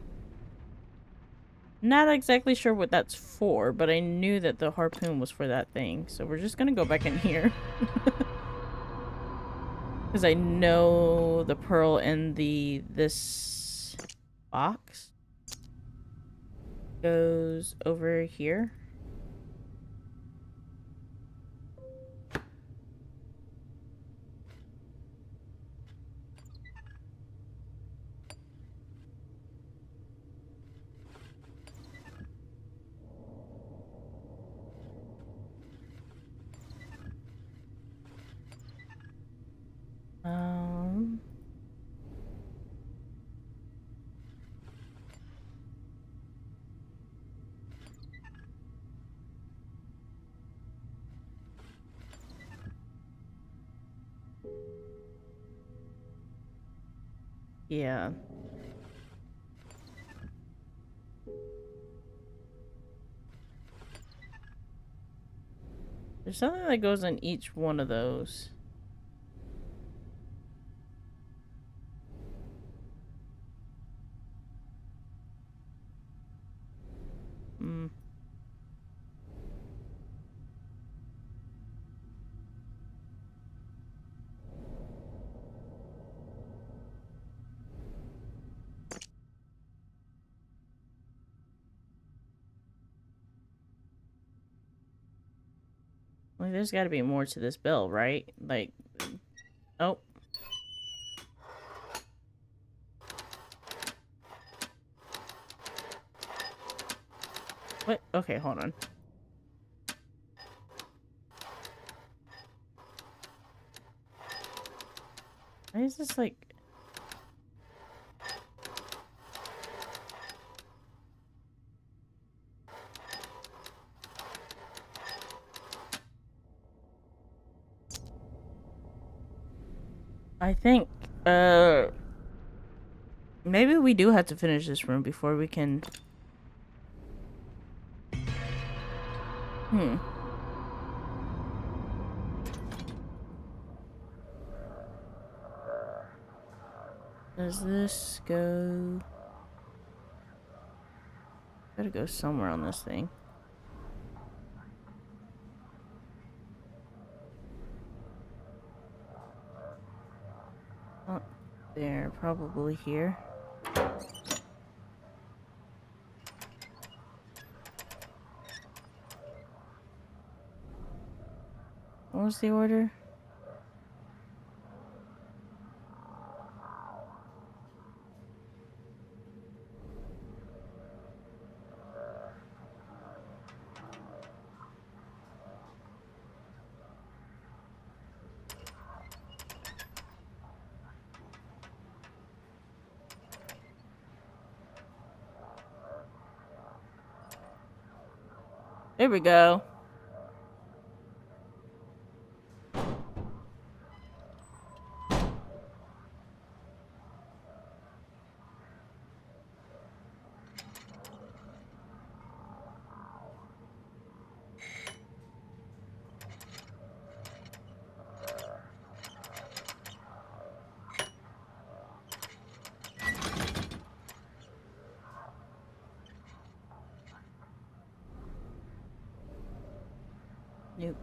[SPEAKER 1] Not exactly sure what that's for, but I knew that the harpoon was for that thing. So we're just gonna go back in here. Because I know the pearl in this box goes over here. Yeah. There's something that goes in each one of those. Like, there's got to be more to this bill, right? Like, oh. What? Okay, hold on. Why is this like... I think, maybe we do have to finish this room before we can... Does this go... Gotta go somewhere on this thing. Oh, there, probably here. What was the order? There we go. Nope.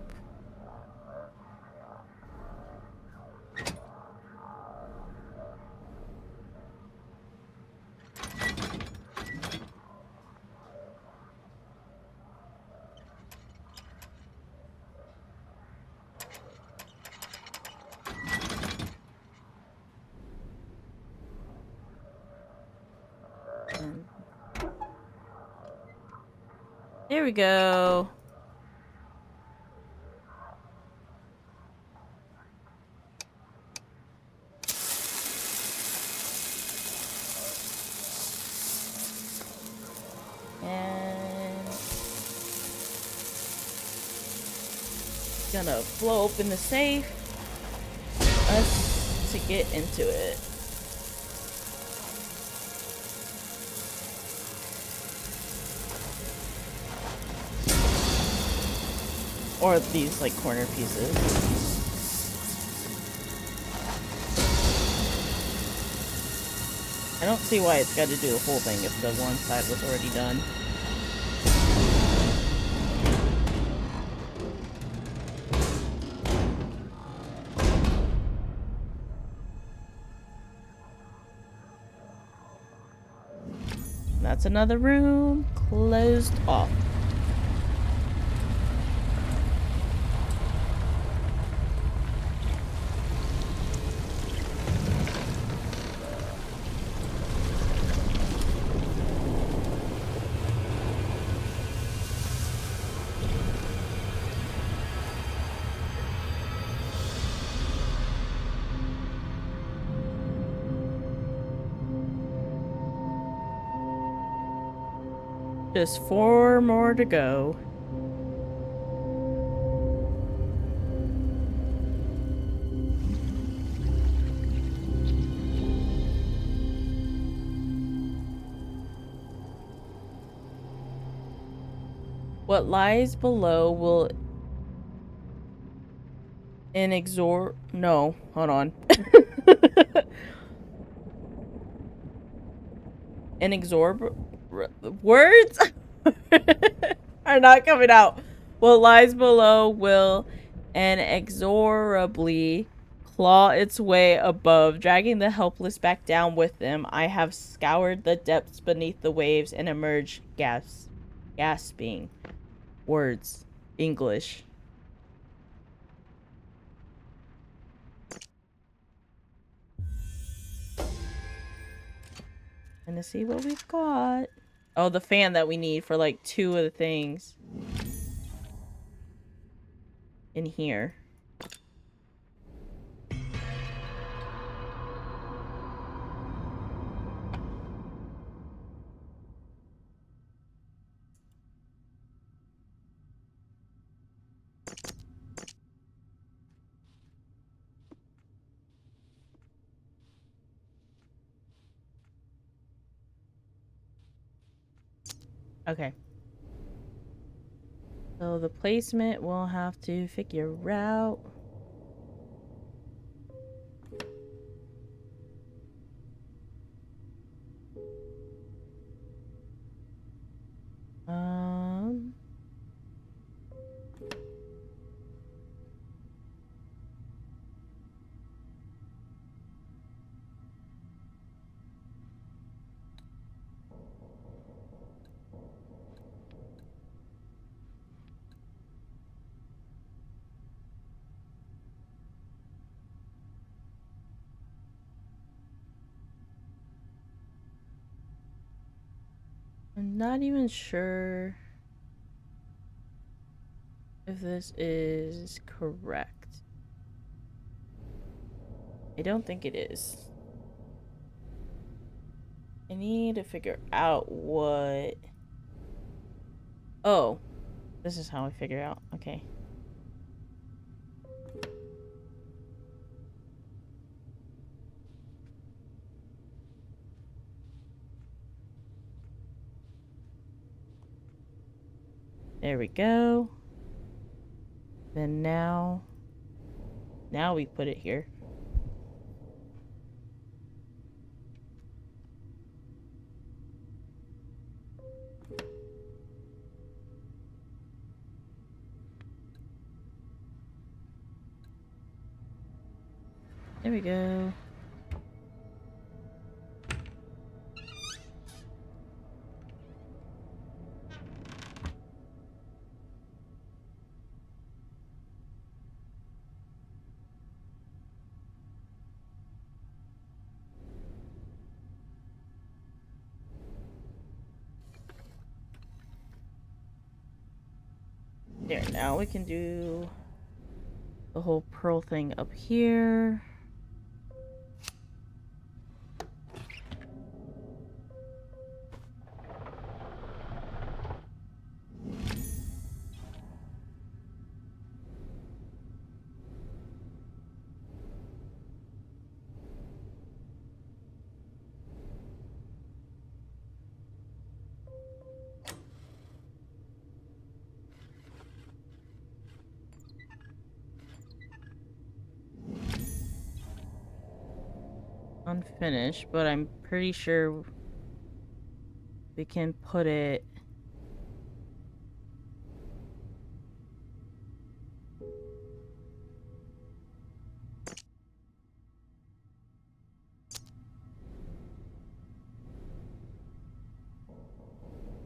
[SPEAKER 1] There we go. And gonna blow open the safe us to get into it. Or these like corner pieces. I don't see why it's got to do the whole thing if the one side was already done. That's another room closed off. Just 4 more to go. What lies below will no, hold on. Words are not coming out. What lies below will inexorably claw its way above, dragging the helpless back down with them. I have scoured the depths beneath the waves and emerged gasping. Words. English. And to see what we've got. Oh, the fan that we need for like 2 of the things. In here. Okay. So the placement we'll have to figure out. I'm not even sure if this is correct. I don't think it is. I need to figure out what... Oh, this is how I figure out. Okay. There we go. Then now we put it here. There we go. There, now we can do the whole pearl thing up here. Unfinished, but I'm pretty sure we can put it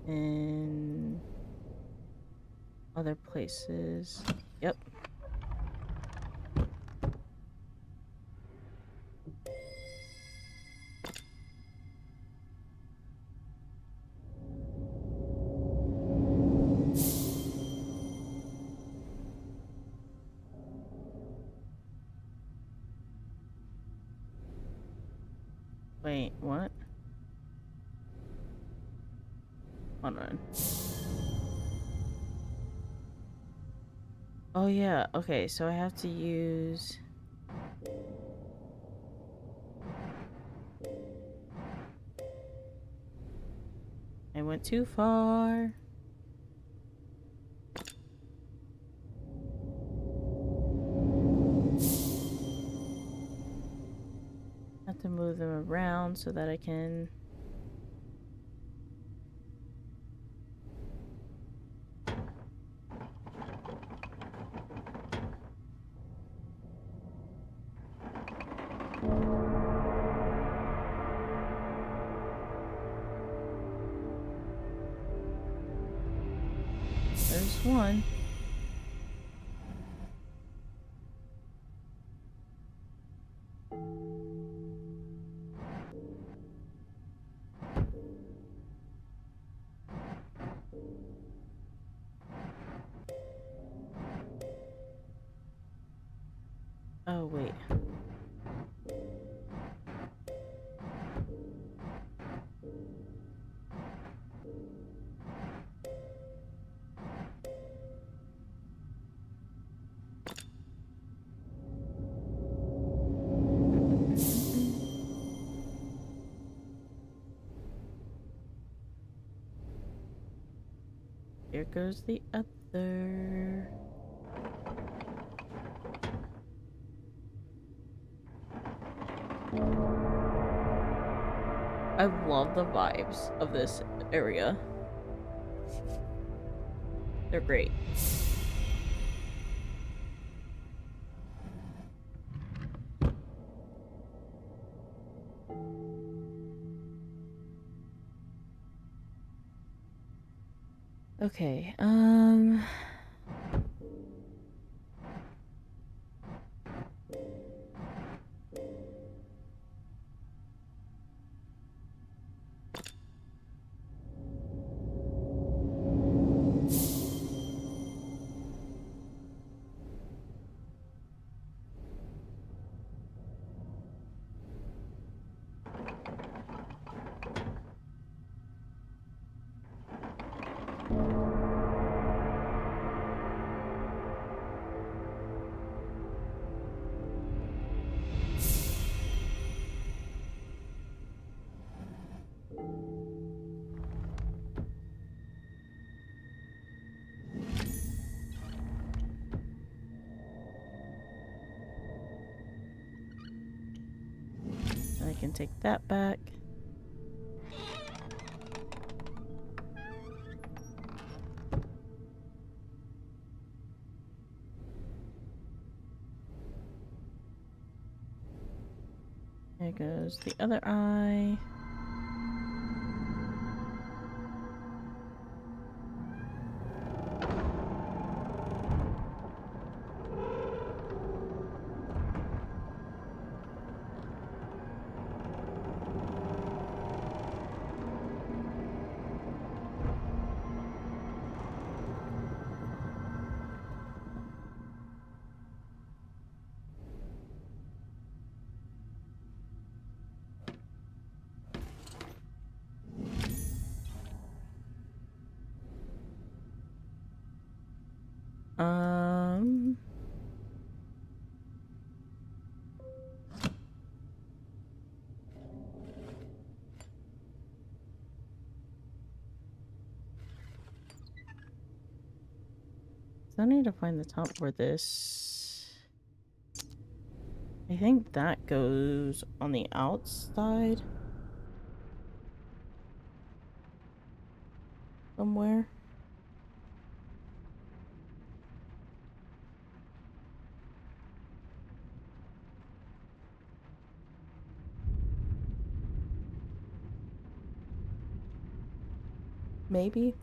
[SPEAKER 1] in other places. Yep. Wait, what? Hold on. Oh yeah, okay, so I have to use... I went too far. Have to move them around so that I can... There's one. Oh, wait. Here goes the other. I love the vibes of this area. They're great. Okay, I can take that back. There goes the other eye. So I need to find the top for this. I think that goes on the outside. Somewhere. Maybe.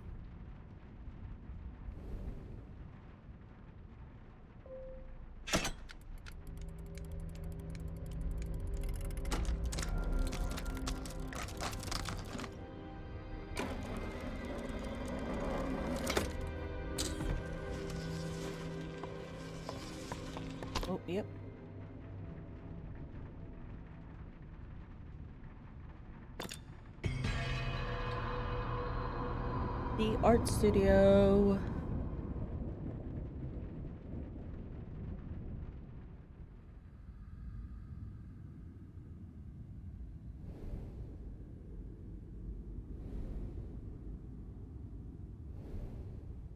[SPEAKER 1] Oh, yep. The art studio.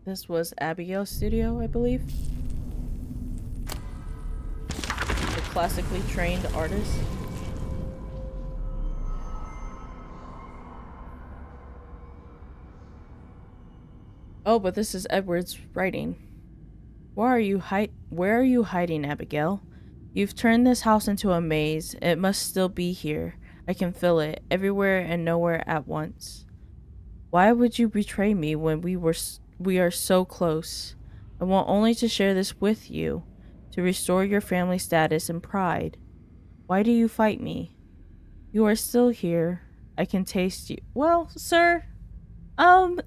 [SPEAKER 1] This was Abigail's studio, I believe. The classically trained artist. Oh, but this is Edward's writing. Where are you hiding, Abigail? You've turned this house into a maze. It must still be here. I can feel it, everywhere and nowhere at once. Why would you betray me when we are so close? I want only to share this with you, to restore your family status and pride. Why do you fight me? You are still here. I can taste you. Well, sir, um,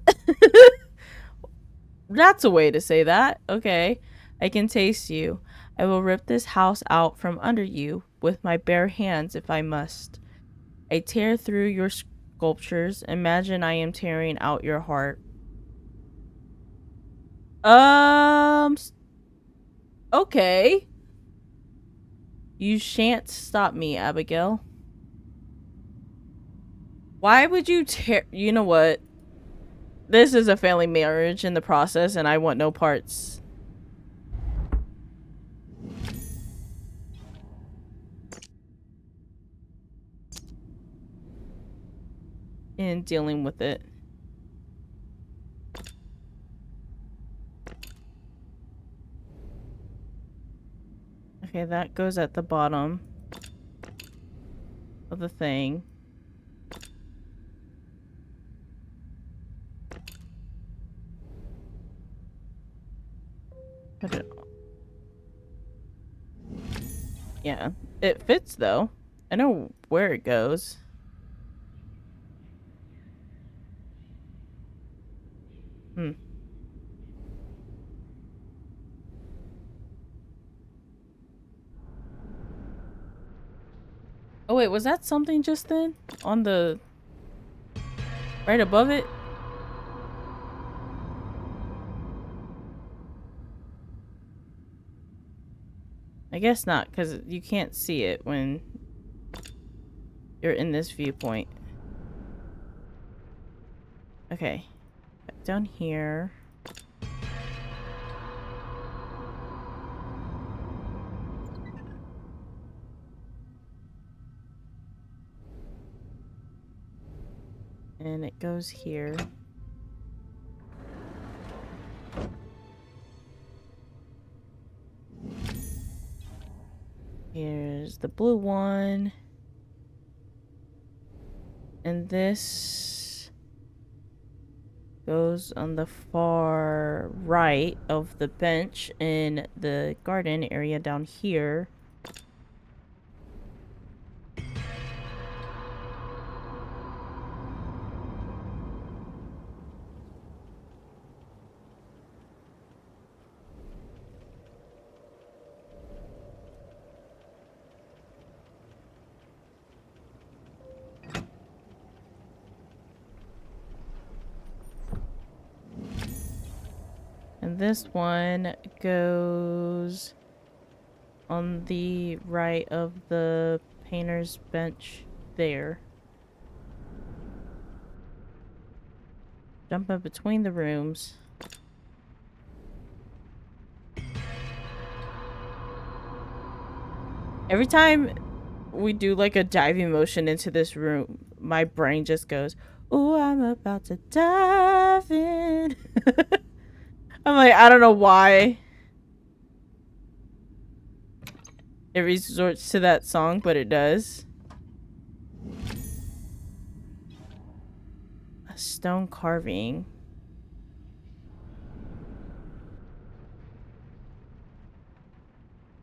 [SPEAKER 1] that's a way to say that. Okay. I can taste you. I will rip this house out from under you with my bare hands if I must. I tear through your sculptures. Imagine I am tearing out your heart. Okay. You shan't stop me, Abigail. Why would you tear? You know what? This is a family marriage in the process, and I want no parts in dealing with it. Okay, that goes at the bottom of the thing. Put it. Yeah, it fits though. I know where it goes. Hmm. Oh wait, was that something just then? On the... right above it? I guess not, because you can't see it when you're in this viewpoint. Okay. Back down here. And it goes here. Here's the blue one. And this goes on the far right of the bench in the garden area down here. And this one goes on the right of the painter's bench there. Jumping between the rooms. Every time we do like a diving motion into this room, my brain just goes, "Oh, I'm about to dive in." I'm like, I don't know why it resorts to that song, but it does. A stone carving.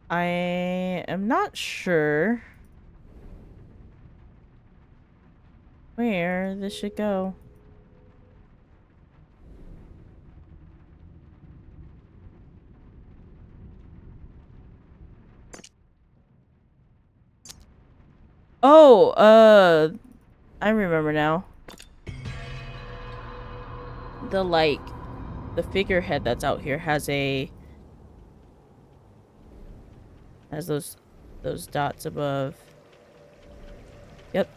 [SPEAKER 1] I am not sure where this should go. Oh, I remember now. The the figurehead that's out here has those dots above. Yep.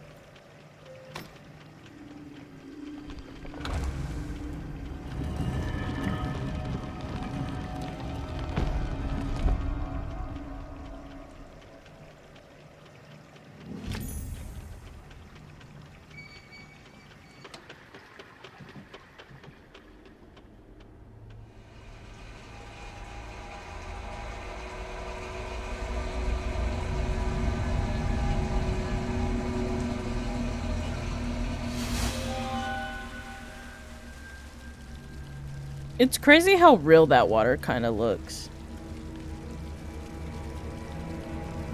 [SPEAKER 1] It's crazy how real that water kind of looks.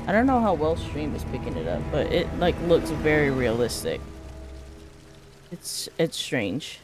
[SPEAKER 1] I don't know how well stream is picking it up, but it like looks very realistic. It's strange.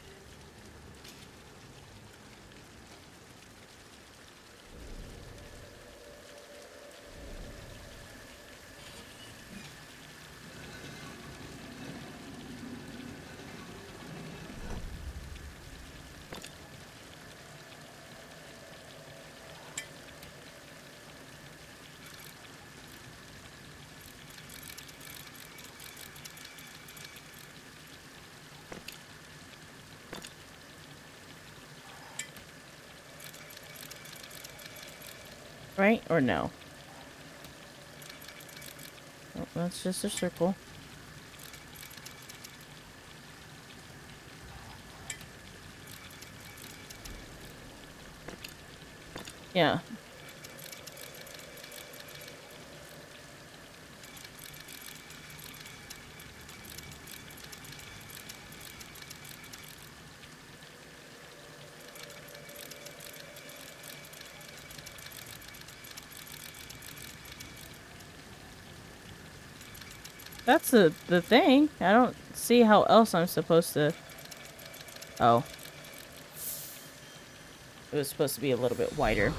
[SPEAKER 1] Right? Or no? Oh, that's just a circle. Yeah. That's the thing. I don't see how else I'm supposed to... Oh. It was supposed to be a little bit wider.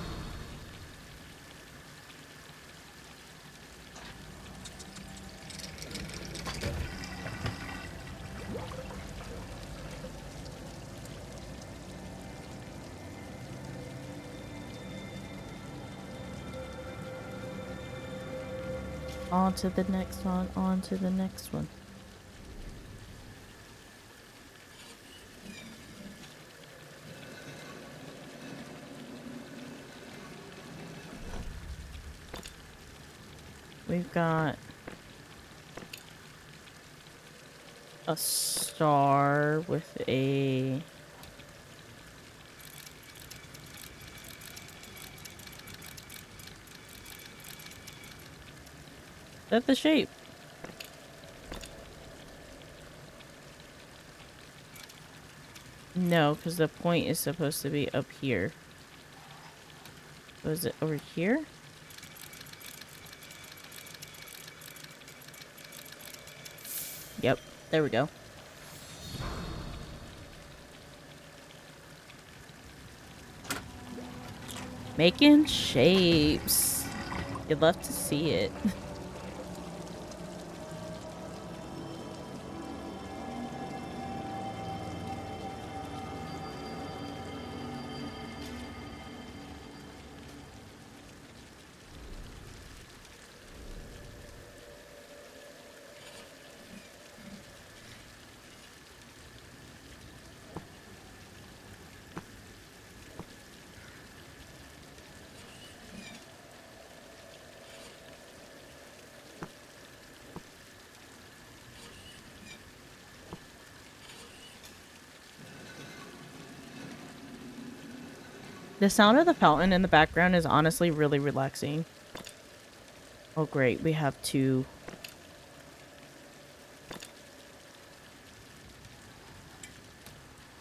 [SPEAKER 1] On to the next one, on to the next one. We've got a star with a... Is that the shape? No, because the point is supposed to be up here. Was it over here? Yep, there we go. Making shapes. You'd love to see it. The sound of the fountain in the background is honestly really relaxing. Oh great, we have two.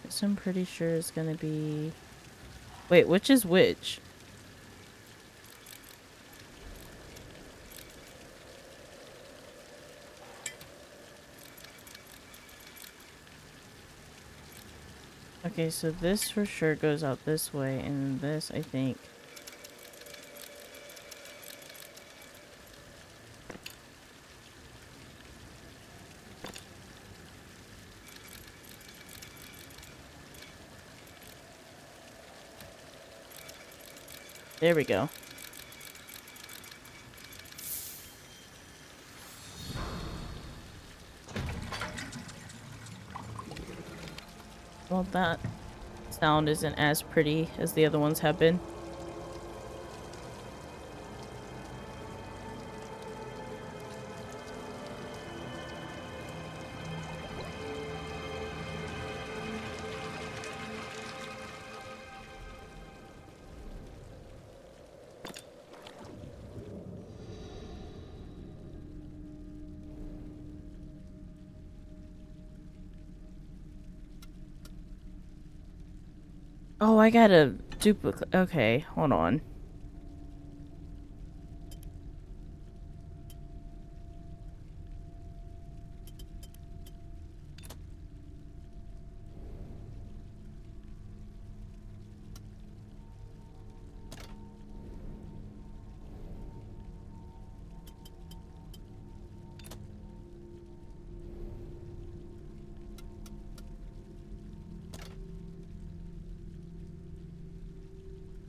[SPEAKER 1] This I'm pretty sure is gonna be... Wait, which is which? Okay, so this for sure goes out this way, and this, I think... There we go. Well, that sound isn't as pretty as the other ones have been. Oh, I gotta duplicate. Okay, hold on.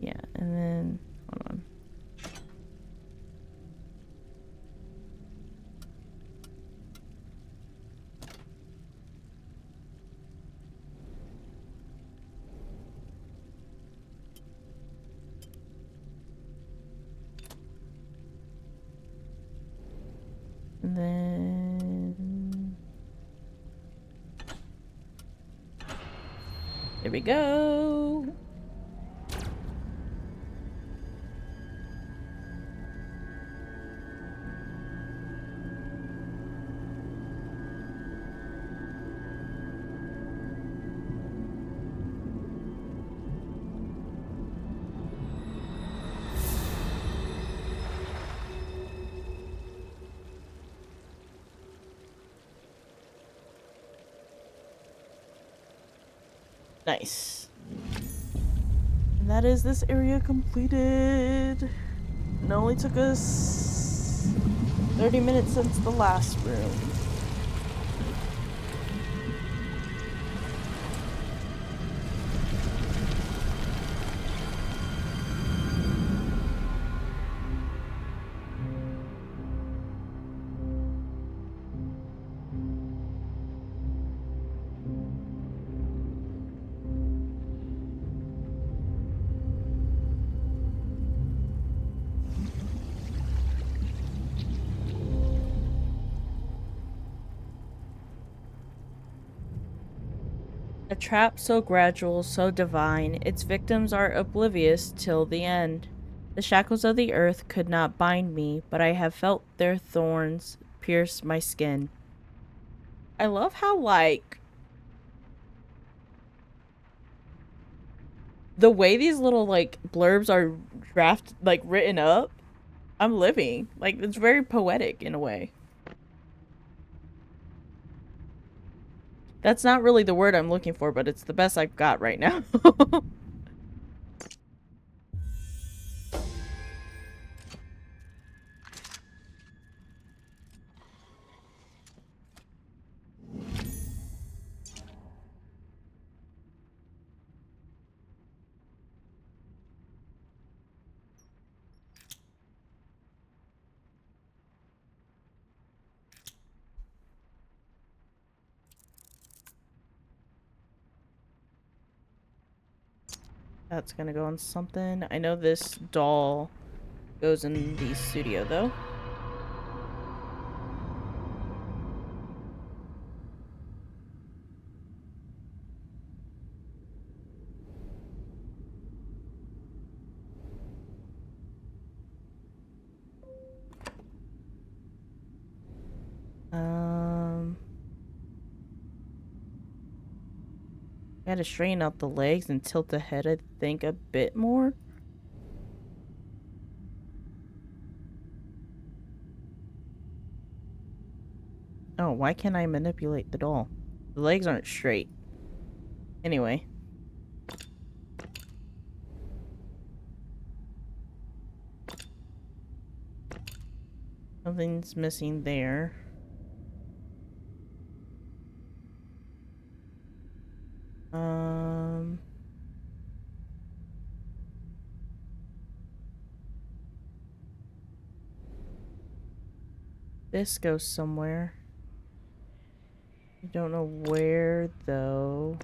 [SPEAKER 1] Yeah, and then... Hold on. And then... There we go. Nice. And that is this area completed. It only took us 30 minutes since the last room. A trap so gradual, so divine, its victims are oblivious till the end. The shackles of the earth could not bind me, but I have felt their thorns pierce my skin. I love how, like, the way these little, like, blurbs are written up. I'm living. Like, it's very poetic in a way. That's not really the word I'm looking for, but it's the best I've got right now. That's gonna go on something. I know this doll goes in the studio, though. I gotta straighten out the legs and tilt the head, I think, a bit more. Oh, why can't I manipulate the doll? The legs aren't straight. Anyway. Something's missing there. This goes somewhere. I don't know where, though.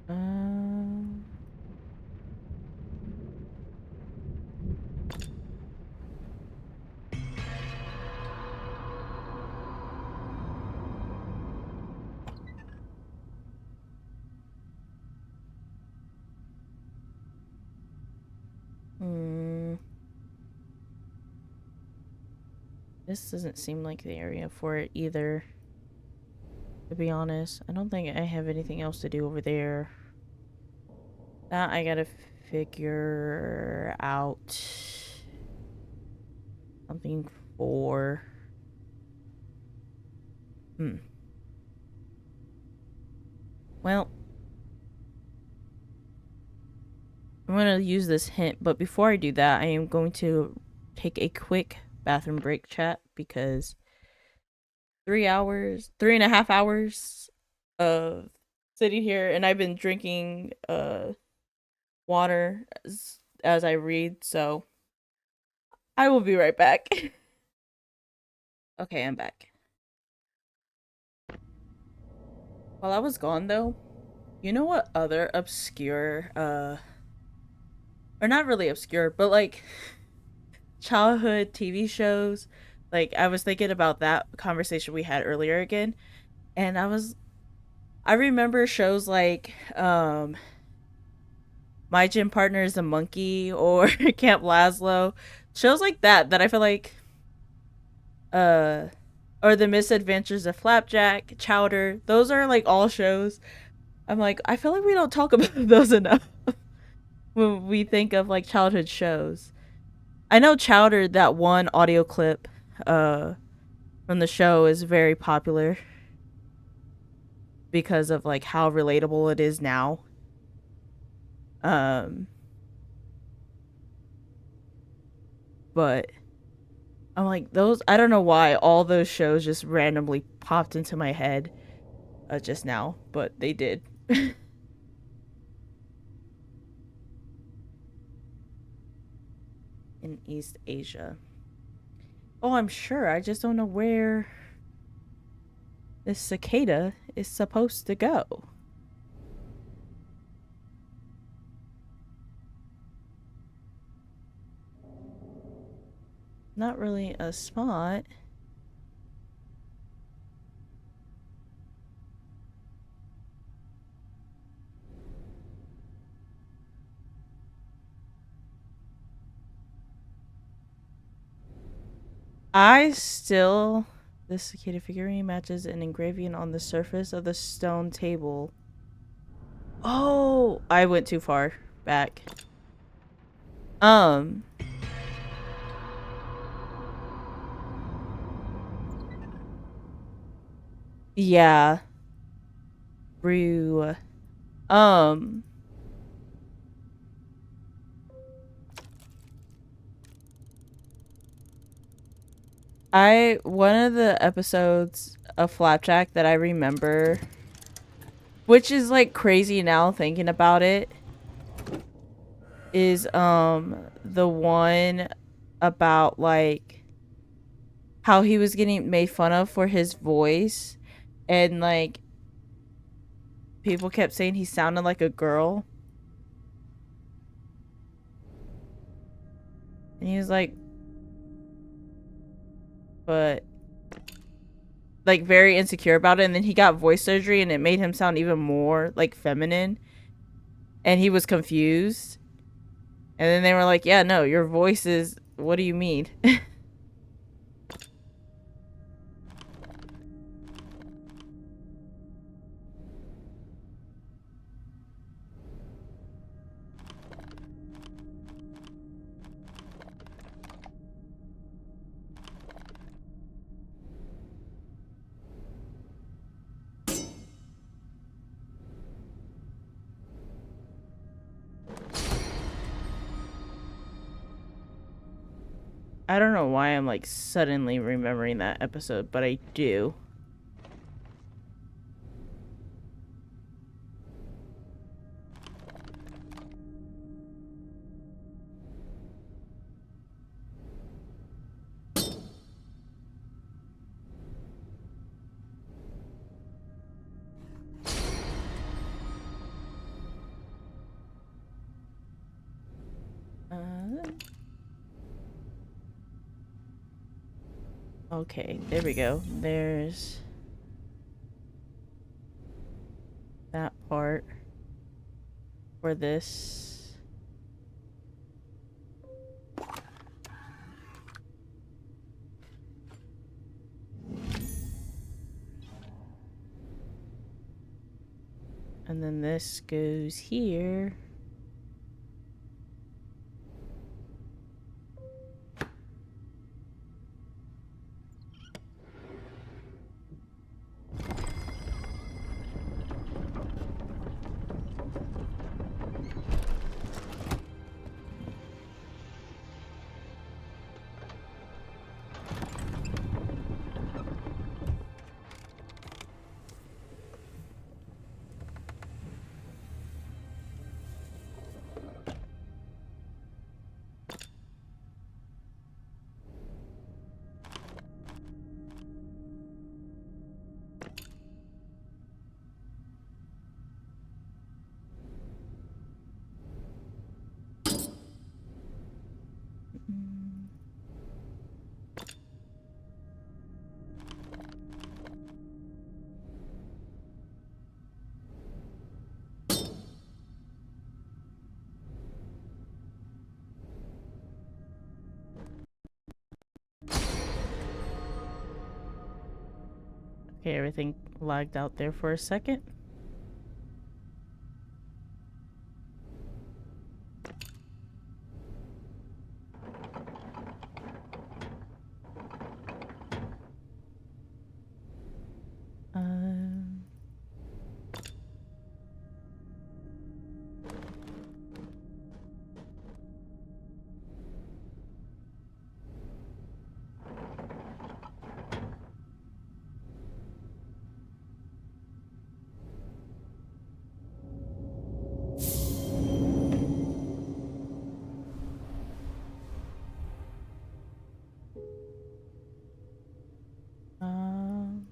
[SPEAKER 1] Um... Hmm. This doesn't seem like the area for it either. To be honest, I don't think I have anything else to do over there. That I gotta figure out something for. Well, I'm gonna use this hint, but before I do that, I am going to take a quick bathroom break chat because 3 hours, 3.5 hours of sitting here, and I've been drinking water as I read, so I will be right back. Okay, I'm back. While I was gone, though, You know what other obscure, or not really obscure, but like childhood TV shows? Like, I was thinking about that conversation we had earlier again, and I remember shows like, My Gym Partner is a Monkey or Camp Laszlo. Shows like that I feel like, uh, or The Misadventures of Flapjack, Chowder. Those are like all shows. I'm like, I feel like we don't talk about those enough when we think of like childhood shows. I know Chowder, that one audio clip uh from the show is very popular because of like how relatable it is now. Um but I'm like, those, I don't know why all those shows just randomly popped into my head just now, but they did. In East Asia. Oh, I'm sure. I just don't know where this cicada is supposed to go. Not really a spot. I still. This cicada figurine matches an engraving on the surface of the stone table. Oh, I went too far back. Um. Yeah. Brew. Um. One of the episodes of Flapjack that I remember, which is like crazy now thinking about it, is the one about like how he was getting made fun of for his voice, and like people kept saying he sounded like a girl, and he was like, but like very insecure about it, and then he got voice surgery and it made him sound even more like feminine, and he was confused, and then they were like, yeah, no, your voice is, what do you mean? I don't know why I'm like suddenly remembering that episode, but I do. Okay, there we go. There's that part for this. And then this goes here. Okay, everything lagged out there for a second. Um... Um,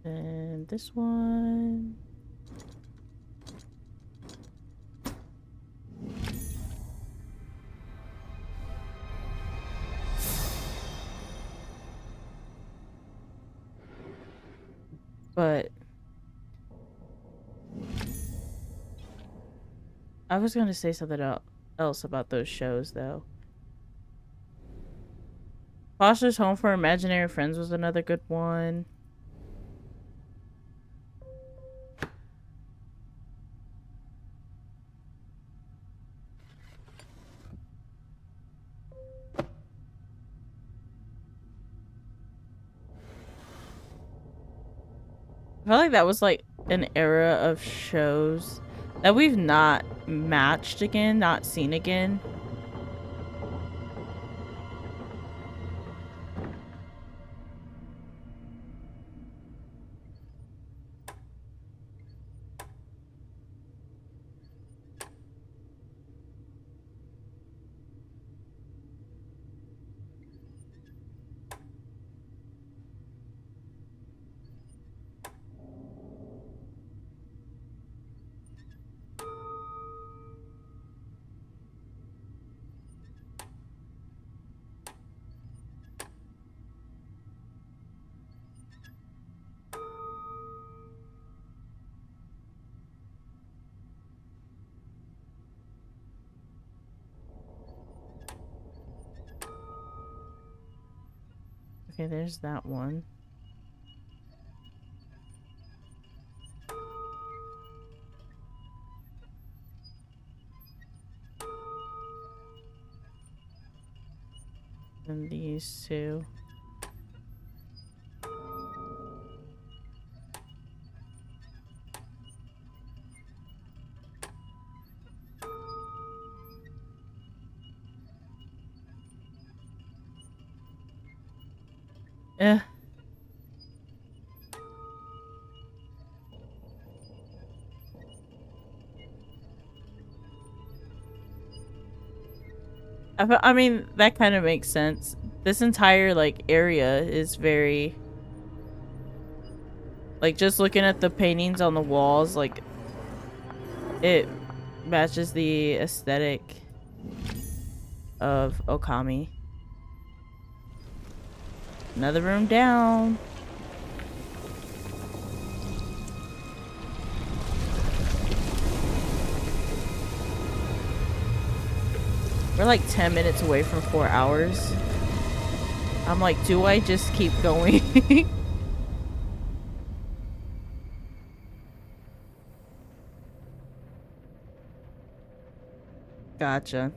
[SPEAKER 1] and this one. But I was going to say something else about those shows, though. Foster's Home for Imaginary Friends was another good one. I feel like that was like an era of shows that we've not matched again, not seen again. Okay, there's that one. And these two. Eh. I mean, that kind of makes sense. This entire, like, area is very... Like, just looking at the paintings on the walls, like, it matches the aesthetic of Okami. Another room down. We're like 10 minutes away from 4 hours. I'm like, do I just keep going? Gotcha.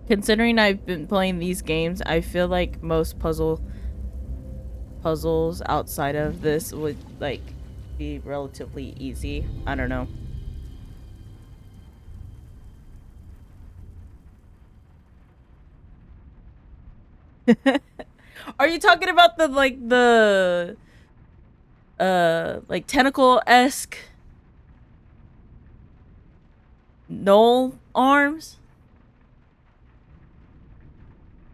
[SPEAKER 1] Considering I've been playing these games, I feel like most puzzles outside of this would like be relatively easy. I don't know. Are you talking about the like tentacle-esque Null arms?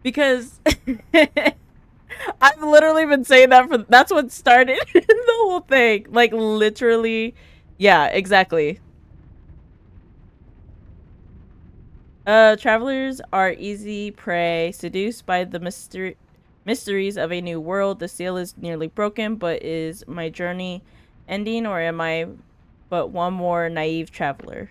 [SPEAKER 1] Because I've literally been saying that that's what started the whole thing. Like literally, yeah, exactly. Travelers are easy prey, seduced by the mysteries of a new world. The seal is nearly broken, but is my journey ending, or am I but one more naive traveler?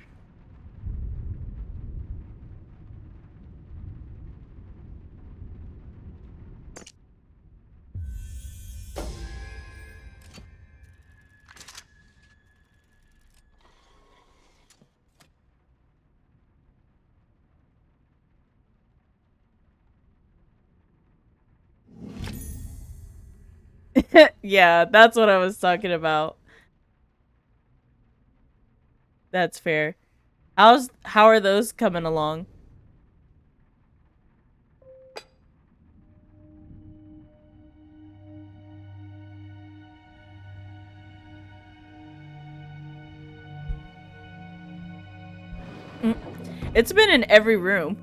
[SPEAKER 1] Yeah, that's what I was talking about. That's fair. How are those coming along? It's been in every room.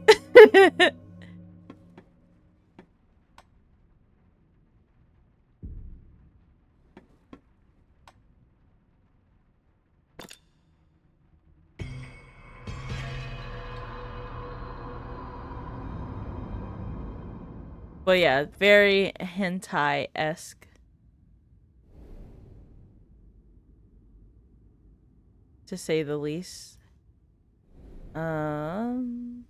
[SPEAKER 1] But yeah, very hentai-esque, to say the least. Um,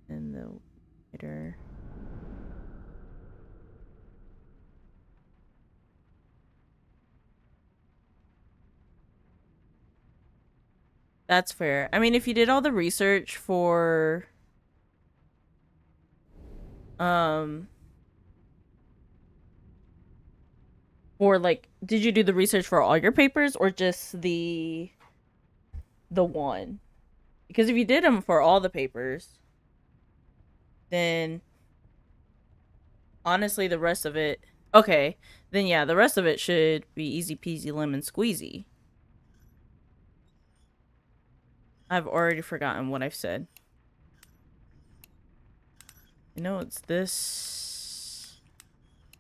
[SPEAKER 1] in the later. That's fair. I mean, if you did all the research um for like, did you do the research for all your papers or just the one? Because if you did them for all the papers, then honestly, the rest of it, okay, then yeah, the rest of it should be easy peasy lemon squeezy. I've already forgotten what I've said. I know it's this,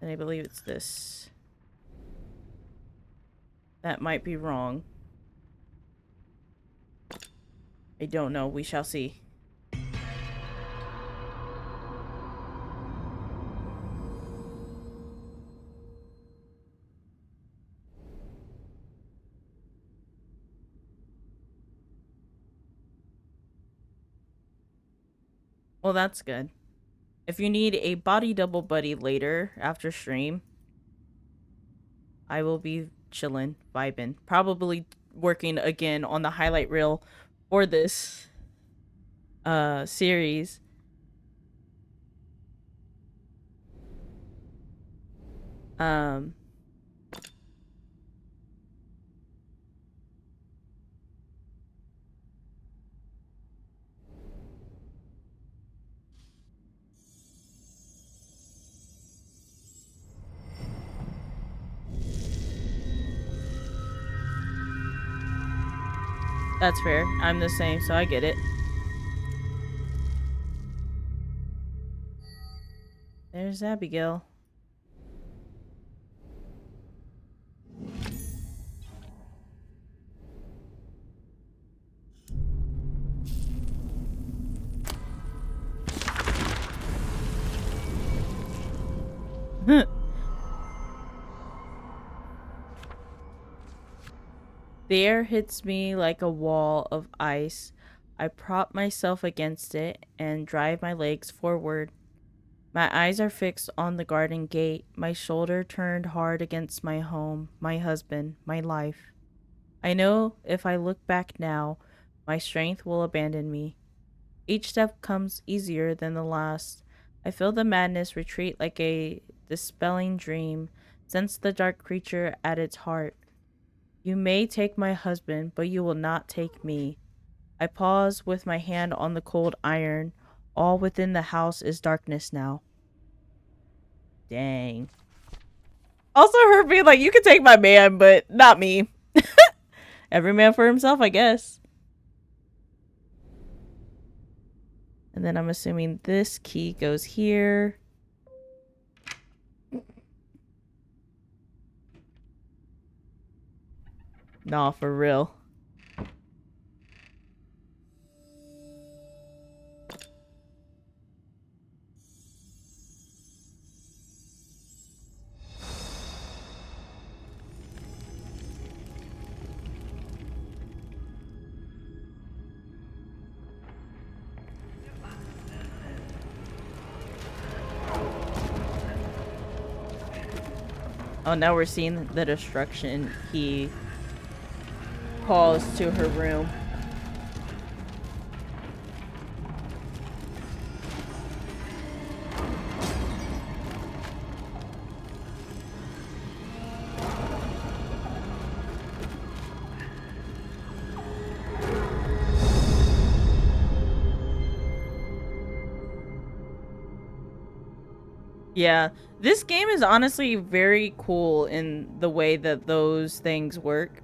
[SPEAKER 1] and I believe it's this. That might be wrong. I don't know. We shall see. Well, that's good. If you need a body double buddy later after stream, I will be chilling, vibing, probably working again on the highlight reel for this series. Um that's fair. I'm the same, so I get it. There's Abigail. The air hits me like a wall of ice. I prop myself against it and drive my legs forward. My eyes are fixed on the garden gate, my shoulder turned hard against my home, my husband, my life. I know if I look back now, my strength will abandon me. Each step comes easier than the last. I feel the madness retreat like a dispelling dream, sense the dark creature at its heart. You may take my husband, but you will not take me. I pause with my hand on the cold iron. All within the house is darkness now. Dang. Also, her being like, you can take my man, but not me. Every man for himself, I guess. And then I'm assuming this key goes here. Nah, for real. Oh, now we're seeing the destruction he caused to her room. Yeah, this game is honestly very cool in the way that those things work.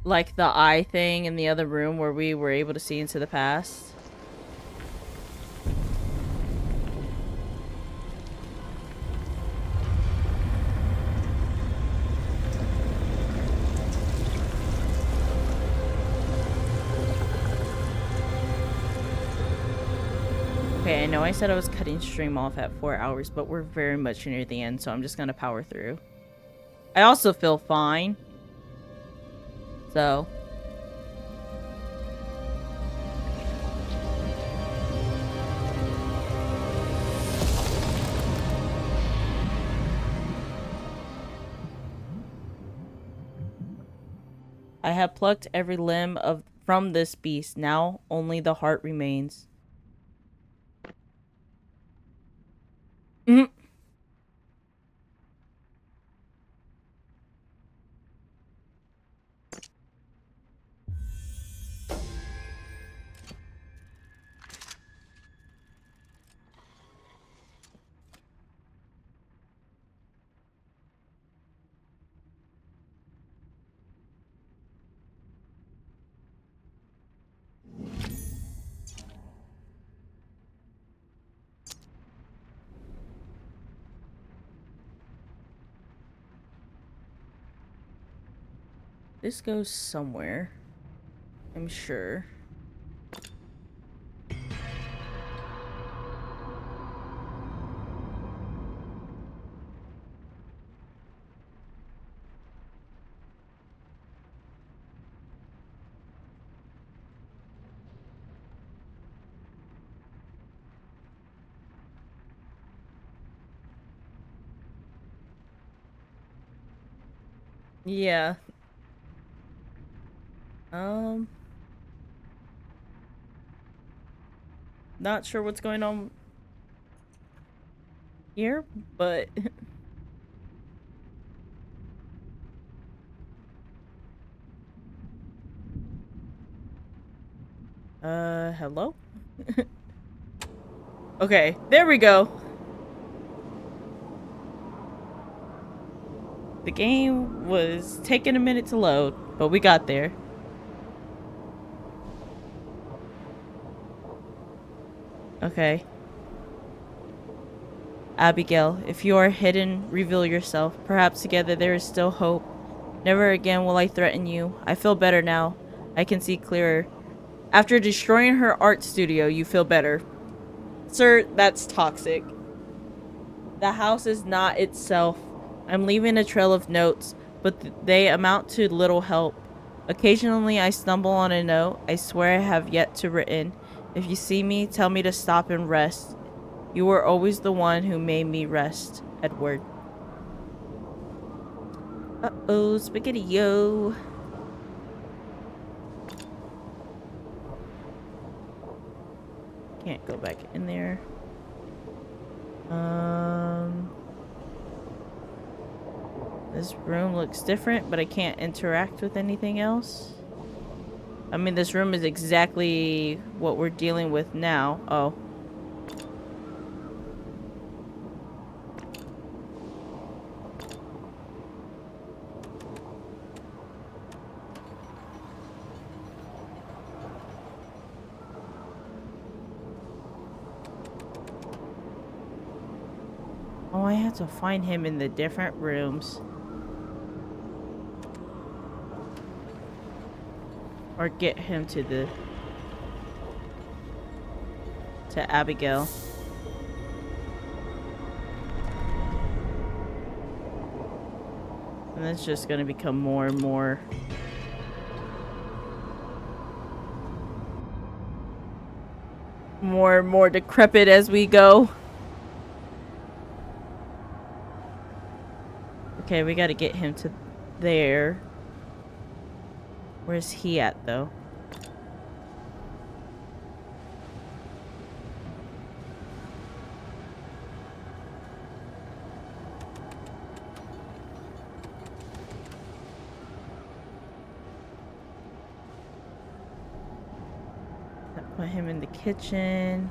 [SPEAKER 1] Like the eye thing in the other room where we were able to see into the past. Okay, I know I said I was cutting stream off at 4 hours, but we're very much near the end, so I'm just gonna power through. I also feel fine. So. I have plucked every limb from this beast. Now only the heart remains. Mm. This goes somewhere, I'm sure. Yeah. Not sure what's going on here, but hello? Okay, there we go. The game was taking a minute to load, but we got there. Okay. Abigail, if you are hidden, reveal yourself. Perhaps together there is still hope. Never again will I threaten you. I feel better now. I can see clearer. After destroying her art studio, you feel better. Sir, that's toxic. The house is not itself. I'm leaving a trail of notes, but they amount to little help. Occasionally I stumble on a note I swear I have yet to written. If you see me, tell me to stop and rest. You were always the one who made me rest, Edward. Uh-oh, spaghetti-o. Can't go back in there. This room looks different, but I can't interact with anything else. I mean, this room is exactly what we're dealing with now. Oh. Oh, I have to find him in the different rooms. Or get him to Abigail. And it's just gonna become more and more and more decrepit as we go. Okay, we gotta get him to there. Where's he at, though? Put him in the kitchen.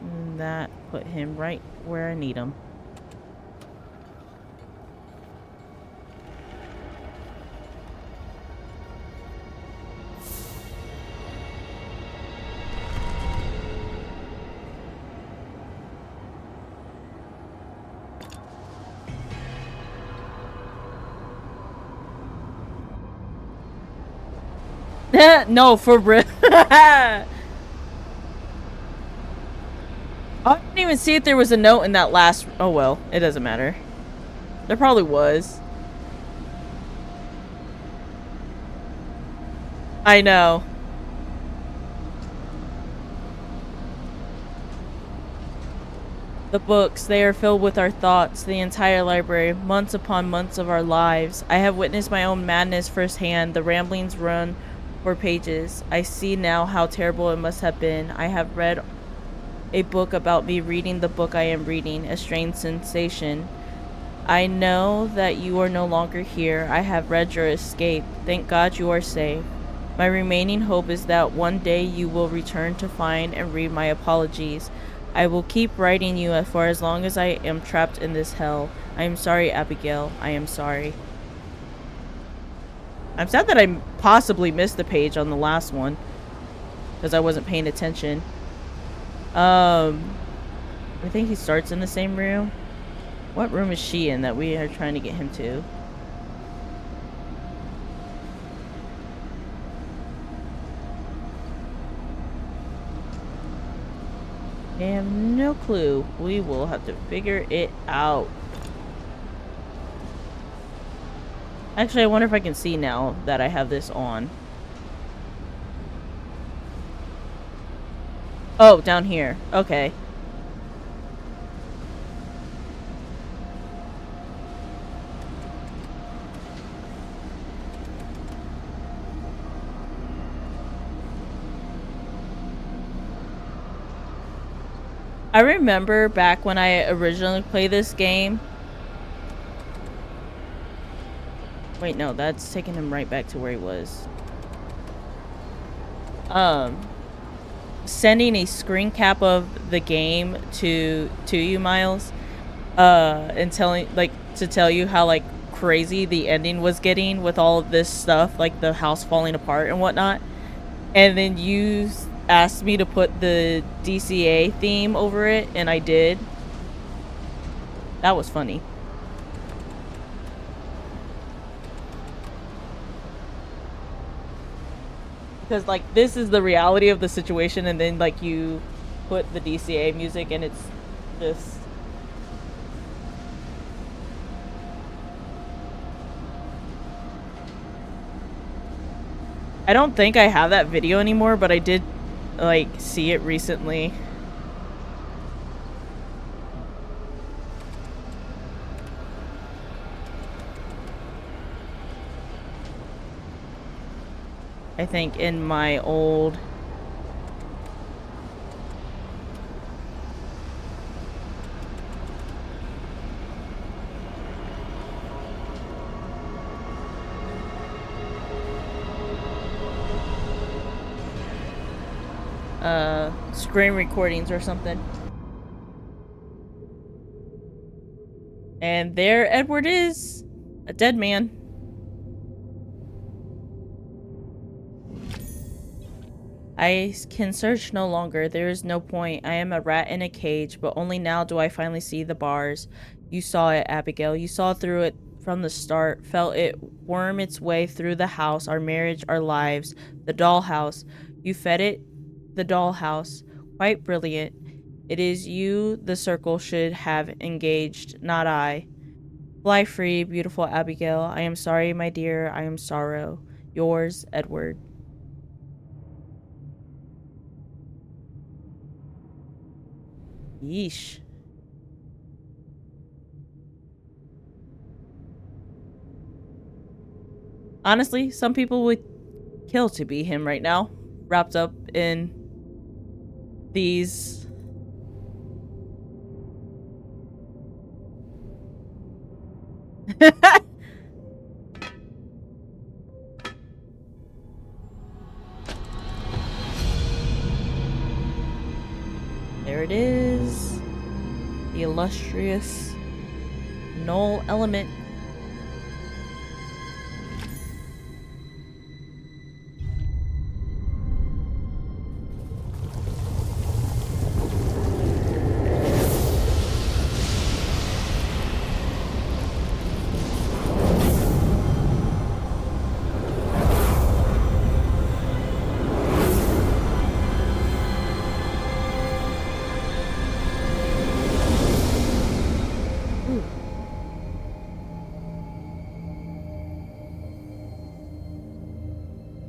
[SPEAKER 1] And that put him right where I need him. No, for real. I didn't even see if there was a note in that last... Oh, well. It doesn't matter. There probably was. I know. The books, they are filled with our thoughts, the entire library, months upon months of our lives. I have witnessed my own madness firsthand. The ramblings run for pages. I see now how terrible it must have been. I have read a book about me reading the book I am reading, a strange sensation. I know that you are no longer here. I have read your escape. Thank God you are safe. My remaining hope is that one day you will return to find and read my apologies. I will keep writing you for as long as I am trapped in this hell. I am sorry, Abigail. I am sorry. I'm sad that I possibly missed the page on the last one because I wasn't paying attention. I think he starts in the same room. What room is she in that we are trying to get him to? I have no clue. We will have to figure it out. Actually, I wonder if I can see now that I have this on. Oh, down here. Okay. I remember back when I originally played this game. Wait, no, that's taking him right back to where he was. Sending a screen cap of the game to you, Miles, and to tell you how like crazy the ending was getting with all of this stuff, like the house falling apart and whatnot. And then you asked me to put the DCA theme over it, and I did. That was funny. Because, like, this is the reality of the situation, and then, like, you put the DCA music, and it's just... I don't think I have that video anymore, but I did, like, see it recently. I think in my old... screen recordings or something. And there Edward is, a dead man. I can search no longer. There is no point. I am a rat in a cage, but only now do I finally see the bars. You saw it, Abigail. You saw through it from the start, felt it worm its way through the house, our marriage, our lives, the dollhouse. You fed it, the dollhouse. Quite brilliant. It is you the circle should have engaged, not I. Fly free, beautiful Abigail. I am sorry, my dear. I am sorrow. Yours, Edward. Yeesh. Honestly, some people would kill to be him right now, wrapped up in these There it is. The illustrious Null element.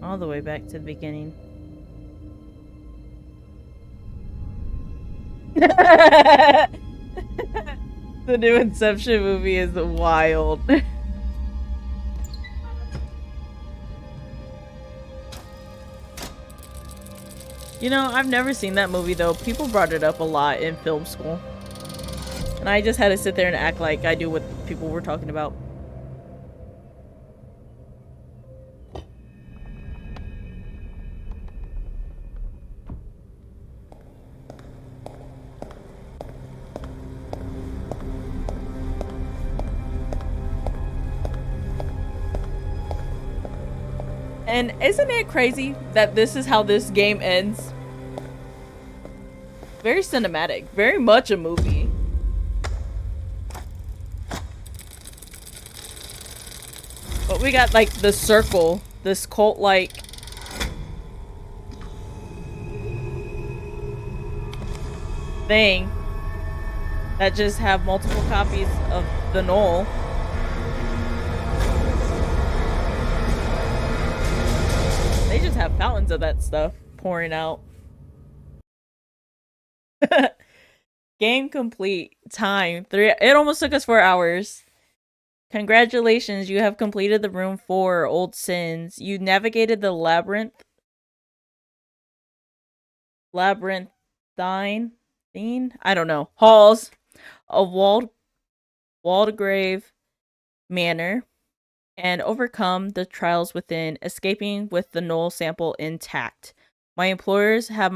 [SPEAKER 1] All the way back to the beginning. The new Inception movie is wild. You know, I've never seen that movie though. People brought it up a lot in film school. And I just had to sit there and act like I knew what people were talking about. And isn't it crazy that this is how this game ends? Very cinematic. Very much a movie. But we got like the circle. This cult-like thing that just have multiple copies of the Null. They just have fountains of that stuff pouring out. Game complete. Time 3. It almost took us 4 hours. Congratulations, you have completed the room 4, Old Sins. You navigated the labyrinthine I don't know, halls of Waldegrave Manor and overcome the trials within, escaping with the Null sample intact. My employers have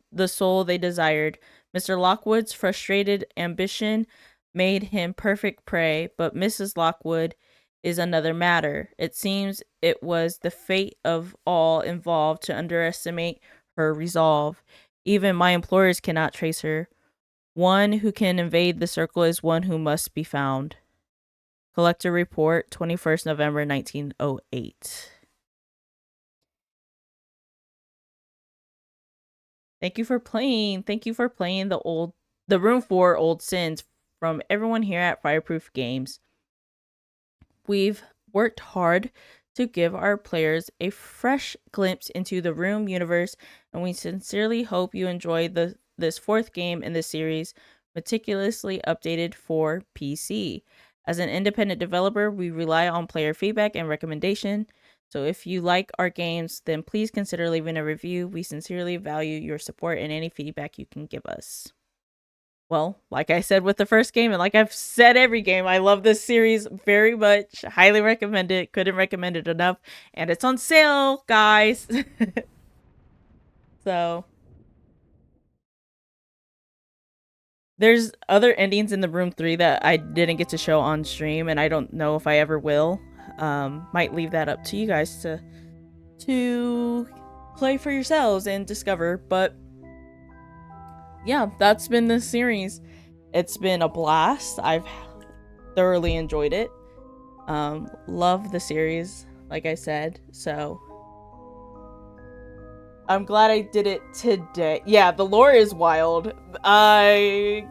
[SPEAKER 1] the soul they desired. Mr. Lockwood's frustrated ambition made him perfect prey, but Mrs. Lockwood is another matter. It seems it was the fate of all involved to underestimate her resolve. Even my employers cannot trace her. One who can invade the circle is one who must be found. Collector Report, 21st November 1908. Thank you for playing. Thank you for playing the Room 4 Old Sins from everyone here at Fireproof Games. We've worked hard to give our players a fresh glimpse into the Room universe, and we sincerely hope you enjoy this 4th game in the series, meticulously updated for PC. As an independent developer, we rely on player feedback and recommendation. So if you like our games, then please consider leaving a review. We sincerely value your support and any feedback you can give us. Well, like I said with the first game, and like I've said every game, I love this series very much. Highly recommend it. Couldn't recommend it enough. And it's on sale, guys. So there's other endings in the Room 3 that I didn't get to show on stream, and I don't know if I ever will. Might leave that up to you guys to play for yourselves and discover. But yeah, that's been this series. It's been a blast. I've thoroughly enjoyed it. Love the series, like I said. So I'm glad I did it today. Yeah, the lore is wild. I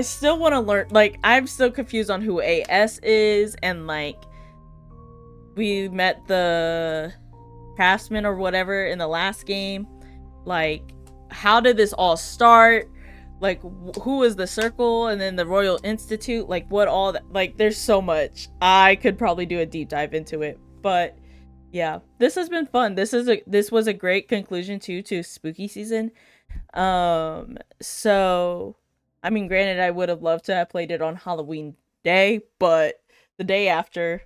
[SPEAKER 1] still want to learn. Like, I'm still confused on who AS is, and like, we met the craftsman or whatever in the last game. Like, how did this all start? Like, who is the Circle and then the Royal Institute? Like, what all that? Like, there's so much. I could probably do a deep dive into it, but yeah, this has been fun. This was a great conclusion to spooky season. So I mean, granted, I would have loved to have played it on Halloween day, but the day after.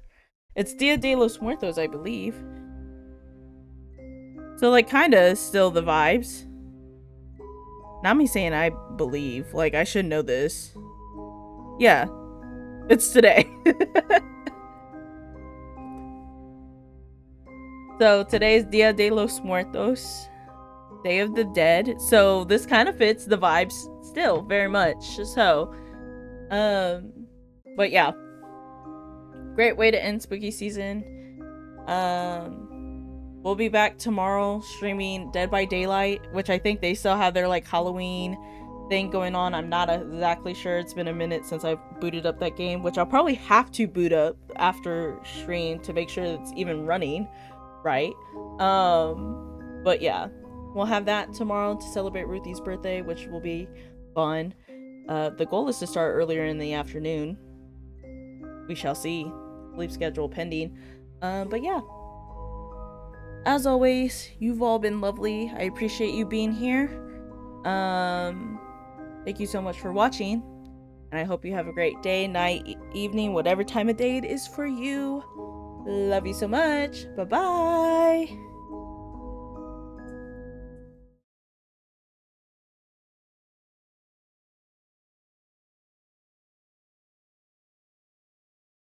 [SPEAKER 1] It's Dia de los Muertos, I believe. So, like, kinda still the vibes. Not me saying I believe. Like, I should know this. Yeah, it's today. So, today is Dia de los Muertos, Day of the Dead. So, this kind of fits the vibes still very much. So, but yeah. Great way to end spooky season. We'll be back tomorrow streaming Dead by Daylight, which I think they still have their like Halloween thing going on. I'm not exactly sure. It's been a minute since I've booted up that game, which I'll probably have to boot up after stream to make sure it's even running, right? But yeah, we'll have that tomorrow to celebrate Ruthie's birthday, which will be fun. The goal is to start earlier in the afternoon. We shall see. Sleep schedule pending. But yeah. As always, you've all been lovely. I appreciate you being here. Thank you so much for watching. And I hope you have a great day, night, evening, whatever time of day it is for you. Love you so much. Bye-bye.